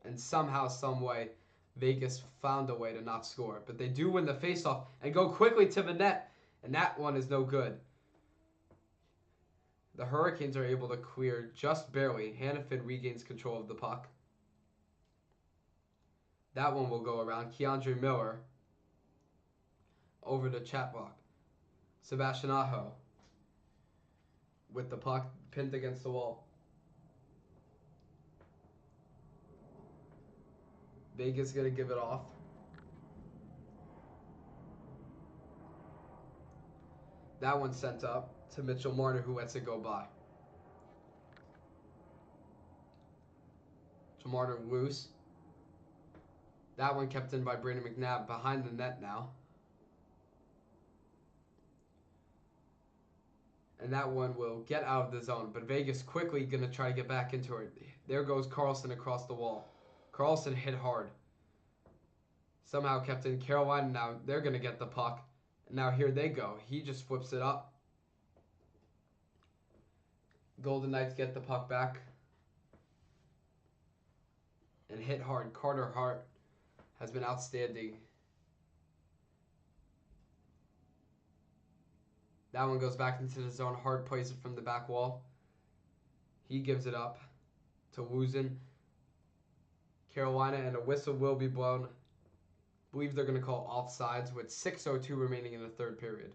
And somehow, someway, Vegas found a way to not score. But they do win the faceoff and go quickly to the net, and that one is no good. The Hurricanes are able to clear just barely. Hannafin regains control of the puck. That one will go around. Keandre Miller over to Chatblock. Sebastian Aho with the puck pinned against the wall. Vegas going to give it off. That one sent up to Mitchell Marner, who lets it go by. Mitchell Marner loose. That one kept in by Brandon McNabb behind the net now. And that one will get out of the zone, but Vegas quickly going to try to get back into it. There goes Carlson across the wall. Carlson hit hard. Somehow kept in. Carolina now, they're going to get the puck. And now here they go. He just flips it up. Golden Knights get the puck back. And hit hard. Carter Hart has been outstanding. That one goes back into the zone. Hart plays it from the back wall. He gives it up to Woozen. Carolina, and a whistle will be blown. I believe they're going to call offsides with 6:02 remaining in the 3rd period.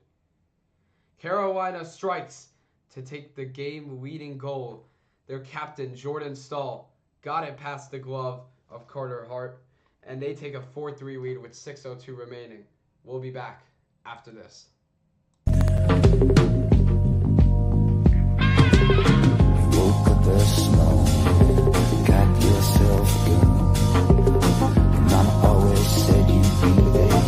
Carolina strikes to take the game-leading goal. Their captain, Jordan Stahl, got it past the glove of Carter Hart, and they take a 4-3 lead with 6:02 remaining. We'll be back after this. Woke up this morning, got yourself a gun. Mama always said you'd be there.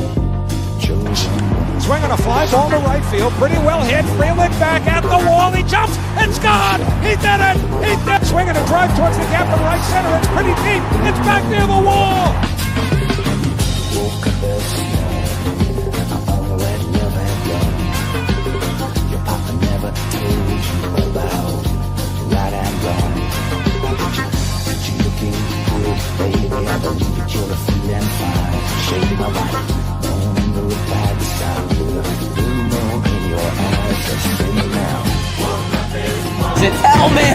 Children. Swing on a fly ball to right field, pretty well hit. Freeland back at the wall, he jumps, it's gone! He did it! He did it! Swinging a drive towards the gap in right center, it's pretty deep, it's back near the wall! Woke up this morning, all that love had gone. Your papa never told you about right and wrong. But you looking good, baby, I believe that you're feeling fine. Shade my light, don't remember bad sound. Blue moon in your eyes, just sing now. To tell me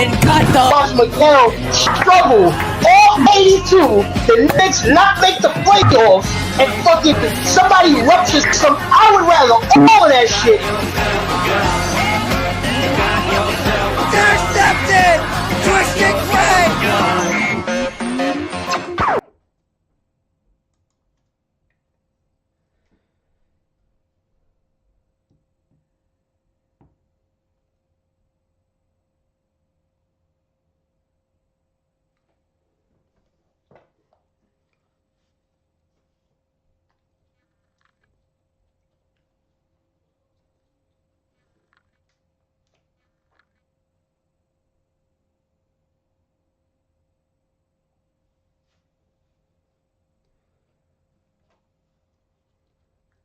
and cut the Ross McDowell struggle all 82. The Knicks not make the playoffs, and fucking somebody ruptures some. I would rather all of that shit. intercepted! Twisted Craig!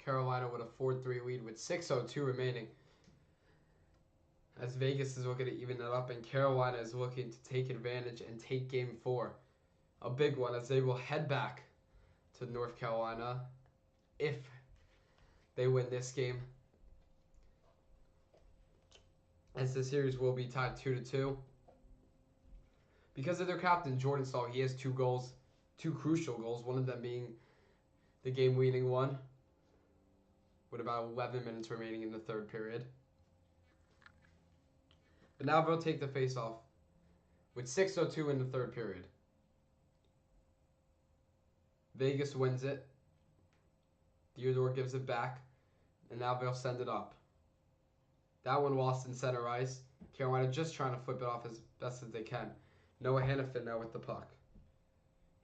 Carolina with a 4-3 lead with 6:02 remaining. As Vegas is looking to even it up, and Carolina is looking to take advantage and take Game 4. A big one, as they will head back to North Carolina if they win this game. As the series will be tied 2-2. Because of their captain, Jordan Stahl, he has 2 goals, 2 crucial goals, one of them being the game-winning one, with about 11 minutes remaining in the third period. But now they'll take the face-off with 6:02 in the third period. Vegas wins it. Theodore gives it back, and now they'll send it up. That one lost in center ice. Carolina just trying to flip it off as best as they can. Noah Hannafin now with the puck.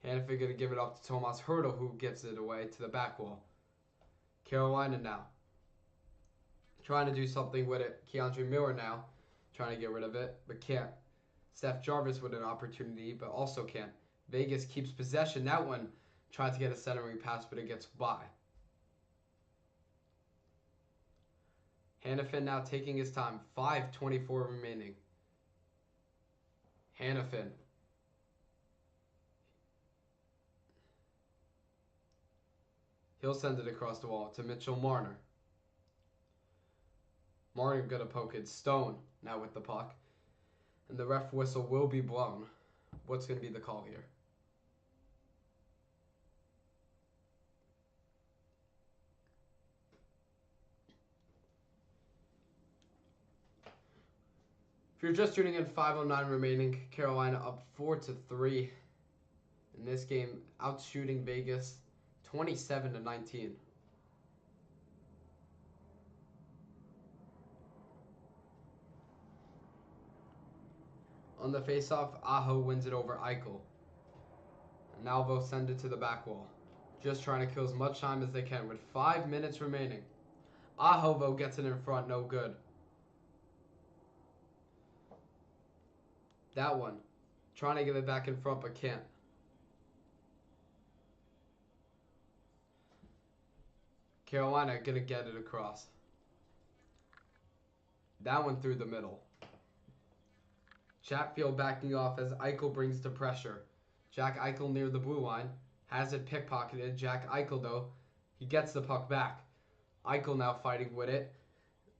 Hannafin going to give it up to Tomas Hertl, who gives it away to the back wall. Carolina now trying to do something with it. Keandre Miller now trying to get rid of it, but can't. Seth Jarvis with an opportunity, but also can't. Vegas keeps possession. That one tried to get a centering pass, but it gets by. Hannafin now taking his time. 5:24 remaining. Hannafin. He'll send it across the wall to Mitchell Marner. Marner gonna poke it. Stone now with the puck. And the ref whistle will be blown. What's gonna be the call here? If you're just tuning in, 5:09 remaining. Carolina up 4-3 in this game, outshooting Vegas 27-19. On the faceoff, Aho wins it over Eichel. And now they'll send it to the back wall. Just trying to kill as much time as they can with 5 minutes remaining. Aho, though, gets it in front, no good. That one. Trying to get it back in front, but can't. Carolina gonna get it across. That one through the middle. Chatfield backing off as Eichel brings the pressure. Jack Eichel near the blue line. Has it pickpocketed. Jack Eichel, though, he gets the puck back. Eichel now fighting with it.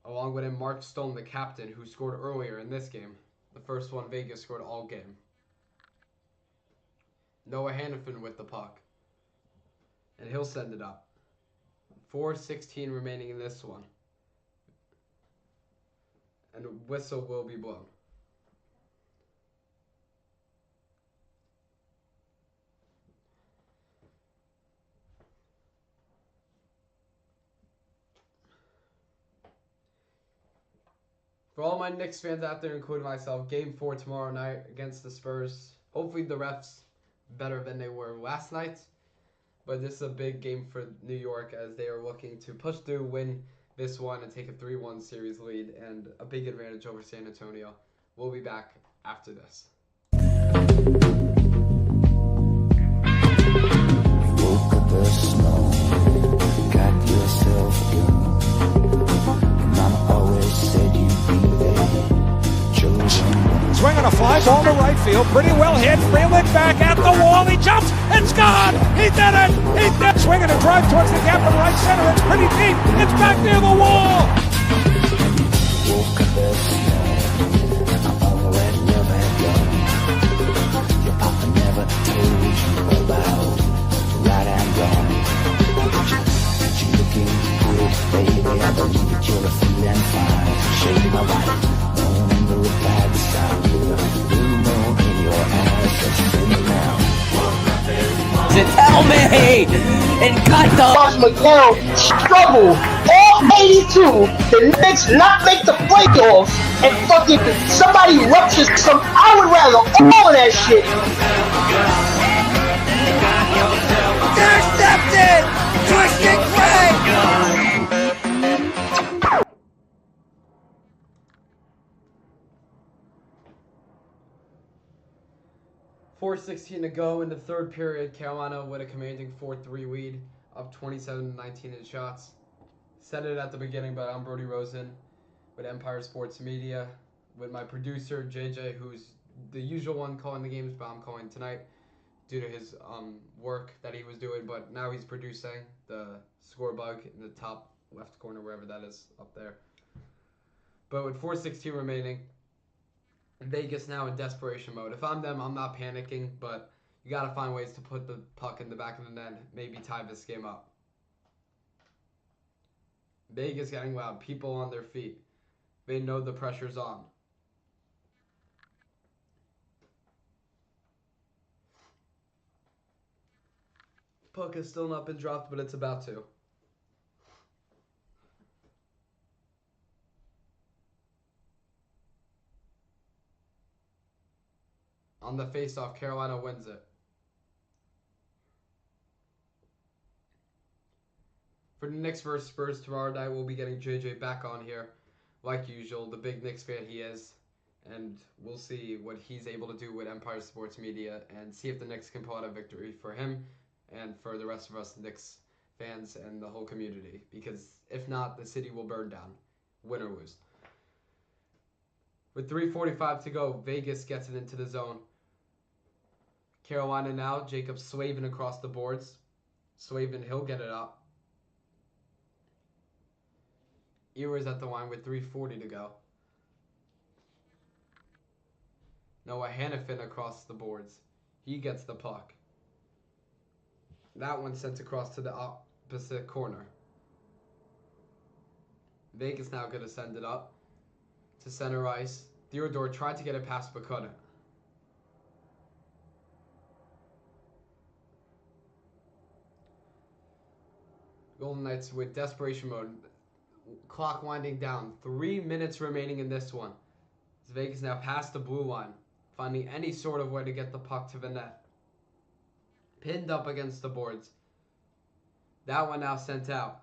Along with him, Mark Stone, the captain, who scored earlier in this game. The first one Vegas scored all game. Noah Hannafin with the puck. And he'll send it up. 4:16 remaining in this one. And a whistle will be blown. For all my Knicks fans out there, including myself, Game 4 tomorrow night against the Spurs. Hopefully the refs better than they were last night. But this is a big game for New York as they are looking to push through, win this one, and take a 3-1 series lead and a big advantage over San Antonio. We'll be back after this. Woke up the snow, got yourself a gun. Mama always said you'd be there, chosen one. Swing on a fly ball to right field, pretty well hit. Freeland back at the wall, he jumps, it's gone! He did it! He did! Swinging a drive towards the gap in right center, it's pretty deep, it's back near the wall! Woke up the snow, all that love had gone. Your papa never told you about right and wrong. But you're looking good, baby, I believe that you're feeling fine. Shake my life, don't under a bad sound. Blue moon in your eyes, just sing it now. To tell me and cut the Ross McGowan struggle all 82. The Knicks not make the playoffs and fucking somebody ruptures some. I would rather all of that shit. intercepted! Twisted Craig! 4:16 to go in the third period. Carolina with a commanding 4-3 lead, up 27-19 in shots. said it at the beginning, but I'm Brody Rosen with Empire Sports Media, with my producer JJ, who's the usual one calling the games, but I'm calling tonight due to his work that he was doing. But now he's producing the score bug in the top left corner, wherever that is up there. But with 4:16 remaining, Vegas now in desperation mode. If I'm them, I'm not panicking, but you got to find ways to put the puck in the back of the net, maybe tie this game up. Vegas getting loud, people on their feet. They know the pressure's on. Puck has still not been dropped, but it's about to. On the face-off, Carolina wins it. For the Knicks versus Spurs tomorrow night, we'll be getting JJ back on here, like usual, the big Knicks fan he is. And we'll see what he's able to do with Empire Sports Media and see if the Knicks can pull out a victory for him and for the rest of us Knicks fans and the whole community. Because if not, the city will burn down, win or lose. With 3:45 to go, Vegas gets it into the zone. Carolina now, Jacob Slavin across the boards. Slavin, he'll get it up. Ewers at the line with 3:40 to go. Noah Hannafin across the boards. He gets the puck. That one sent across to the opposite corner. Vegas now going to send it up to center ice. Theodore tried to get it past but couldn't. Golden Knights with desperation mode. Clock winding down. 3 minutes remaining in this one. As Vegas now past the blue line, finding any sort of way to get the puck to the net. Pinned up against the boards. That one now sent out.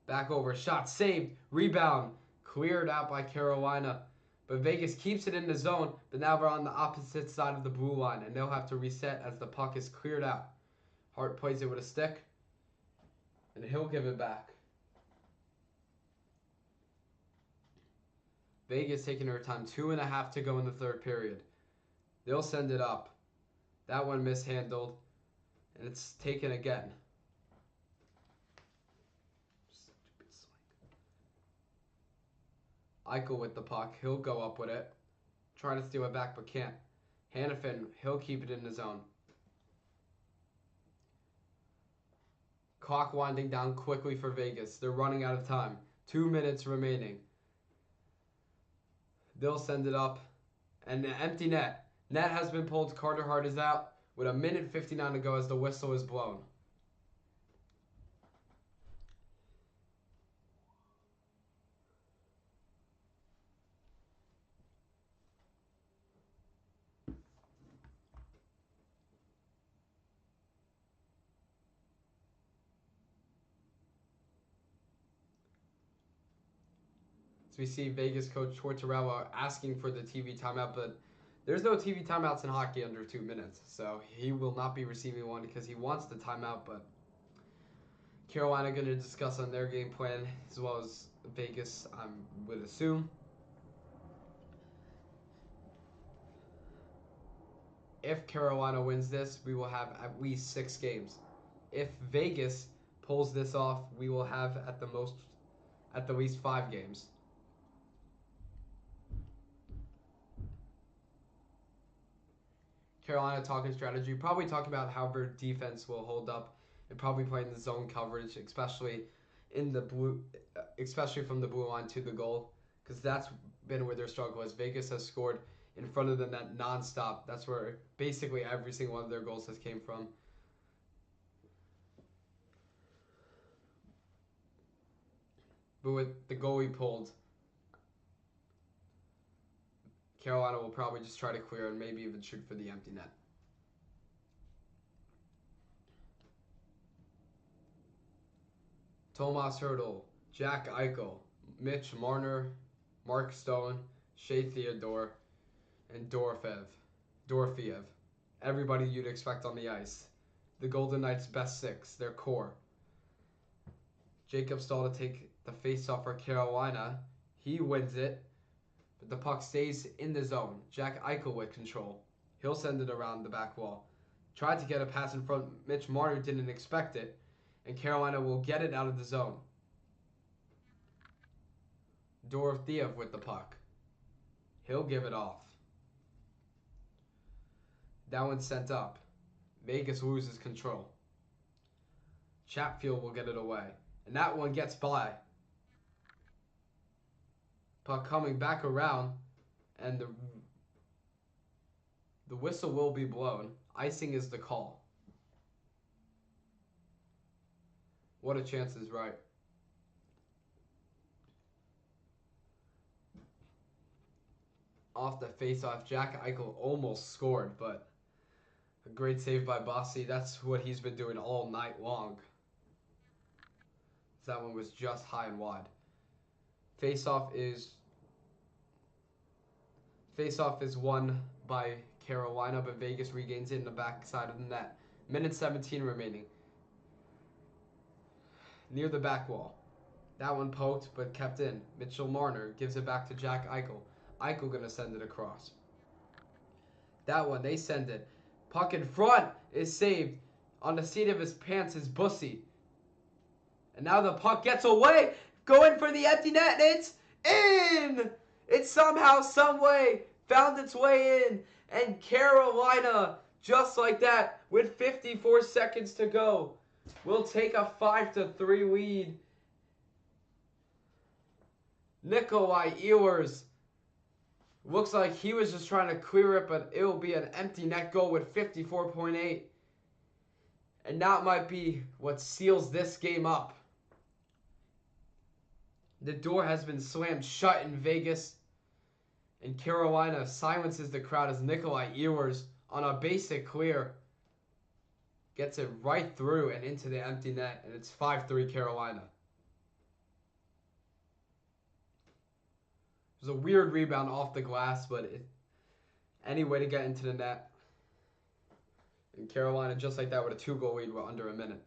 Back over. Shot saved. Rebound. Cleared out by Carolina. But Vegas keeps it in the zone. But now we're on the opposite side of the blue line. And they'll have to reset as the puck is cleared out. Hart plays it with a stick. And he'll give it back. Vegas taking her time. 2.5 to go in the third period. They'll send it up. That one mishandled. And it's taken again. Eichel with the puck. He'll go up with it. Trying to steal it back but can't. Hannafin, he'll keep it in the zone. Clock winding down quickly for Vegas. They're running out of time. 2 minutes remaining. They'll send it up. And an empty net. Net has been pulled. Carter Hart is out with 1:59 to go as the whistle is blown. So we see Vegas coach Tortorella asking for the TV timeout, but there's no TV timeouts in hockey under 2 minutes. So he will not be receiving one because he wants the timeout, but Carolina going to discuss on their game plan as well as Vegas, I would assume. If Carolina wins this, we will have at least 6 games. If Vegas pulls this off, we will have at the least 5 games. Carolina talking strategy, probably talking about how their defense will hold up and probably playing the zone coverage, especially from the blue line to the goal, because that's been where their struggle is. Vegas has scored in front of the net nonstop. That's where basically every single one of their goals has came from. But with the goalie pulled, Carolina will probably just try to clear and maybe even shoot for the empty net. Tomas Hertl, Jack Eichel, Mitch Marner, Mark Stone, Shea Theodore, and Dorofeev. Everybody you'd expect on the ice. The Golden Knights' best 6, their core. Jacob Stahl to take The face-off for Carolina. He wins it. But the puck stays in the zone. Jack Eichel with control. He'll send it around the back wall. Tried to get a pass in front. Mitch Marner didn't expect it. And Carolina will get it out of the zone. Dorofeev with the puck. He'll give it off. That one's sent up. Vegas loses control. Chatfield will get it away. And that one gets by. Puck coming back around. And the whistle will be blown. Icing is the call. What a chance is right. Off the face-off, Jack Eichel almost scored, but a great save by Bossy. That's what he's been doing all night long. That one was just high and wide. Face-off is won by Carolina, but Vegas regains it in the back side of the net. Minute 17 remaining. Near the back wall. That one poked, but kept in. Mitchell Marner gives it back to Jack Eichel. Eichel gonna send it across. That one, they send it. Puck in front is saved. On the seat of his pants is Bussy. And now the puck gets away. Going for the empty net, and it's in! It somehow, someway, found its way in. And Carolina, just like that, with 54 seconds to go, will take a 5-3 lead. Nikolai Ehlers looks like he was just trying to clear it, but it will be an empty net goal with 54.8. And that might be what seals this game up. The door has been slammed shut in Vegas. And Carolina silences the crowd as Nikolai Ehlers, on a basic clear, gets it right through and into the empty net. And it's 5-3 Carolina. It was a weird rebound off the glass, but any way to get into the net. And Carolina, just like that, with a 2-goal lead with under a minute.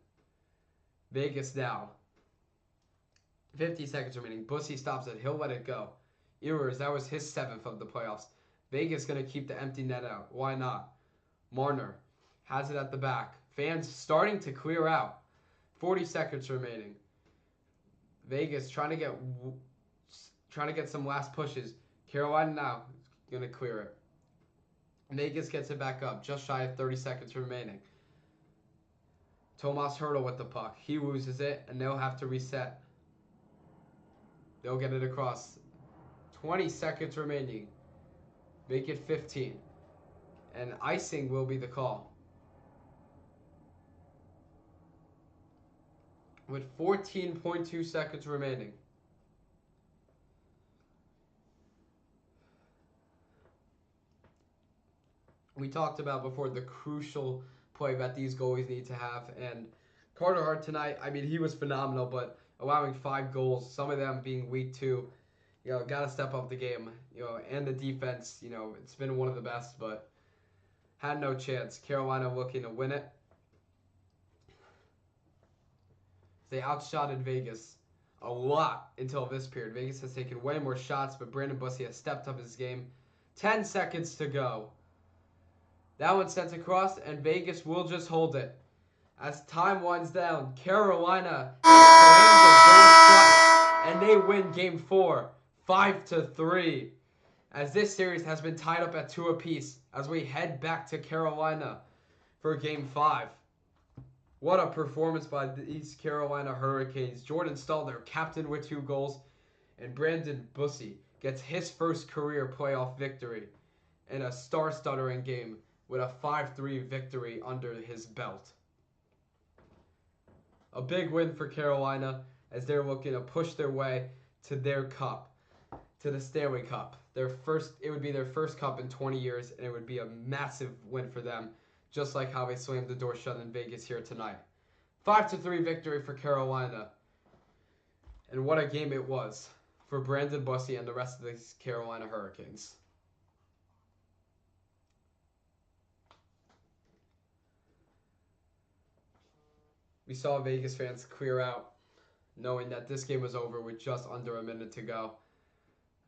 Vegas now. 50 seconds remaining. Bussy stops it. He'll let it go. Ehlers, that was his 7th of the playoffs. Vegas going to keep the empty net out. Why not? Marner has it at the back. Fans starting to clear out. 40 seconds remaining. Vegas trying to get some last pushes. Carolina now going to clear it. Vegas gets it back up. Just shy of 30 seconds remaining. Tomas Hertl with the puck. He loses it, and they'll have to reset. They'll get it across. 20 seconds remaining. Make it 15. And icing will be the call. With 14.2 seconds remaining. We talked about before the crucial play that these goalies need to have. And Carter Hart tonight, I mean, he was phenomenal, but allowing 5 goals, some of them being weak too. You know, got to step up the game. You know, and the defense, you know, it's been one of the best, but had no chance. Carolina looking to win it. They outshotted Vegas a lot until this period. Vegas has taken way more shots, but Brandon Bussy has stepped up his game. 10 seconds to go. That one sent across, and Vegas will just hold it. As time winds down, Carolina and they win Game 4, 5-3. As this series has been tied up at 2 apiece, as we head back to Carolina for Game 5. What a performance by these Carolina Hurricanes. Jordan Staal, their captain, with 2 goals, and Brandon Bussy gets his first career playoff victory in a star-stuttering game with a 5-3 victory under his belt. A big win for Carolina as they're looking to push their way to their cup, to the Stanley Cup. It would be their first cup in 20 years, and it would be a massive win for them, just like how they slammed the door shut in Vegas here tonight. 5-3 victory for Carolina. And what a game it was for Brandon Bussy and the rest of the Carolina Hurricanes. We saw Vegas fans clear out knowing that this game was over with just under a minute to go,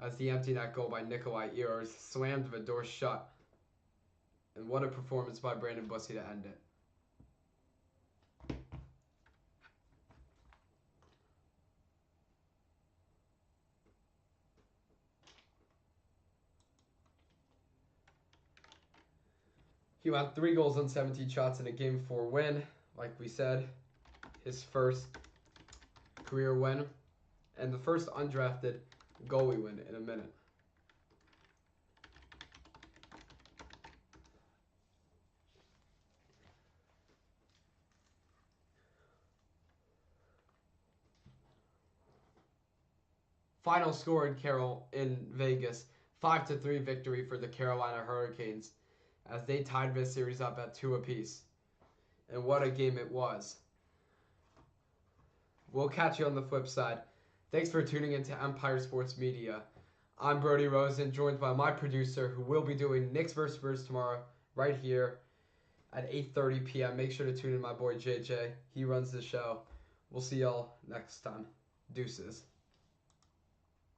as the empty net goal by Nikolai Ehlers slammed the door shut. And what a performance by Brandon Bussey to end it. He won 3 goals on 17 shots in a Game 4 win. Like we said, his first career win and the first undrafted goalie win in a minute. Final score in Vegas, 5-3 victory for the Carolina Hurricanes, as they tied this series up at 2 apiece. And what a game it was. We'll catch you on the flip side. Thanks for tuning into Empire Sports Media. I'm Brody Rosen, joined by my producer, who will be doing Knicks vs. Spurs tomorrow, right here at 8:30 p.m. Make sure to tune in my boy JJ. He runs the show. We'll see y'all next time. Deuces.